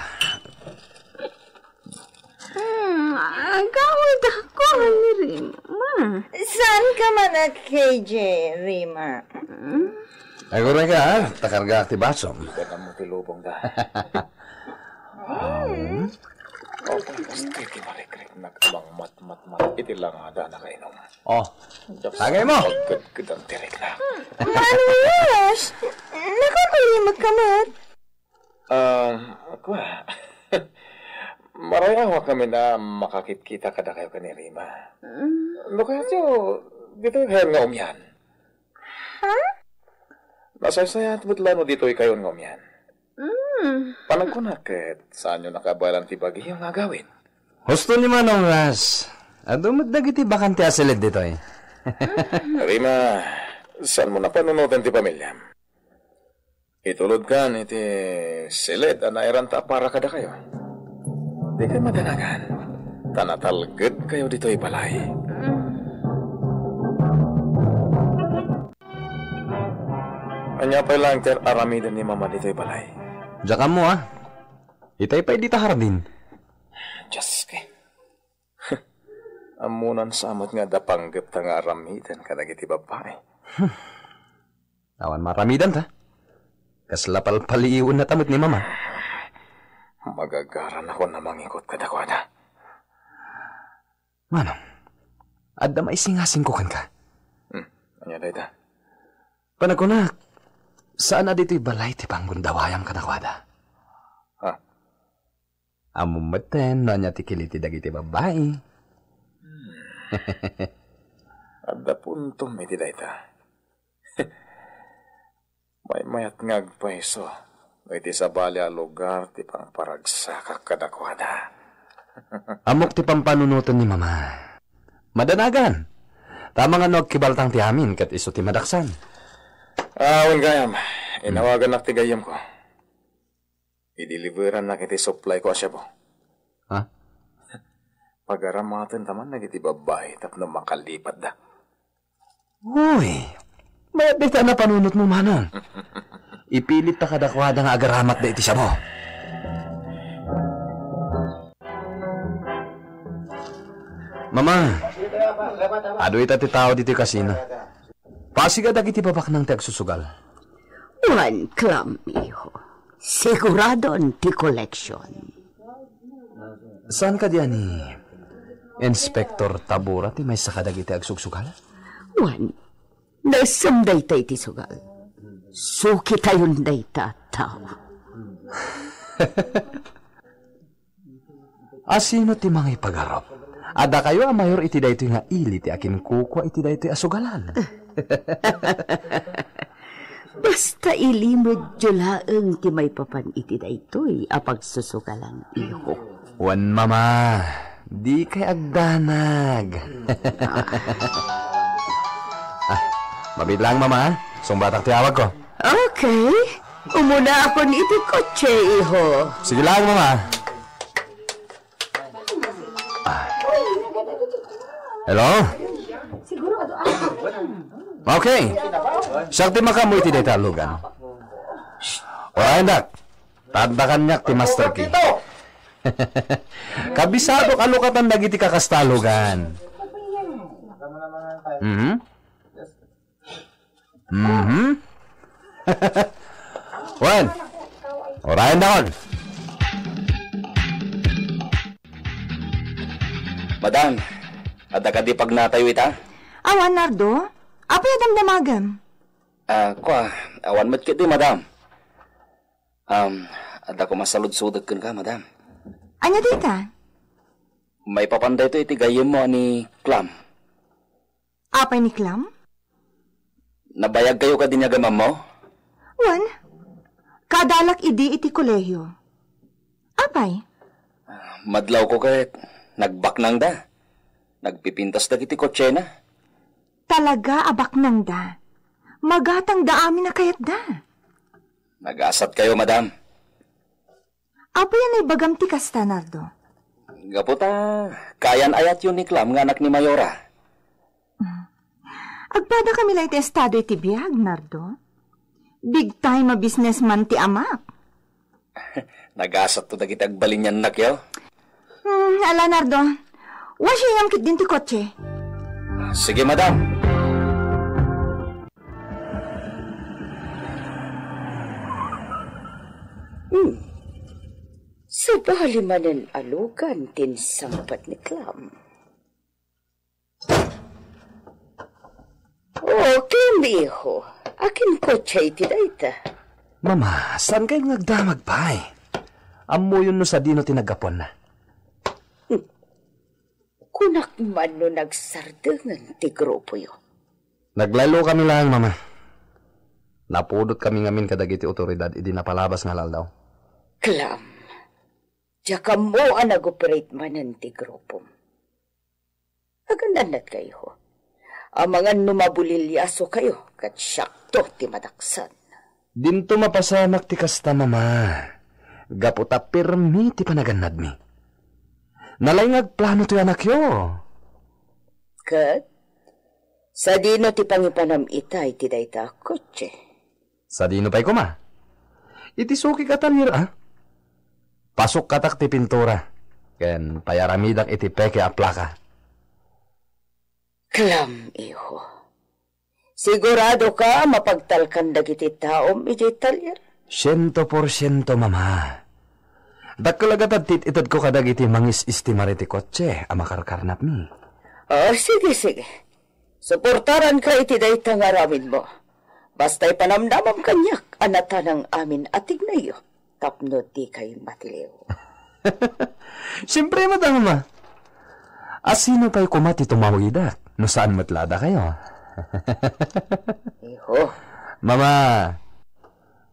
S10: Agawad ako ni Rima. Saan ka man at KJ, Rima?
S8: Ay, gurang ka, takarga ti basom.
S6: Ika na mo tilubong da. Iti marikrik nagtabang mat. Iti lang ada na kainom.
S8: Oh, tagay mo.
S6: Gudang tirik na.
S10: Manuyos! Nakakulimag ka mat.
S6: Ako marayawa kami na makakita kada kayo ka ni Rima. No kaya dito kayo nga umyan.
S10: Ha?
S6: Nasasaya at butlano dito kayo nga umyan. Panang ko nakit, saan nyo nakabalan ti bagi yung nga gawin?
S8: Gusto ni Manong Ras. Adumad na giti bakante asilid dito eh.
S6: Rima, saan mo na panunutan ti pamilya? Itulod ka iti silid na nairanta para kada kayo. Di kayo madanagan. Tanatalgad kayo dito ibalay. Anya pa lang ter aramidan ni mama dito ibalay.
S8: Diyan ka mo Itay pa dito hardin.
S6: Diyos ka. Amunan samot nga dapanggap ta nga aramidan ka nagiti babae.
S8: Awan maramidan ta. Kaslapal paliiwan na tamot ni mama.
S6: Magagaran ako na mangikot kadakwada.
S8: Manong, adda maisingasing ko kan ka.
S6: Anya dahi ta?
S8: Panagunak, saan na dito'y balay ti panggundawayam kadakwada?
S6: Ha?
S8: Amumaten na niya tikiliti dagiti babae.
S6: Adda puntom iti dahi ta. May mayat ngagpaiso. Iti sa balya lugar ti pangparagsakak kadakwada.
S8: Amok ti pampanunutan ni mama. Madanagan. Tama nga nagkibaltang ti amin kat iso ti madaksan.
S6: Awan gayam. Inawagan nak ti gayam ko. I-deliveran na kiti supply ko asya po.
S8: Ha?
S6: Pag-aramatan taman nagiti babae tapno makalipat da.
S8: Uy, ba't bita na panunot mo manong? Ipilit pa kadakwada nga agaramat da iti siya mo. Mama, ado ita ti tao dito kasino. Pasiga dagiti babak ng tagsusugal.
S10: One clam, iho. Sigurado ti collection.
S8: Saan ka diyan ni Inspector Tabura ti may sakadagiti agsusugal?
S10: One, nasamday tayo ti sugal. Suki tayon day tataw.
S8: Asino ti mga ipagarap? Ada kayo ang mayor iti dayto nga ili ti akin kukwa iti dayto asugalan.
S10: Basta ilimod julaeng ti may papan iti daytoy apag susugalan iho.
S8: Wan mama, di kay agdanag. Mabit lang mama, sumbatak ti awag ko.
S10: Okay, umuna ako ni iti kotse iho.
S8: Sige lang mama. Hello? Okay. Sakti makamoy ti talugan. Wala nak. Tadakan niyak ti Master Key. Kabisado kalukatan dagiti kakastalugan. Wan. Orayan daon.
S5: Madam, ada ka di pag natayo ita?
S7: Awan, Nardo? Apa yung damdamagam?
S5: Awan matkit di, madam. Ada ko masalud-sudag ka, madam.
S7: Anya di ka?
S5: May papanday to itigayim mo ni Clam.
S7: Apay ni Clam?
S5: Nabayag kayo ka dinyagamam mo?
S7: Wan, kadalak idi iti kolehyo. Apay?
S5: Madlaw ko kahit nagbaknang da. Nagpipintas da kiti kotse na.
S7: Talaga abaknang da. Magatang da amin na kayat da.
S5: Nag-asat kayo, madam.
S7: Apo yan ay bagam ti kasta, Nardo?
S5: Gaputa, kayan ayat yun ni Clam nga anak ni Mayora.
S7: Agpada kami lang iti estado iti biyag, Nardo. Big time a businessman ti amak.
S5: Nag-asat to dagiti agbalin yan nakyaw.
S7: Ala, Nardo. Wasiyam kit din ti kotse.
S5: Sige, madam.
S10: Sabali manan alugan tin sampat ni Clam. Okay, miho. Akin kotse iti dayta.
S8: Mama, saan kayo nagdamag pa eh? Amo yun no sa dino tinagapon na.
S10: Kunak man no nagsardangan ti grupo yo.
S8: Naglalo kami lang, mama. Napudot kami ngamin kadagiti otoridad, idi napalabas nga lal daw.
S10: Clam, diya mo ang nag-operate manan ti grupo. Agananat kayo. Ang mga numabulilyaso kayo, kat syakto ti madaksan.
S8: Dinto mapasamak ti kasta, mama. Gaputa pirmi ti panaganad mi. Nalaingag plano ti anak yo.
S10: Kat, sa dino ti pangipanam itay ti dayta kotse.
S8: Sa dino pa'y kuma? Iti suki katanir, ah? Pasok katak ti pintura. Ken payaramidang iti peke a plaka.
S10: Clam, iho. Sigurado ka mapagtalkan dagiti taom iti talyer?
S8: 100%, mama. Dakkalagatan itad ko kadagiti mangis istimar iti kotse a makarkarnap mi.
S10: Sige. Suportaran ka iti dayta nga ramin mo. Basta'y panamnamam kanyak anata ng amin atig na iyo. Tapno di kayo matiliw.
S8: Siyempre, madama. Asino pa'y kumati tumawidak? No saan matlada kayo?
S10: Iho.
S8: Mama,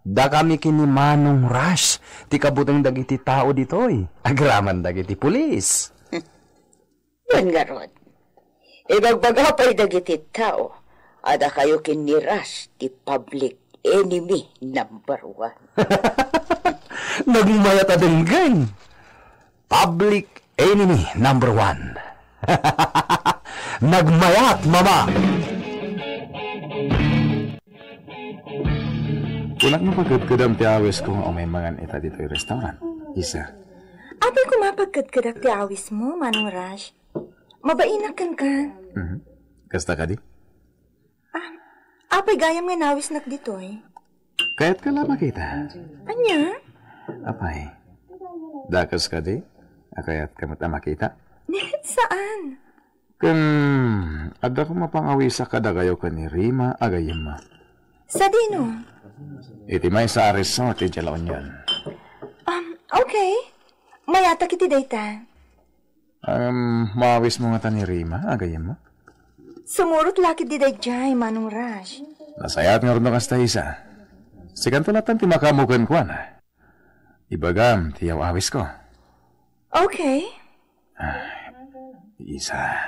S8: da kami kini Manong Rush. Ti kabutang dagiti tao ditoy. Agraman dagiti pulis.
S10: Yan nga ron. Ibagbagapay dagiti tao. Ada kayo kini Rush, ti public enemy number 1.
S8: Nagmayat adenggang. Public enemy number 1. Nagmayat, mama! Unak mo pagkadkadam ti awis kung may mangan ita dito yung restaurant. Isa.
S7: Apay ko mapagkadkadak ti awis mo, Manong Rush. Mabainakan ka.
S8: Kasta ka di?
S7: Apay gayam nga nawis nak dito eh.
S8: Kaya't ka lang makita.
S7: Anya?
S8: Apay, dakas ka di? Kaya't ka mata makita?
S7: Saan?
S8: Ada ko mapangawisa ka dagayo ka ni Rima agayim ma.
S7: Sa dino?
S8: Iti may sa resort, iti jalaon yan.
S7: Okay. Mayata kiti dayta.
S8: Mawis mo nga ta ni Rima agayim ma?
S7: Sumurot laki di dayjay, Manong Rush.
S8: Nasayat nga rin ng astahisa. Sikanto natan ti makamugan ko na. Ibagam, tiyaw awis ko.
S7: Okay.
S8: Isa.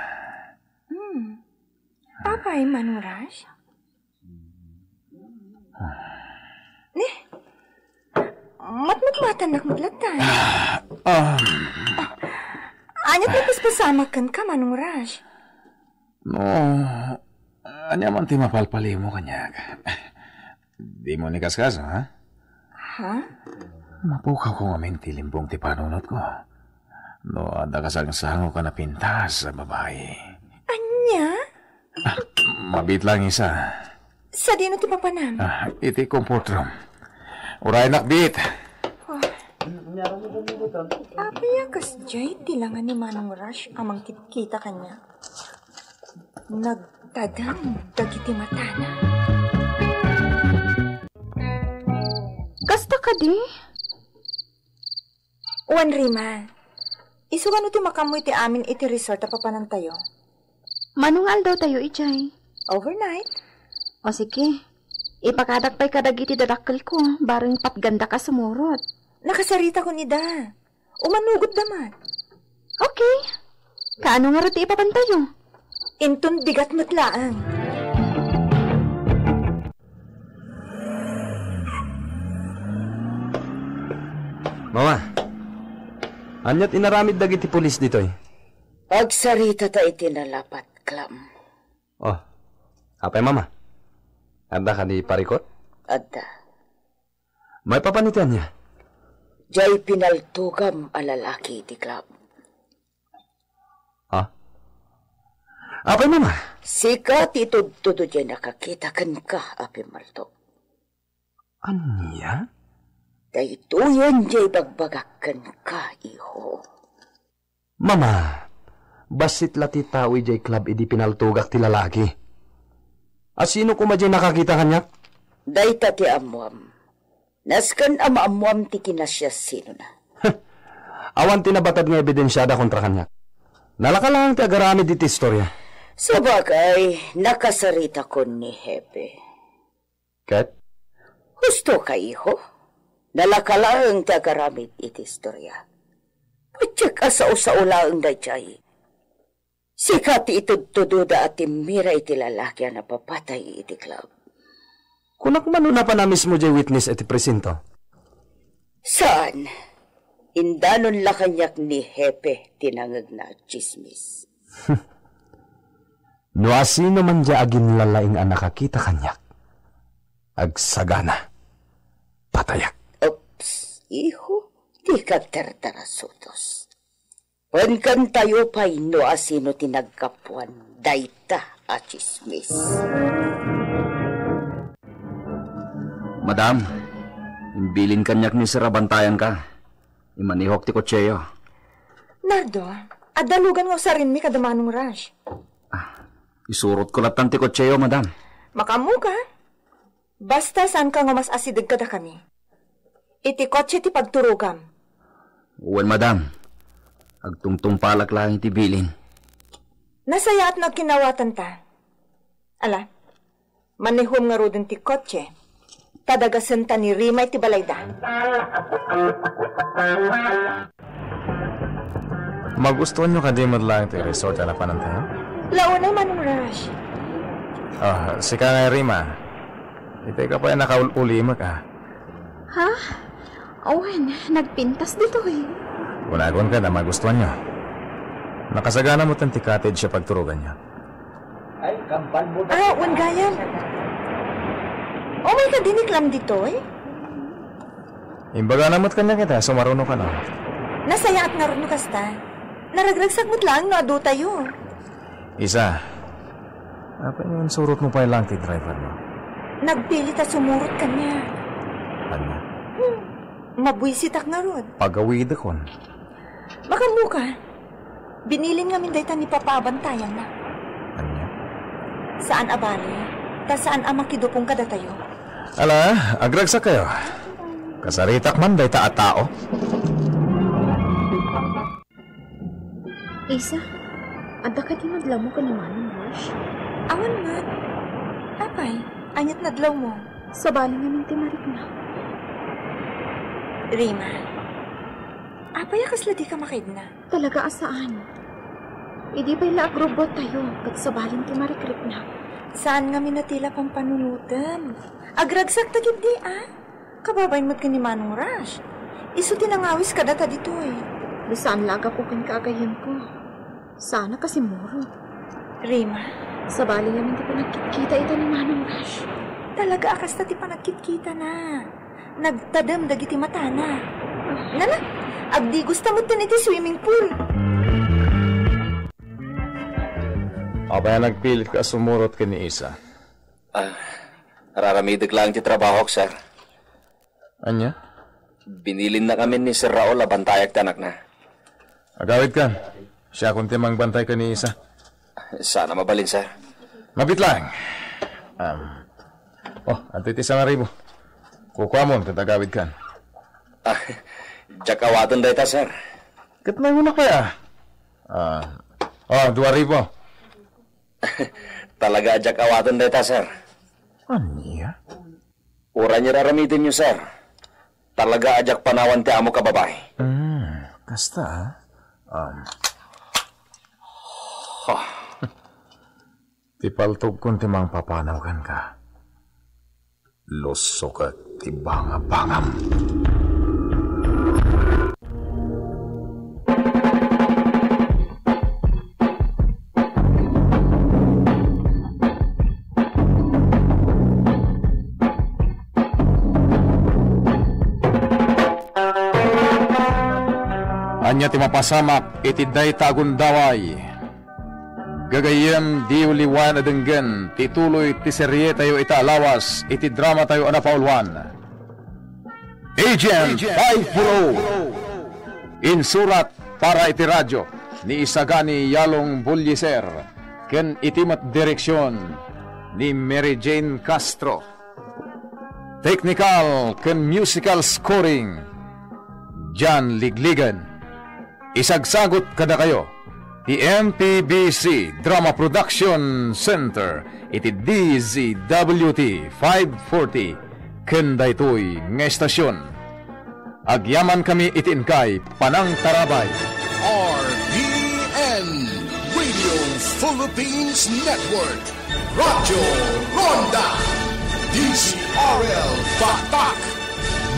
S7: Apay, Manong Rush? Matmatan nakmaglatan. Anyat na paspasamakan ka, Manong Rush.
S6: No, anya man ti mapalpali mo kanyag. Di mo ni kaskas, ha?
S7: Ha?
S6: Mapukaw ko nga ti limbong ti panunot ko. No, ada kasang sango ka na pintas sa babae.
S7: Anya?
S6: Mabit lang isa.
S7: Sa dino ti papanam?
S6: Iti comfort room. Uray nakbit.
S7: Apaya kas jay tilangan ni Manong Rush amang kita kanya. Nagtadang dagiti matana. Kasta ka di? Uwan Rima, isugan ti makamoy ti amin iti resort a papanan tayo. Manungal daw tayo ijay. Overnight? O sige, ipakadakpay kadagiti dadakkel ko, bareng patganda ka sumurot. Nakasarita ko ni da. Umanugot daman. Okay. Kaano nga rati ipapantayo? Inton bigat matlaang.
S8: Mama, anyat inaramid dagiti pulis dito eh.
S10: Pagsarita ta itinalapat, Clam.
S8: Oh, apay mama? Adda ka di parikot?
S10: Adda.
S8: May papanitian niya?
S10: Jay pinaltugam a lalaki iti Clam.
S8: Ha? Apay mama?
S10: Sika titud-tudo dyan nakakita kan ka, api malto.
S8: Anya?
S10: Daytoyan jay bagbagakan ka, iho.
S8: Mama, basit lati tawi jay club idi pinaltugak ti lalaki. Asino ko madyan nakakita kanya?
S10: Dayta ti amuam. Naskan ama-amuam ti kinasya sino na.
S8: Awan tinabatad nga ebidensyada kontra kanya. Nalaka lang ti agarami diti istorya.
S10: Sabagay, nakasarita ko ni Hepe.
S8: Kat?
S10: Gusto ka, iho? Nalaka lang ti agarami iti istorya. Patsyak asao-sao-laang dayjay. Sikat itudtududa at timira iti lalaki na papatay iti club.
S8: Kunak man na pa na mismo jay witness iti presinto.
S10: Saan? Indanon la kanyak ni Hepe tinangag na chismis.
S8: No asino man dya agin lalaing ang nakakita kanyak. Agsagana. Patayak.
S10: Oops, iho, di ka tartarasutos. Pankan tayo pa'y no asino tinagkapuan dayta a chismis.
S5: Madam, imbilin kanyak ni sirabantayan ka. Imanihok ti kotseyo.
S7: Nardo, adalugan mo sa rin mi kadamanong Rush.
S5: Isurot ko latan ti kotseyo, madam.
S7: Makamu ka? Basta saan ka nga mas asidig kada kami. Iti kotse ti pagturugam.
S5: Uwan, madam. Agtungtong palak lang iti bilin.
S7: Nasaya at nagkinawatan ta. Ala, manihom nga rodin ti kotse. Tadagasan ta ni Rima iti balayda.
S6: Magustuhan nyo ka di madlang iti resort na panantayo?
S7: Laon ay Manong Rush.
S6: Sika nga Rima. Iti ka pa nakaulima ka.
S7: Ha? Owen, nagpintas dito eh.
S6: Unagon ka na magustuhan nyo. Nakasagana mo tanti cottage siya pagturugan nyo.
S12: Ay, kampal mo.
S7: Uwan gayan. Oh my God, diniklam dito eh.
S6: Imbaga namot kanya kita, sumaruno ka na.
S7: Nasaya at naruno kasta. Naragragsag mo't lang, no adu tayo.
S6: Isa. Apa yung surot mo pa lang ti driver mo?
S7: Nagpilit at sumurot kanya.
S6: Ano?
S7: Mabwisitak na rod.
S6: Pagawid akon.
S7: Makamuka. Binilin nga mindayta ni papabantayan na.
S6: Ano?
S7: Saan abali? Ta saan ang makidupong kada tayo?
S6: Ala, agragsak kayo. Kasaritak man dayta at tao.
S7: Isa, adda ka di madlaw mo ka ni Manong Rush? Awan nga. Apay, anyat nadlaw mo. Sa bali namin timarik na. Rima, apay akasla di ka makaid na. Talaga asaan? Idi ba'y laagrobot tayo kat sa balin timarikrik na. Saan nga minatila pang panunutan? Agragsak tagid di Kababay mo't ka ni Manong Rush. Iso tinangawis ka data dito eh. Saan laga po kan kaagayan ko? Sana kasi muro. Rima?
S2: Sa bali namin di pa nagkita ito ni Manong Rush.
S7: Talaga akas na di pa nagkita na. Nagtadam dagiti mata na. Nana, agdi gusto mo iti swimming pool.
S6: Abay nagpilit ka sumurot ka ni Isa.
S5: Nararamidag lang ti trabaho, sir.
S6: Anya?
S5: Binilin na kami ni Sir Raul bantayag tanak na.
S6: Agawid ka. Siya kung timang bantay ka ni Isa.
S5: Sana mabalin, sir.
S6: Mabit lang. Antitis ang aribo. Kukuha mo, tatagawid ka.
S5: Diyak awaton dahita, sir.
S6: Katnay mo na kaya? 2,000.
S5: Talaga diyak awaton dahita, sir.
S6: Anya?
S5: Ura niya raramitin niyo, sir. Talaga ajak panawan ti amo ka babae.
S6: Kasta, Tipaltog kung timang papanawagan ka. Lusok at tibanga-bangam. Anya ti mapasamak iti day tagundaway. Gagayem di uliwan adenggen tituloy ti serye tayo ita lawas iti drama tayo anapaulwan. Agent 5 insurat para iti radyo ni Isagani Yalong Bulliser ken itimat direksyon ni Mary Jane Castro. Technical ken musical scoring John Ligligan. Isagsagot kada kayo ti MPBC Drama Production Center iti DZWT 540 kenda ito'y nga estasyon. Agyaman kami itiinkay panang tarabay.
S20: RPN Radio Philippines Network Radyo Ronda DCRL Batak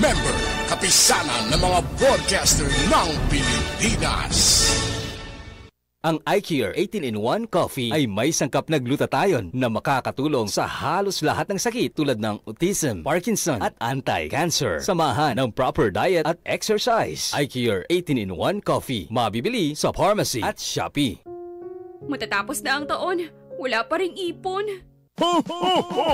S20: Member kapisanan ng mga broadcaster ng Pilipinas.
S13: Ang iCure 18-in-1 Coffee ay may sangkap na glutathione na makakatulong sa halos lahat ng sakit tulad ng autism, Parkinson at anti-cancer. Samahan ng proper diet at exercise. iCure 18-in-1 Coffee. Mabibili sa pharmacy at Shopee.
S3: Matatapos na ang taon, wala pa ring ipon.
S11: Ho, ho, ho!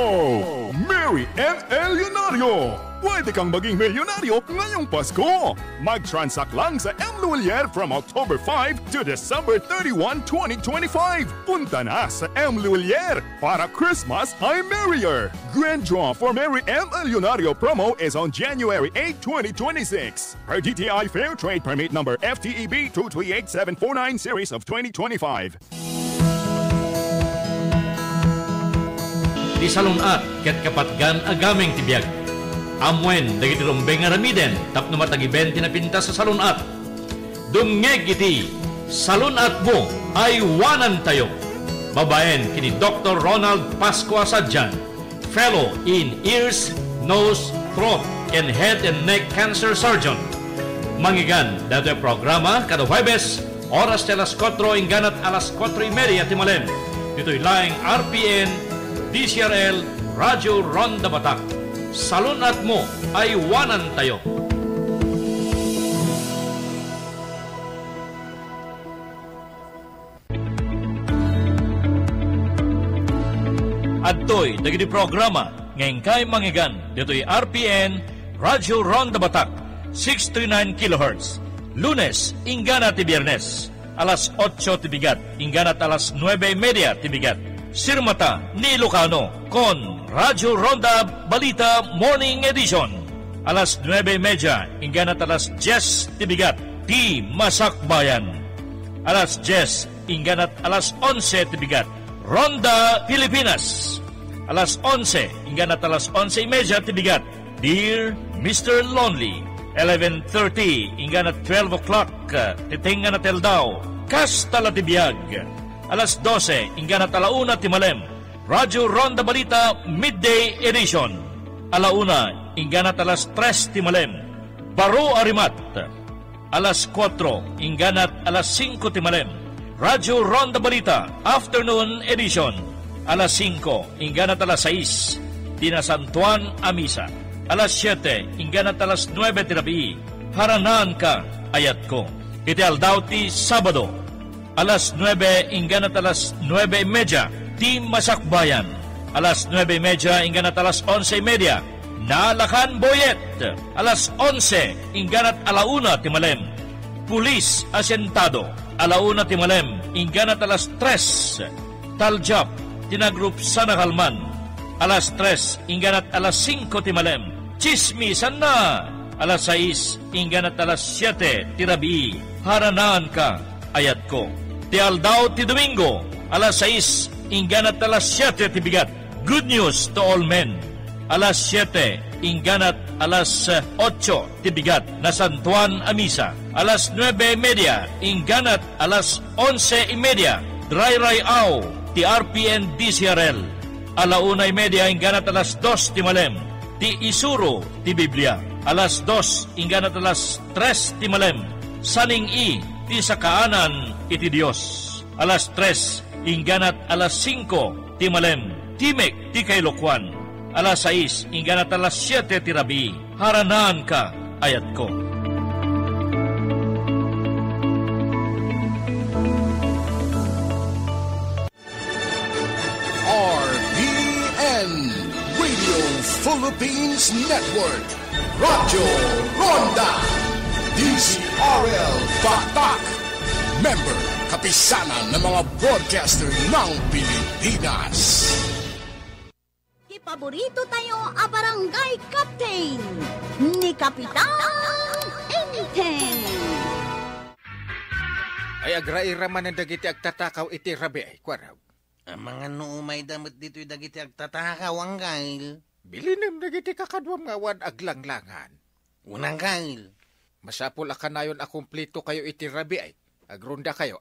S11: Mary and El Leonario! Pwede kang maging milyonaryo ngayong Pasko! Mag-transact lang sa M. Luwalier from October 5 to December 31, 2025! Punta na sa M. Luwalier para Christmas ay merrier! Grand draw for Mary and El Leonario promo is on January 8, 2026. Per DTI Fair Trade Permit number FTEB 238749 series of 2025.
S16: Di salunat ket kapatgan agameng tibiyag. Amwen dagiti rumbeng nga ramiden tapno matagiben tinapinta sa salunat. Dumngeg iti salunat mo ay wanan tayo. Babaen kini Dr. Ronald Pascua Sadjan, Fellow in Ears, Nose, Throat and Head and Neck Cancer Surgeon. Mangigan dato programa kada Huwebes oras de las 4 inganat alas 4:30 timalem. Dito'y laing RPN DCRL Radyo Ronda Batak. Salunat mo ay wanan tayo. Adtoy dagiti programa ngayong kay mangigan dito'y RPN Radyo Ronda Batak 639 kHz. Lunes ingana ti Biyernes alas 8 tibigat ingana alas 9:30 tibigat. Sirmata ni Ilocano con Radyo Ronda Balita Morning Edition. Alas 9:30 ingganat alas 10 tibigat ti Masakbayan. Alas 10 ingganat alas 11 tibigat Ronda Pilipinas. Alas 11 ingganat alas 11:30 tibigat Dear Mr. Lonely. 11:30 ingganat 12 o'clock titingan na teldaw Kastala tibiyag. Alas 12, ingganat alauna timalem, Radyo Ronda Balita Midday Edition. Alauna, ingganat alas 3 timalem, Baro Arimat. Alas 4, ingganat alas 5 timalem, Radyo Ronda Balita, Afternoon Edition. Alas 5, hinggan at alas 6, Tina San Juan a Misa. Alas 7, hinggan at alas 9 tirabi, Haranan ka, ayat ko. Iti aldauti Sabado, alas 9, hinggan at alas 9:30, Ti Masakbayan. Alas 9:30, hinggan at alas 11:30, Nalakan Boyet. Alas 11, hinggan at alauna timalem, Pulis Asentado. Alauna timalem, hinggan at alas 3, Taljap, Tinagrup Sanakalman. Alas 3, hinggan at alas 5 timalem, Chismisan na. Alas 6, hinggan at alas 7 tirabi, Haranan ka, ayat ko. Ti Aldaw ti Domingo, alas 6, hinggan at alas 7 tibigat, Good News to All Men. Alas 7, hinggan at alas 8 tibigat, na San Juan a Misa. Alas 9:30, hinggan at alas 11:30, Dry Ray Aw, ti RPN DCRL. Alauna 30, hinggan at alas 2 timalem, ti Isuro ti Biblia. Alas 2, hinggan at alas 3 timalem, Saning I, ti Sakaanan iti Dios. Alas 3, hinggan at alas 5 timalem, Timek ti Kailokwan. Alas 6, hinggan at alas 7 tirabi, Haranan ka, ayat ko.
S20: RPN Radio Philippines Network, Radyo Ronda, DCRL Batak, member kapisanan ng mga broadcaster ng Pilipinas.
S9: Paborito tayo a barangay captain ni Kapitan Enteng.
S1: Ay agraira man ang dagiti agtatakaw iti rabi ay kwaraw.
S14: Ang mga nuumay damit dito yung dagiti agtatakaw ang kail.
S1: Bilinim dagiti kakadwam ngawan aglanglangan.
S14: Unang kail.
S1: Masapul akanayon akumplito kayo iti rabi ay. Agrunda kayo,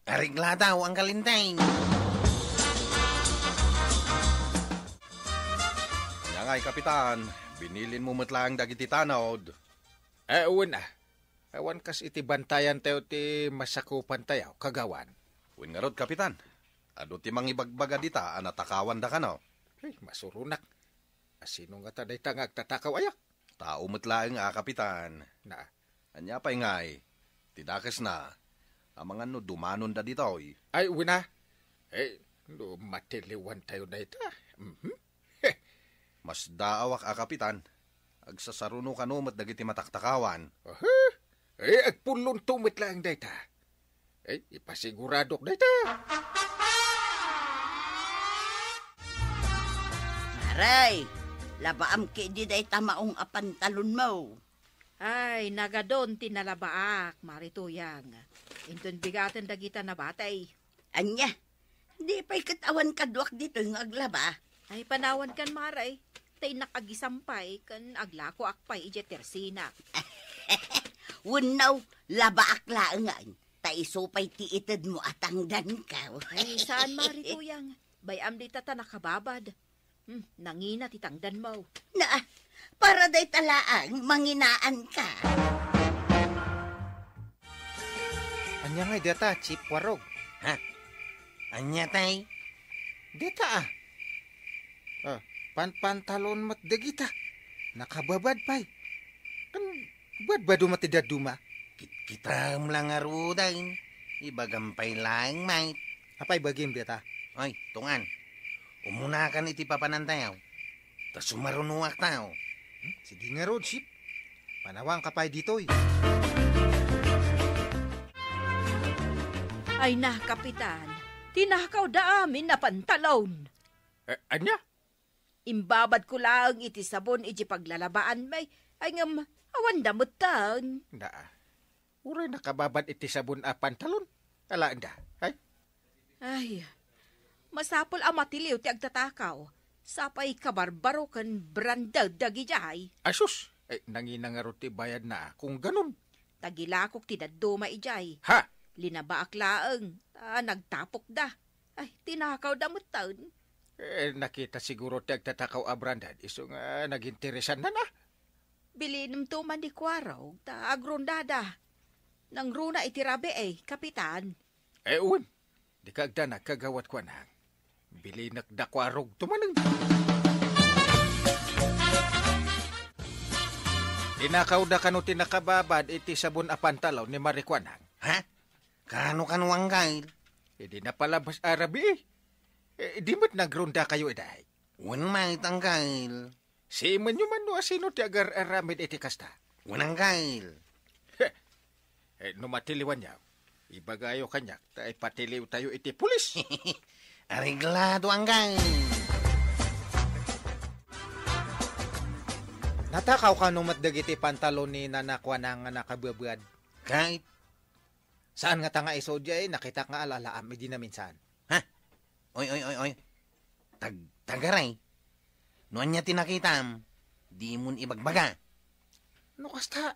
S14: Arigla daw ang kalintay.
S8: Ngay, Kapitan, binilin mo matlang dagiti tanod.
S1: Uwan Awan kas iti bantayan tayo ti masakupan tayo, kagawan.
S8: Uwan nga rod, Kapitan. Ano ti mangibagbaga dita, anatakawan da ka no?
S1: Ay, masurunak. Asino nga taday tangag tatakaw ayak?
S8: Tao matlaang Kapitan.
S1: Na?
S8: Anya pa'y ngay, tidakes na. Ang mga no dumanon da dito,
S1: Ay, uwan matiliwan tayo na ita.
S8: Mas daawak Kapitan. Agsasaruno ka no mat dagiti mataktakawan.
S1: Agpulon tumit lang dayta. Ipasiguradok dayta.
S10: Aray, labaam ki di dayta maong apantalon mo.
S21: Ay, nagadon tinalabaak, marituyang. Intun bigaten dagita na batay.
S10: Anya, di pa'y katawan kadwak dito yung aglaba.
S21: Ay, panawan kan maray. Tay nakagisampay kan aglako akpay ije tersina.
S10: Wunaw, laba aklaan. Tay supay ti ited mo atangdan ka.
S21: Ay, saan marituyang? Bayam di tata nakababad. Nangina titangdan mo.
S10: Na, para day talaang manginaan ka.
S1: Anya ngay data, Chip Warog.
S14: Ha? Anya tay?
S1: Data pantalon mat dagita. Nakababad pa'y. Kan badbado matidaduma.
S14: Kita lang arudan. Ibagampay lang, mate.
S1: Apay bagim data?
S14: Ay, tungan. Umunakan iti papanantayaw. Tas sumarunuak tao.
S1: Sige nga road, Chip. Panawang kapay dito
S21: Ay na, Kapitan. Tinakaw da amin na pantalon.
S1: Anya?
S21: Imbabad ko lang iti sabon iti paglalabaan may ay ngam awan damot taon.
S1: Uray nakababad iti sabon a pantalon. Ala anda,
S21: Ay, masapol amatiliw ti agtatakaw. Sapay kabarbaro kan brandad dagi jay.
S1: Asus, nanginangarot ti bayad na kung ganun.
S21: Tagilakok ti daduma ijay.
S1: Ha?
S21: Linabaak laeng, nagtapok da. Ay, tinakaw damot taon.
S1: Nakita siguro ti agtatakaw a brandad. Iso nga naginteresan na.
S21: Bilinim tuman di kwaraw, ta agrondada. Nang runa itirabe Kapitan.
S1: Uwan, di ka agda nagkagawat ko na. Bili nagdakwarog tumanang. Tinakaw da kano tinakababad iti sabon a pantalaw ni Marikwanang.
S14: Ha? Kano ang gail?
S1: Di na palabas Arabi di mo't nagrunda kayo iday.
S14: Wan mait ang gail.
S1: Si man yung mano asino ti agar aramid iti kasta.
S14: Wan ang gail.
S1: Numatiliwan niya. Ibagayo kanyak, tayo patiliw tayo iti pulis.
S14: Areglado ang gail.
S1: Natakaw ka nung matdagiti pantalon ni nanakwanang nga nakababad.
S14: Kahit?
S1: Saan nga tanga isodya nakita nga alalaam, di na minsan.
S14: Ha? Oy. Tagaray. Noon niya tinakitam, di mo ibagbaga.
S1: No kasta,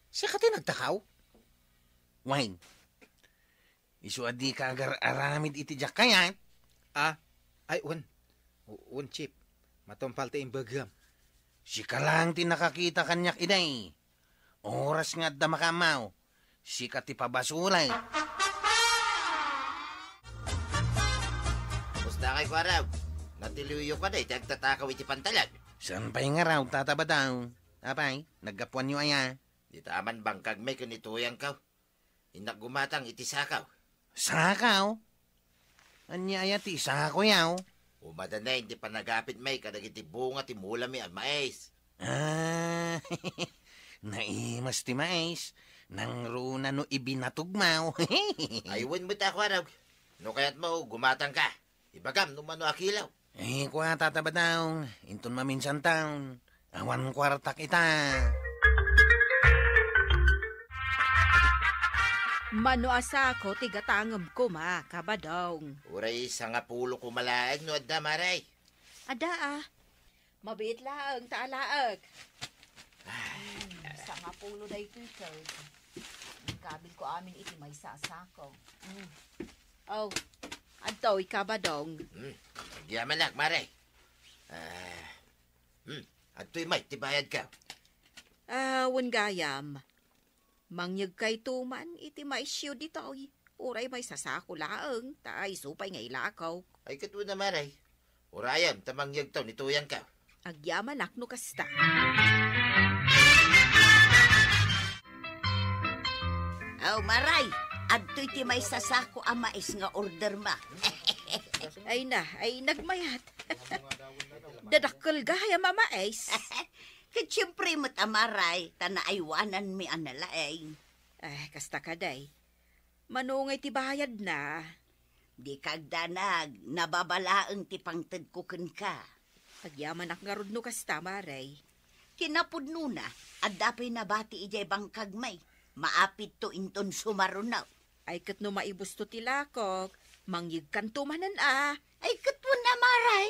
S1: siya ka tinagtakaw?
S14: Wine. Isu adi ka agar aramid iti jak kaya.
S1: Ay, un chip. Matumpal ti imbagam.
S14: Si ka lang tinakakita kanyak iday. Oras nga da makamaw. Si ka ti pabasulay.
S15: Musta kay Kwaraw? Natiliyo ka na, tagtatakaw iti pantalan.
S14: Saan pa'y nga raw, tataba daw? Apay, naggapuan nyo aya.
S15: Di taman bang kagmay kunituyang ka? Inak gumatang iti sakaw.
S14: Sakaw? Anya aya ti sakaw yaw?
S15: Umada na, hindi pa nagapit may kadag iti bunga ti mula mi ang mais.
S14: Naimas ti mais. Nang runa no ibinatugmaw.
S15: Aywan mo ta, Kwaraw. No kaya't mo, gumatang ka. Ibagam, numano akilaw.
S14: Kwa tataba daw. Inton maminsan taon. Awan kwarta kita.
S21: Mano asako, tigatangam ko ma, kabadong.
S15: Uray, sa nga pulo kumalaag no adda maray.
S21: Ada mabit lang, taalaag. Sa nga pulo na ito ikaw. Kabil ko amin iti may sasako. Oh, anto, ikabadong.
S15: Yaman lang, maray. Anto'y may, tibayad ka.
S21: Wan gayam. Mangyag kay tuman, iti maisyo dito. Uray may sasako laang, tay supay nga ilakaw.
S15: Ay katwa na maray. Urayam, tamangyag to, nituyang ka.
S21: Agyaman akno kasta.
S10: Oh, maray, adto'y ti may sasako ang mais nga order ma.
S21: Ay nagmayat. Dadakkel gaya mamais.
S10: Kat siyempre mo't amaray, tanaaywanan mi analaeng.
S21: Kasta kaday. Manungay ti bayad na.
S10: Di kagdanag, nababalaang ti pangtagkukin ka.
S21: Agyaman ak nga rudno kasta, maray.
S10: Kinapudno na, at dapay nabati ijay bangkag may. Maapit to inton sumarunaw.
S21: Ay kat no maibusto ti lakok, mangyig kantumanan
S10: Ay kat mo na, maray.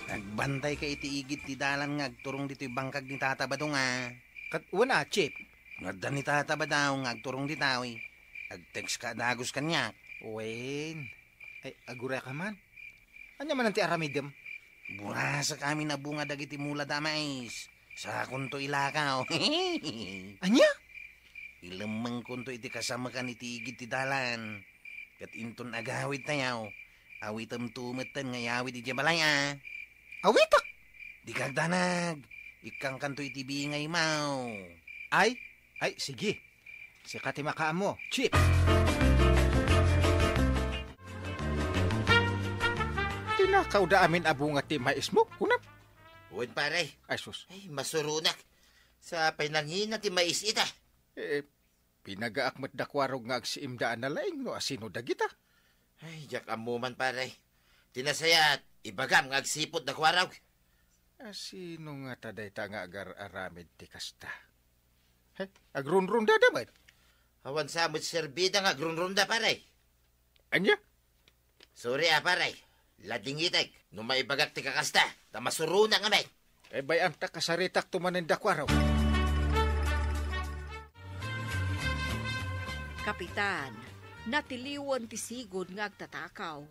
S14: Nagbantay ka iti igit ti dalan nga agturong dito'y bangkag ni tatabado nga.
S1: Wala, Chip.
S14: Ngadda ni tatabadaw nga agturong ditawi. Agtext ka dagos kanya.
S1: Wen. Ay, agura ka man. Anya man ang ti aramidem?
S14: Burasa kami na bunga dagiti mula damais. Sa kunto ilakaw.
S1: Anya?
S14: Ilamang kunto iti kasama ka ni ti igit ti dalan. Kat inton agawid tayaw. Awitam tumatan nga yawid iti balaya.
S1: Awitak?
S14: Di kagdanag. Ikang kanto iti bingay mau.
S1: Ay, sige. Sikati makaan mo. Chip. Tinakaw da amin abunga ti mais mo. Kunap.
S15: Uwan pare.
S1: Ay, sus.
S15: Ay, masurunak. Sa painangina ti mais ita.
S1: Pinagaakmat dakwarog nga agsiimdaan na laing no asino dagita.
S15: Ay, jak amuman pare. Tinasayat, ibagam nga agsipot na kwaraw.
S1: Asino nga taday ta nga agar aramid ti kasta? Agrunrunda daman?
S15: Awan sa mo't serbida nga agrunrunda pare.
S1: Anya?
S15: Sorry pare. Ladingitek, nung maibagak ti kakasta, tamasuro na nga may.
S1: Bayam ta kasaritak tumanin dakwaraw.
S21: Kapitan, natiliwan ti sigod nga agtatakaw.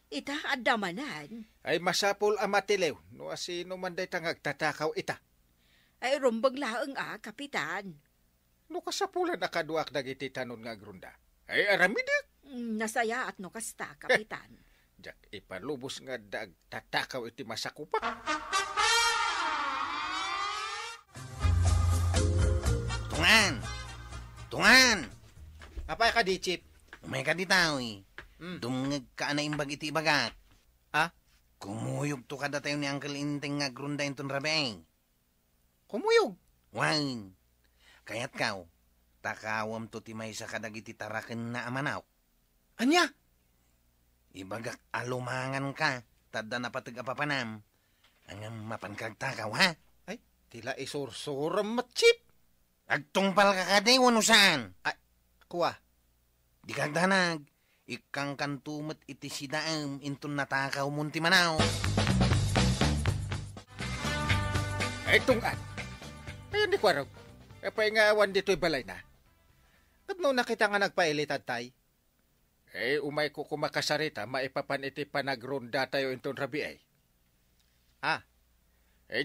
S21: Ita adamanan.
S1: Ay masapol ang matilew, no asino man day tang agtatakaw ita.
S21: Ay rumbang laang kapitan.
S1: No kasapulan nakaduak dagiti tanon nga agrunda. Ay aramidik.
S21: Nasaya at no kasta, kapitan.
S1: Jak ipalubos nga dag tatakaw iti masakupa.
S14: Tungan!
S1: Apay ka di, Chip?
S14: Umay ka di tao eh. Dumngag ka na imbag iti bagat. Kumuyog to kada tayo ni Uncle Inteng nga grunda inton rabe.
S1: Kumuyog?
S14: Wan. Kayat kaw, takawam to ti may sa kadag iti taraken na amanaw.
S1: Anya?
S14: Ibagak alumangan ka, tada na patag apapanam. Angam mapankagtakaw, ha?
S1: Ay, tila isursuram matchip.
S14: Agtungpal ka kade, wano saan?
S1: Ay, kuwa.
S14: Di kagdanag, ikang kantumat iti sidaam, inton natakaw munti manaw.
S1: Ay, tungan. Ayun di kwarog. Kapay nga awan dito'y balay na. At no nakita nga nagpailitad tay. Eh, umay ko kumakasarita, maipapan iti panagronda tayo inton rabi ay.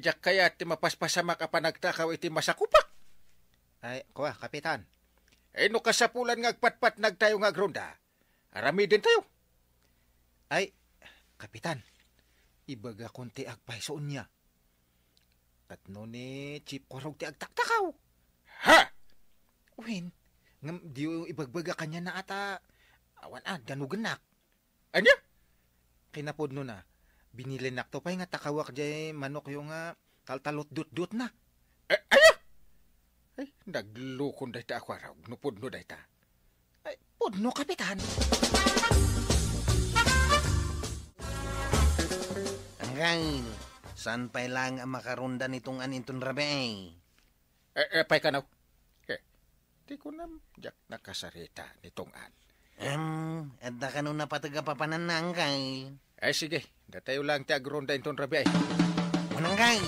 S1: Jak kaya ti mapaspasamak a panagtakaw iti masakupak. Ay, kuha, kapitan. No kasapulan ngagpatpat nagtayo nga gronda. Arami din tayo. Ay, kapitan, ibaga konti agpaisoon niya. At no ni Chip Korog ti agtaktakaw. Ha? Uwin, ngam di yung ibagbaga kanya na ata awan danuganak. Anya? Kinapod no na, binilenak to pa'y nga takawak jay manok yung taltalot dut-dut na. Aya? Ay, naglukon dahi ta akwaraw, nupod no dahi ta. Ay, podno kapitan.
S14: Angay, saan pa'y lang ang makarunda nitong aninton rabe?
S1: Pa'y kanaw. Di ko na jak nakasarita nitong an.
S14: Adda ka nung napatagapapanan na angay.
S1: Ay, sige. Datayo lang ti agronda inton rabi ay.
S14: Manangay!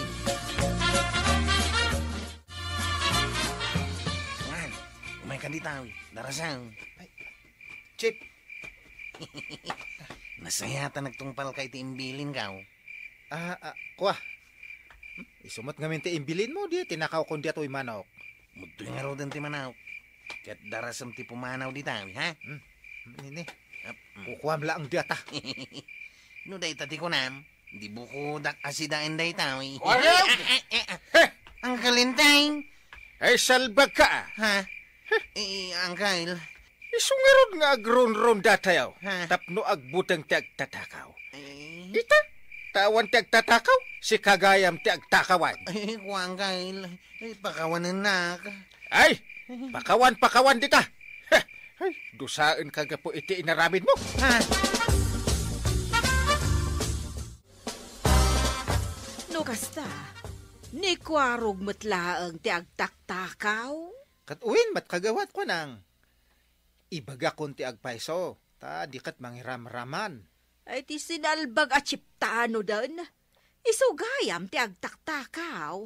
S14: Umay ka ditaw, darasang.
S1: Ay, Chip!
S14: Nasayata nagtungpal kay ti imbilin kaw.
S1: Kuha. Isumot ngamin ti imbilin mo, di tinakaw kundi ato'y manok.
S14: Mudoy nga ro din ti manok. Kat darasam ti pumanaw ditaw, ha?
S1: Nini, kukuham lang di ata.
S14: No day tati ko nam, di buko dak asidain day taw.
S1: Wala!
S14: Ang kalintay!
S1: Ay, salbag ka!
S14: Ha? Angkal.
S1: Isungarod nga agron-ron datayaw. Tapno agbutang ti agtatakaw. Ita, tawan ti agtatakaw, si kagayam ti agtakawan.
S14: Ay, kuangkal. Ay, pakawanan na.
S1: Ay, pakawan dita. Ay, dusaan ka po iti inaramid mo.
S14: Ha?
S21: No kasta, ni kwarog matlaang ti agtaktakaw.
S1: Katuwin, mat kagawat ko nang. Ibaga kon ti agpaiso, ta dikat mangiram-raman.
S21: Ay ti sinalbag at chiptano dan. Isugayam ti agtaktakaw.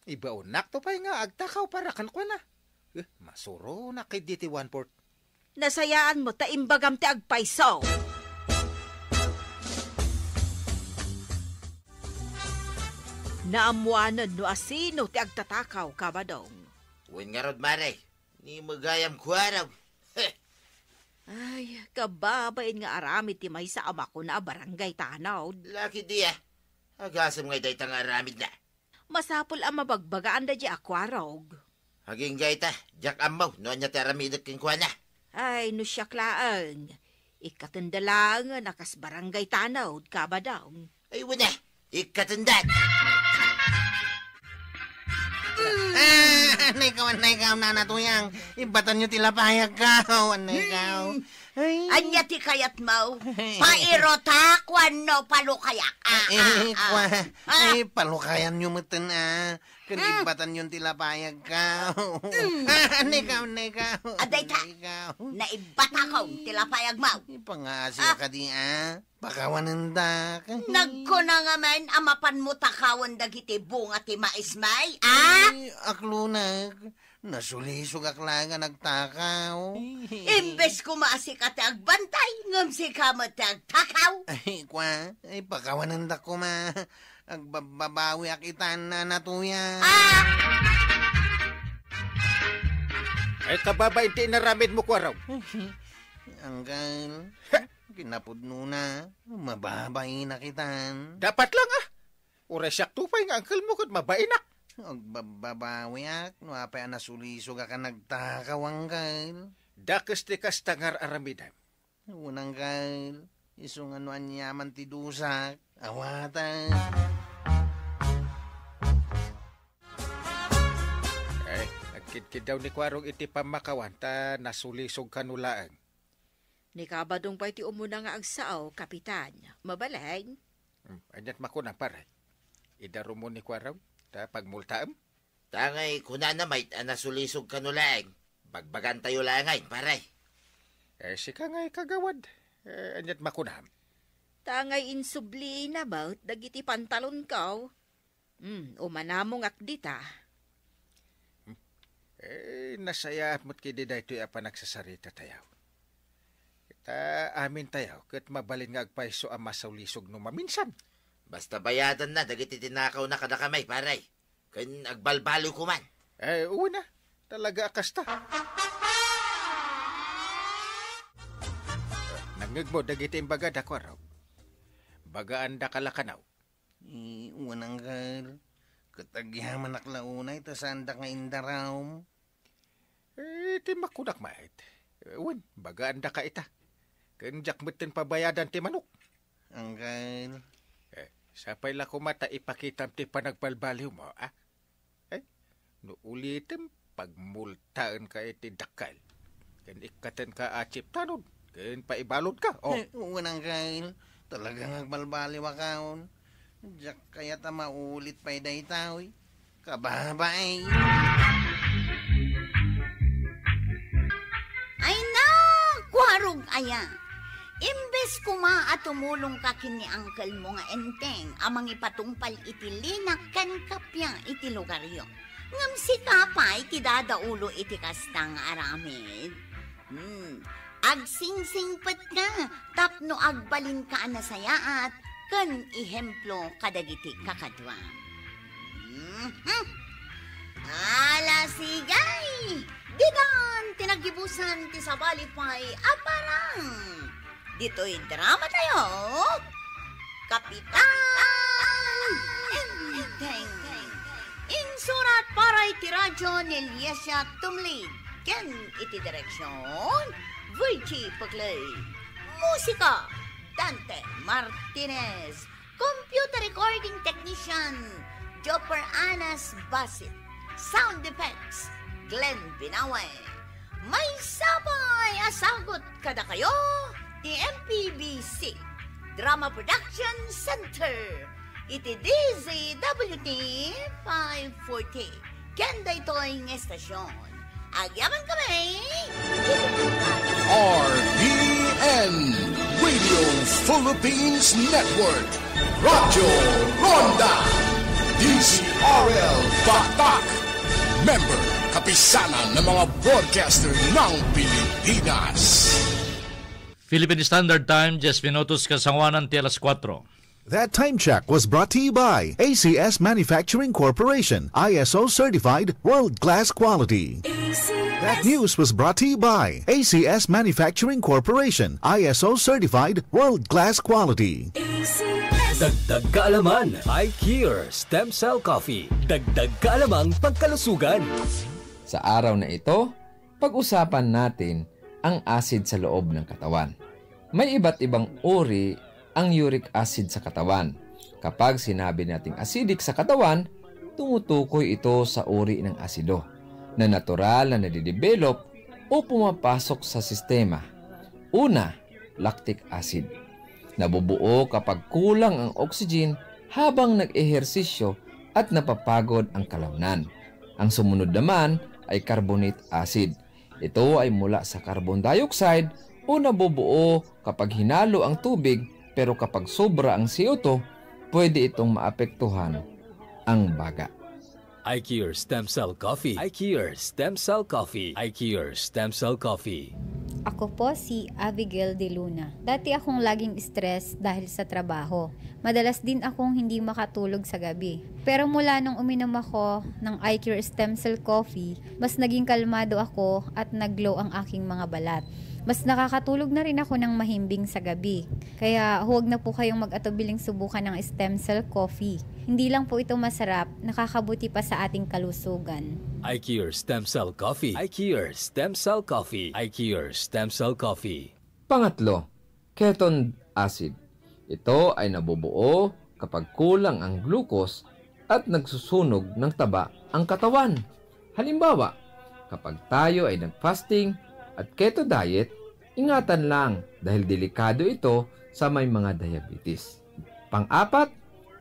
S1: Ibaunak to pa'y nga agtakaw para kan ko na. Masuro na kay diti 1/4.
S21: Nasayaan mo ta imbagam ti agpaiso. Naamuanan no asino ti agtatakaw kabadong.
S15: Uwin nga rod, mare. Ni magayam kuwaraw.
S21: Ay, kababain nga aramid ti may sa ama ko na barangay tanaw.
S15: Laki di Agasam ngay day tang aramid na.
S21: Masapol ang mabagbagaan da di akwarog.
S15: Haging gayta, jak amaw, no anya taramidot king kuha na.
S21: Ay, no siya klaang. Ikatandalang nakas barangay tanaw, kabadong.
S15: Ay, wala. Ikatandan.
S14: Anay ikaw, nanatuyang. Ibatan nyo tilapayag ka, anay ikaw.
S10: Anya ti kayat mo? Pairotakwan no palukayak.
S14: Ay, palukayan nyo matan Kanibatan yung tilapayag ka. Nikaw.
S10: Aday ta, naibata ko tilapayag mo.
S14: Pangasya ka di Pakawanan da.
S10: Nagko na nga man, amapan mo takawan dagiti bunga ti maismay,
S14: Aklunag. Nasulisog akla nga nagtakaw.
S10: Imbes ko maasikat agbantay, ngam si kamot agtakaw.
S14: Ay, pakawanan da ko Agbabawi akitan na natuya.
S1: Ay kababainti na ramid mo ko raw.
S14: Anggal, kinapudno na. Mababay na kitan.
S1: Dapat lang Ura siyak tupay nga angkal mo kat mabainak.
S14: Agbabawi ak, no apay anasuliso ka nagtakaw anggal.
S1: Dakas ti kastangar aramidan.
S14: Unang kal, isong ano anyaman ti dusak. Awatan.
S1: Ay, nagkidkid daw ni Kwarong iti pamakawan ta nasulisog kanulaang.
S21: Ni kabadong pa iti umuna nga agsaaw, kapitan. Mabalay.
S1: Anyat makuna paray. Idaro mo ni Kwarong ta pagmultaam.
S15: Tangay, kuna na may nasulisog kanulaang. Bagbagan tayo langay, paray.
S1: Sika nga'y kagawad. Anyat makunam.
S21: Tangay insubli na ba? Dagiti pantalon kaw. Umanamong akdita.
S1: Nasaya at mo't kidi dahito apa nagsasarita tayaw. Kita amin tayaw, kat mabalin nga agpaiso ang masaulisog no maminsan.
S15: Basta bayadan na, dagiti tinakaw na kadakamay, paray. Kan agbalbalo ko man.
S1: Uwi na. Talaga akasta. Nangag mo, dagiti imbaga dako raw. Bagaan da kalakanaw.
S14: Unang kal, katagyaman naklaunay, tasanda nga indaraw.
S1: Ti makunak mait. Uwan, bagaan da ka ita. Kanjak mutin pabayadan ti manok.
S14: Angkal.
S1: Sapay la kumata ipakitam ti panagbalbaliw mo, No ulitim, pagmultaan ka iti dakal. Kan ikatan ka achip tanod. Kan paibalod ka.
S14: Unang kal, talagang agbalbaliw akaon. Diyak kaya ta maulit pa'y daytaw. Kababay.
S17: Ay na, Kwarong aya. Imbes kuma at tumulong ka kini angkel mo nga enteng, amang ipatungpal iti linak kan kapya iti lugaryo. Ngam si kapay kidadaulo iti kastang aramid. Agsingsingpet ka, tapno agbalin ka anasayaat, kan ihemplo kadagiti kakadwa. Ala sigay! Didan tinagibusan ti sabalipay aparang. Dito'y drama tayo. Kapitan! Insurat para iti radyo ni Liesia Tumlid. Ken iti direksyon, Virgie Paglay. Musika, Dante Martinez. Computer recording technician, Jopper Anas Basit. Sound effects, Glenn Binawe. May sabay asagot kada kayo, ti MPBC Drama Production Center. Iti DZWT 540. Kenda ito'y estasyon. Agyaman kami!
S20: RPN Radio Philippines Network Radyo Ronda DCRL Batak Member Kapisanan ng mga broadcaster ng Pilipinas.
S16: Philippine Standard Time, 10 minutos kasanguanan ti alas 4.
S18: That time check was brought to you by ACS Manufacturing Corporation, ISO certified world-class quality. That news was brought to you by ACS Manufacturing Corporation, ISO certified world-class quality.
S13: Dagdag kaalaman, iCure Stem Cell Coffee. Dagdag kaalamang pagkalusugan.
S19: Sa araw na ito, pag-usapan natin ang acid sa loob ng katawan. May iba't ibang uri ang uric acid sa katawan. Kapag sinabi nating acidic sa katawan, tumutukoy ito sa uri ng asido na natural na nadidevelop o pumapasok sa sistema. Una, lactic acid. Nabubuo kapag kulang ang oxygen habang nag-ehersisyo at napapagod ang kalamnan. Ang sumunod naman ay carbonate acid. Ito ay mula sa carbon dioxide o nabubuo kapag hinalo ang tubig, pero kapag sobra ang CO2, pwede itong maapektuhan ang baga.
S13: iCure Stem Cell Coffee. iCure Stem Cell Coffee. iCure Stem Cell Coffee.
S4: Ako po si Abigail De Luna. Dati akong laging stress dahil sa trabaho. Madalas din akong hindi makatulog sa gabi. Pero mula nung uminom ako ng iCure Stem Cell Coffee, mas naging kalmado ako at nag-glow ang aking mga balat. Mas nakakatulog na rin ako ng mahimbing sa gabi. Kaya huwag na po kayong mag-atubiling subukan ng Stem Cell Coffee. Hindi lang po ito masarap, nakakabuti pa sa ating kalusugan.
S13: iCure Stem Cell Coffee. iCure Stem Cell Coffee. iCure Stem Cell Coffee.
S19: Pangatlo, ketone acid. Ito ay nabubuo kapag kulang ang glucose at nagsusunog ng taba ang katawan. Halimbawa, kapag tayo ay nag-fasting at keto diet, ingatan lang dahil delikado ito sa may mga diabetes. Pang-apat,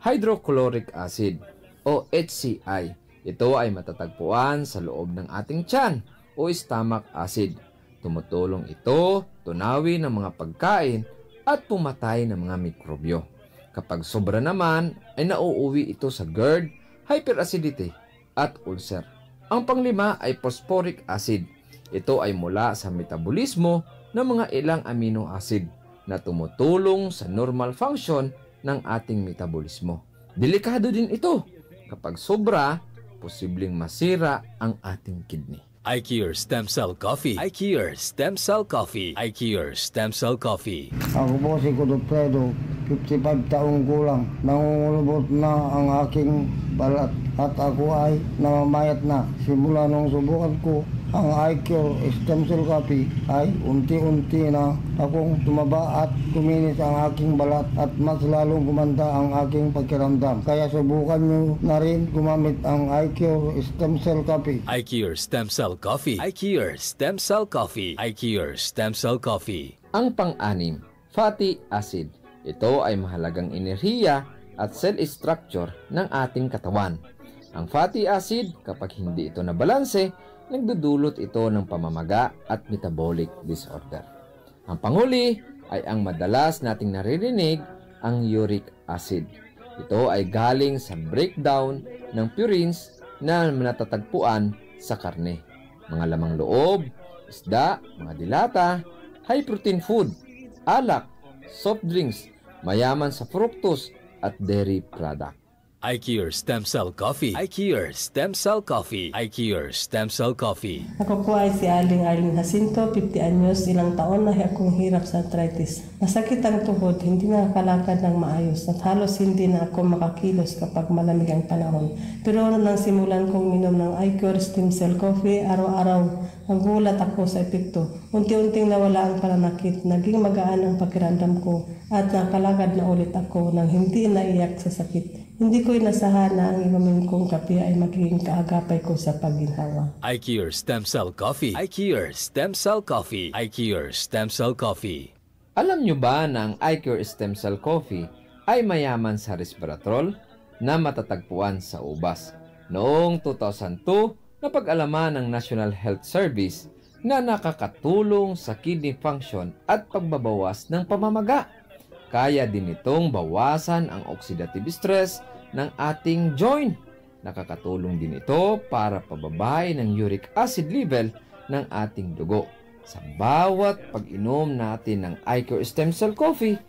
S19: hydrochloric acid o HCl. Ito ay matatagpuan sa loob ng ating tiyan o stomach acid. Tumutulong ito tunawin ang mga pagkain at pumatay ng mga mikrobyo. Kapag sobra naman ay nauuwi ito sa GERD, hyperacidity at ulcer. Ang panglima ay phosphoric acid. Ito ay mula sa metabolismo ng mga ilang amino acid na tumutulong sa normal function ng ating metabolismo. Delikado din ito. Kapag sobra, posibleng masira ang ating kidney.
S13: iCure Stem Cell Coffee. iCure Stem Cell Coffee. iCure Stem Cell Coffee.
S22: Ako po si Godofredo, 55 taong gulang. Nangungulubot na ang aking balat at ako ay namamayat na. Simula nung subukan ko ang iCure Stem Cell Coffee ay unti-unti na akong tumaba at kuminis ang aking balat at mas lalong gumanda ang aking pakiramdam. Kaya subukan nyo na rin gumamit ang iCure Stem Cell Coffee.
S13: iCure Stem Cell Coffee. iCure Stem Cell Coffee. iCure Stem Cell Coffee.
S19: Ang pang-anim, fatty acid. Ito ay mahalagang enerhiya at cell structure ng ating katawan. Ang fatty acid, kapag hindi ito nabalanse, nagdudulot ito ng pamamaga at metabolic disorder. Ang panghuli ay ang madalas nating naririnig, ang uric acid. Ito ay galing sa breakdown ng purines na natatagpuan sa karne, mga lamang loob, isda, mga dilata, high protein food, alak, soft drinks, mayaman sa fructose at dairy product.
S13: iCure Stem Cell Coffee. iCure Stem Cell Coffee. iCure Stem Cell Coffee.
S23: Ako po ay si Aling Arlene Jacinto, 50 anyos, ilang taon na akong hirap sa arthritis. Masakit ang tuhod, hindi nakakalakad ng maayos at halos hindi na ako makakilos kapag malamig ang panahon. Pero nang simulan kong minom ng iCure Stem Cell Coffee, araw-araw nagulat ako sa epekto. Unti-unting nawala ang pananakit, naging magaan ang pakiramdam ko at nakalakad na ulit ako nang hindi naiyak sa sakit. Hindi ko inasahan na ang inumin kong kape ay magiging kaagapay ko sa pagginhawa.
S13: iCure Stem Cell Coffee. iCure Stem Cell Coffee. iCure Stem Cell Coffee.
S19: Alam nyo ba na ang iCure Stem Cell Coffee ay mayaman sa resveratrol na matatagpuan sa ubas? Noong 2002, napag-alaman ng National Health Service na nakakatulong sa kidney function at pagbabawas ng pamamaga. Kaya din itong bawasan ang oxidative stress ng ating joint. Nakakatulong din ito para pababain ang uric acid level ng ating dugo. Sa bawat pag-inom natin ng iCure Stem Cell Coffee,